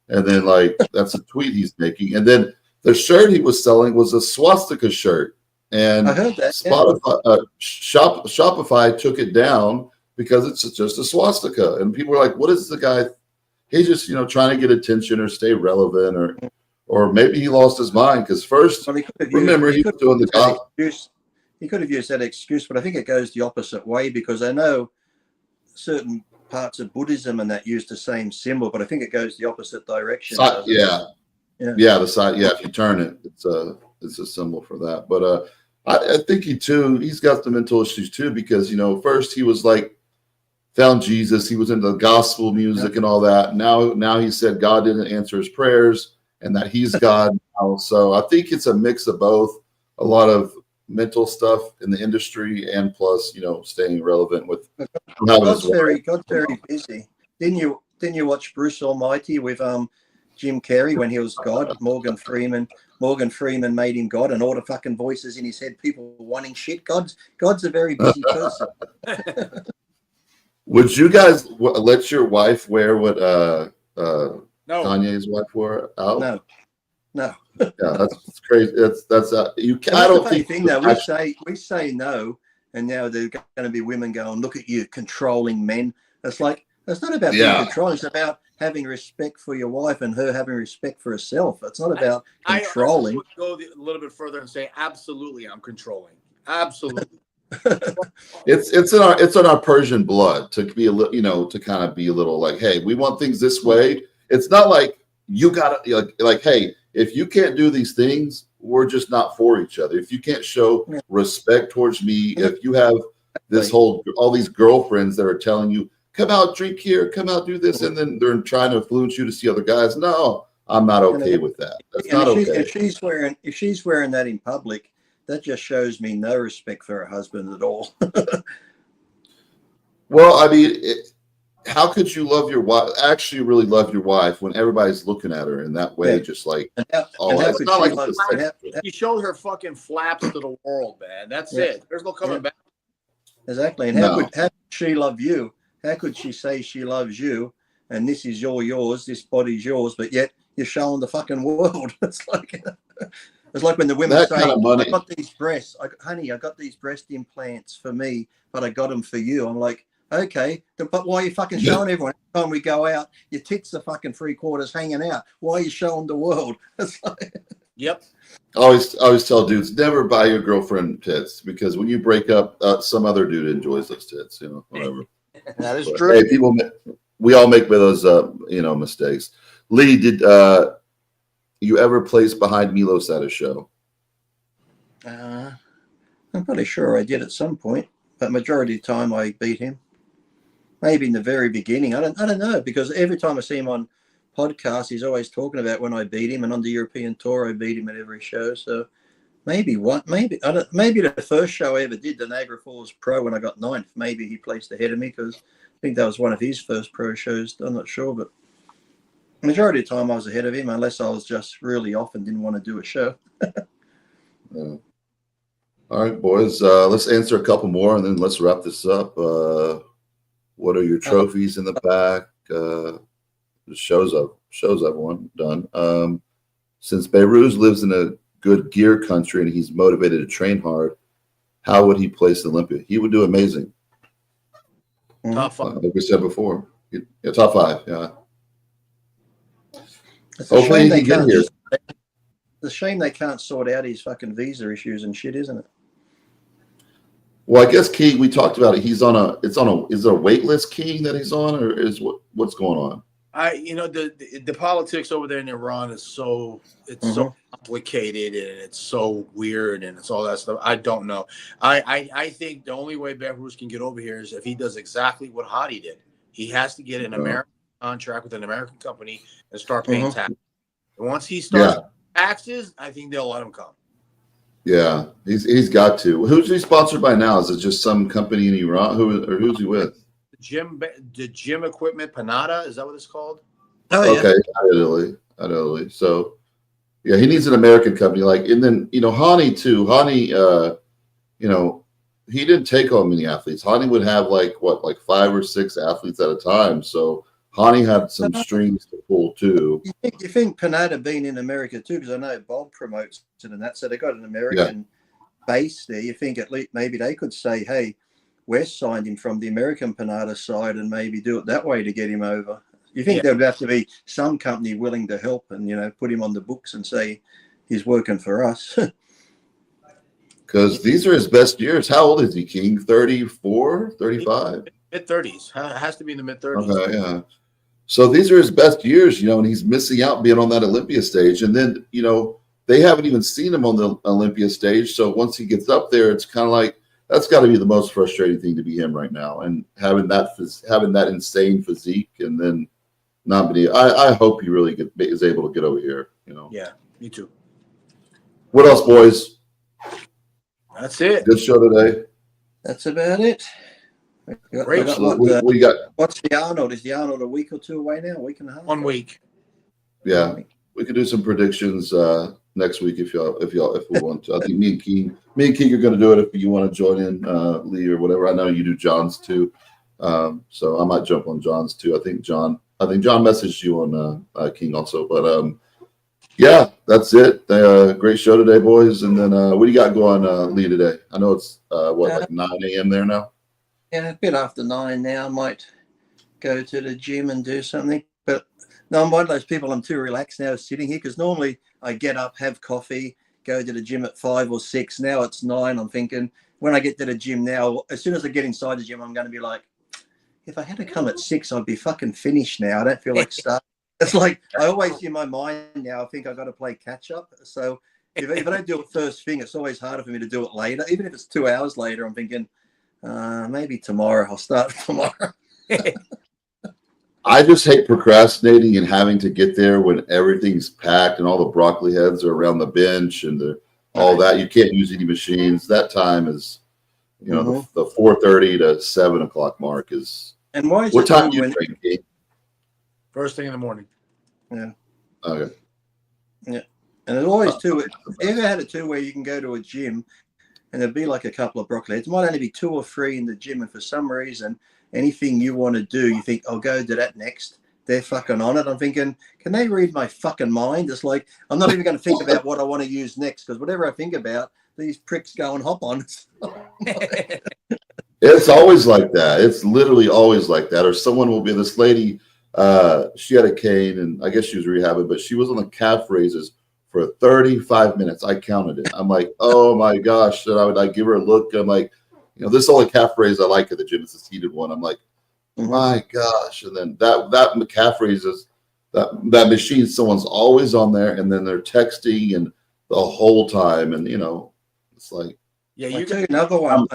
And then like that's a tweet he's making. And then the shirt he was selling was a swastika shirt. And I heard that. Spotify, Shopify took it down because it's just a swastika. And people were like, what is the guy? He's just, trying to get attention or stay relevant, or maybe he lost his mind because first, remember, he was doing the gospel. He could have used that excuse, but I think it goes the opposite way, because I know certain parts of Buddhism and that use the same symbol, but I think it goes the opposite direction. The side. Yeah, if you turn it, it's a symbol for that. But I think he's got the mental issues too, because first he was like found Jesus, he was into gospel music and all that. Now he said God didn't answer his prayers and that he's God now. So I think it's a mix of both, a lot of mental stuff in the industry and plus staying relevant with God's very busy. Didn't you watch Bruce Almighty with Jim Carrey when he was God? Morgan Freeman made him God, and all the fucking voices in his head, people wanting shit. God's a very busy person. Would you guys let your wife wear what Kanye's wife wore out? No. Yeah, that's crazy. That's you. I don't think we say no, and now there's going to be women going, look at you controlling men. It's like, it's not about being controlling. It's about having respect for your wife and her having respect for herself. It's not about controlling. I would go a little bit further and say, absolutely, I'm controlling. Absolutely. It's in our Persian blood to be a little, to kind of be a little like, hey, we want things this way. It's not like you gotta like, hey, if you can't do these things, we're just not for each other. If you can't show respect towards me, if you have all these girlfriends that are telling you, come out, drink here, come out, do this, and then they're trying to influence you to see other guys. No, I'm not okay with that. That's not okay. If she's wearing that in public, that just shows me no respect for her husband at all. Well, I mean, how could you love your wife? Actually, really love your wife when everybody's looking at her in that way? Just like, it's not like she showed her fucking flaps to the world, man. That's it. There's no coming back. Exactly. And how could she love you? How could she say she loves you? And this is yours. This body's yours, but yet you're showing the fucking world. It's like when the women say, I got these breasts. Honey, I got these breast implants for me, but I got them for you. I'm like, okay, but why are you fucking showing everyone? Every time we go out, your tits are fucking 3/4 hanging out. Why are you showing the world? It's like, yep. I always tell dudes, never buy your girlfriend tits, because when you break up, some other dude enjoys those tits, whatever. That is true. Hey, we all make those, mistakes. Lee, did you ever place behind Milos at a show? I'm pretty sure I did at some point, but majority of the time I beat him. Maybe in the very beginning, I don't know, because every time I see him on podcasts, he's always talking about when I beat him, and on the European tour, I beat him at every show. So maybe the first show I ever did, the Niagara Falls Pro, when I got 9th, maybe he placed ahead of me, because I think that was one of his first pro shows. I'm not sure, but majority of the time I was ahead of him, unless I was just really off and didn't want to do a show. All right, boys, let's answer a couple more and then let's wrap this up. What are your trophies in the back? The shows I've won done. Since Beirut lives in a good gear country and he's motivated to train hard, how would he place the Olympia? He would do amazing. Top 5. Like we said before. Yeah, top 5, yeah. Hopefully he can get here. It's a shame they can't sort out his fucking visa issues and shit, isn't it? Well, I guess we talked about it. Is it a wait list, King, that he's on, or is what's going on? the politics over there in Iran is so so complicated and it's so weird and it's all that stuff. I don't know. I think the only way Belarus can get over here is if he does exactly what Hadi did. He has to get an American contract with an American company and start paying taxes. And once he starts taxes, I think they'll let him come. Yeah, he's got to. Who's he sponsored by now? Is it just some company in Iran? Who's he with? The gym equipment, Piana, is that what it's called? Oh, yeah. Okay, out of Italy. So, yeah, he needs an American company. And then Hani too. Hani, he didn't take on many athletes. Hani would have like 5 or 6 athletes at a time. So Hani had some strings to pull too. You think Piana been in America too? Because I know Bob promotes it and that. So they got an American base there. You think at least maybe they could say, hey, we're signed him from the American Piana side and maybe do it that way to get him over. You think there would have to be some company willing to help and, put him on the books and say he's working for us. Because these are his best years. How old is he, King? 34, 35? Mid-30s. Has to be in the mid-30s. Okay, yeah. So these are his best years, and he's missing out being on that Olympia stage. And then, they haven't even seen him on the Olympia stage. So once he gets up there, it's kind of like, that's got to be the most frustrating thing to be him right now, and having that insane physique, and then not being. I hope he really is able to get over here. Yeah, me too. What else, boys? That's it. Good show today. That's about it. Great. What you got? What's the Arnold? Is the Arnold a week or two away now? A week and a half? 1 week. Yeah, we could do some predictions next week if we want to. I think me and King are going to do it if you want to join in, Lee or whatever. I know you do John's too, so I might jump on John's too. I think John messaged you on King also, but yeah, that's it. Great show today, boys. And then what do you got going, Lee, today? I know it's like 9 a.m. there now. Yeah, a bit after 9 now. I might go to the gym and do something, but no, I'm one of those people. I'm too relaxed now sitting here because normally I get up, have coffee, go to the gym at 5 or 6. Now it's 9. I'm thinking when I get to the gym now, as soon as I get inside the gym, I'm going to be like, if I had to come at 6, I'd be fucking finished now. I don't feel like starting. It's like I always in my mind now, I think I got to play catch up. So if I don't do it first thing, it's always harder for me to do it later. Even if it's 2 hours later, I'm thinking maybe tomorrow. I'll start tomorrow. I just hate procrastinating and having to get there when everything's packed and all the broccoli heads are around the bench and all that. You can't use any machines. That time is, the 4:30 to 7 o'clock mark is. And why is what time do you train, King? First thing in the morning. Yeah. Okay. Yeah. And there's always two. You ever had it too where you can go to a gym and there'd be like a couple of broccoli heads. It might only be 2 or 3 in the gym, and for some reason, anything you want to do, you think, I'll go do that next. They're fucking on it. I'm thinking, can they read my fucking mind? It's like, I'm not even going to think about what I want to use next, because whatever I think about, these pricks go and hop on. It's always like that. It's literally always like that. Or someone will be, this lady, she had a cane, and I guess she was rehabbing, but she was on the calf raises for 35 minutes. I counted it. I'm like, oh my gosh. And I would give her a look. I'm like, this is the only calf raise I like at the gym. It's a seated one. I'm like, my gosh. And then that calf raises, that machine, someone's always on there, and then they're texting and the whole time. And, it's like. Yeah, you got another one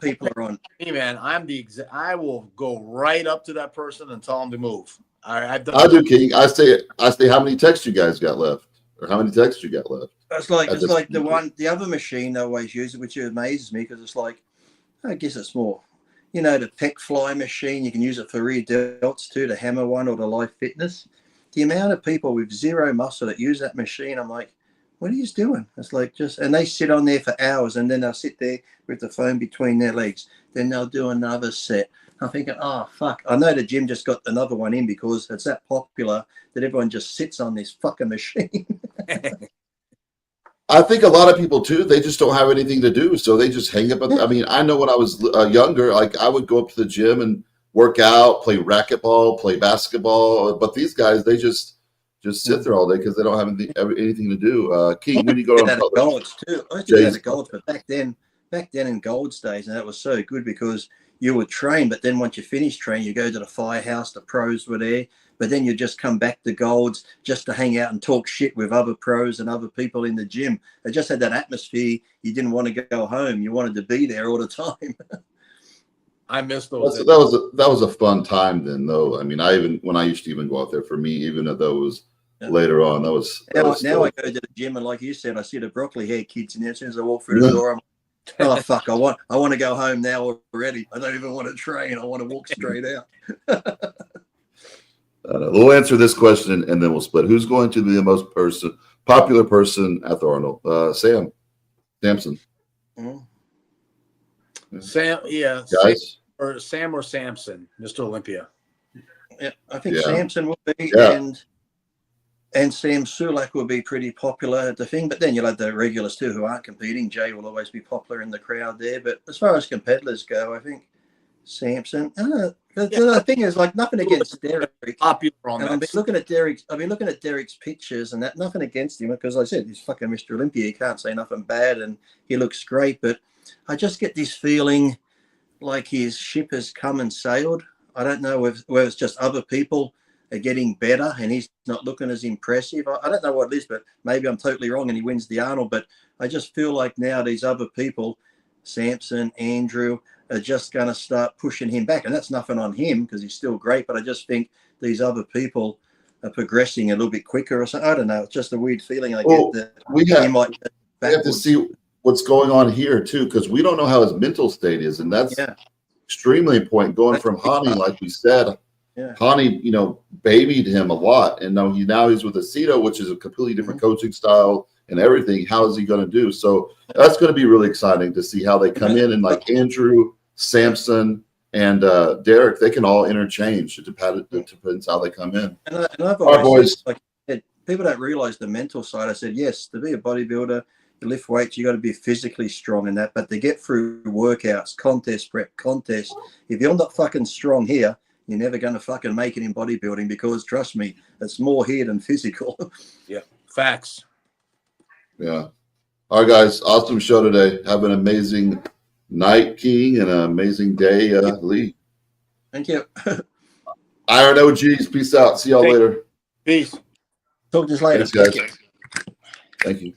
people are on. Hey, man, I will go right up to that person and tell them to move. I do, King. I say, how many texts you guys got left? Or how many texts you got left? It's like the other machine I always use, which amazes me because it's like, I guess it's more, the pec fly machine. You can use it for rear delts too, the hammer one or the life fitness. The amount of people with zero muscle that use that machine, I'm like, what are you doing? It's like and they sit on there for hours, and then they'll sit there with the phone between their legs. Then they'll do another set. I'm thinking, oh, fuck. I know the gym just got another one in because it's that popular that everyone just sits on this fucking machine. I think a lot of people too, they just don't have anything to do. So they just hang up. I mean, I know when I was younger, like I would go up to the gym and work out, play racquetball, play basketball. But these guys, they just sit there all day because they don't have anything to do. King, when you go on Gold's too. I used to go to Gold's, but back then in Gold's days, and that was so good because you would train, but then once you finish training, you go to the firehouse, the pros were there, but then you just come back to Gold's just to hang out and talk shit with other pros and other people in the gym. It just had that atmosphere. You didn't want to go home. You wanted to be there all the time. I miss those. That was a fun time then, though. I mean, when I used to even go out there, for me, even though that was later on, that was now I go to the gym, and like you said, I see the broccoli hair kids in there. As soon as I walk through the door, I'm like, oh fuck, I want to go home now already. I don't even want to train. I want to walk straight out. We'll answer this question and then we'll split. Who's going to be the most popular person at the Arnold? Samson. Sam, yeah, guys. Sam or Samson, Mr. Olympia. Yeah, I think Samson will be, and Sam Sulek will be pretty popular at the thing. But then you'll have the regulars too who aren't competing. Jay will always be popular in the crowd there. But as far as competitors go, I think Samson. The thing is, like, nothing against Derek. Popular on that. I've been looking at Derek's pictures and that. Nothing against him, because I said he's fucking Mr. Olympia. You can't say nothing bad, and he looks great. But I just get this feeling like his ship has come and sailed. I don't know whether it's just other people are getting better and he's not looking as impressive. I don't know what it is, but maybe I'm totally wrong and he wins the Arnold. But I just feel like now these other people, Samson, Andrew, are just going to start pushing him back. And that's nothing on him because he's still great. But I just think these other people are progressing a little bit quicker or something. I don't know. It's just a weird feeling I get that we have to see what's going on here too, because we don't know how his mental state is. And that's extremely important. Going from Hani, like we said, Hani, babied him a lot. And now he's with Aceto, which is a completely different coaching style and everything. How is he going to do? So that's going to be really exciting to see how they come in. And like Andrew, Samson, and Derek, they can all interchange. It depends how they come in. And I've always said, like, people don't realize the mental side. I said, yes, to be a bodybuilder, you lift weights, you got to be physically strong in that. But to get through workouts, contest prep, contest, if you're not fucking strong here, you're never going to fucking make it in bodybuilding, because trust me, it's more here than physical. Yeah, facts. Yeah. All right, guys. Awesome show today. Have an amazing night, King, and an amazing day, Lee. Thank you. Iron OGs. Peace out. See y'all later. Peace. Talk to you later. Thanks, guys. Thank you.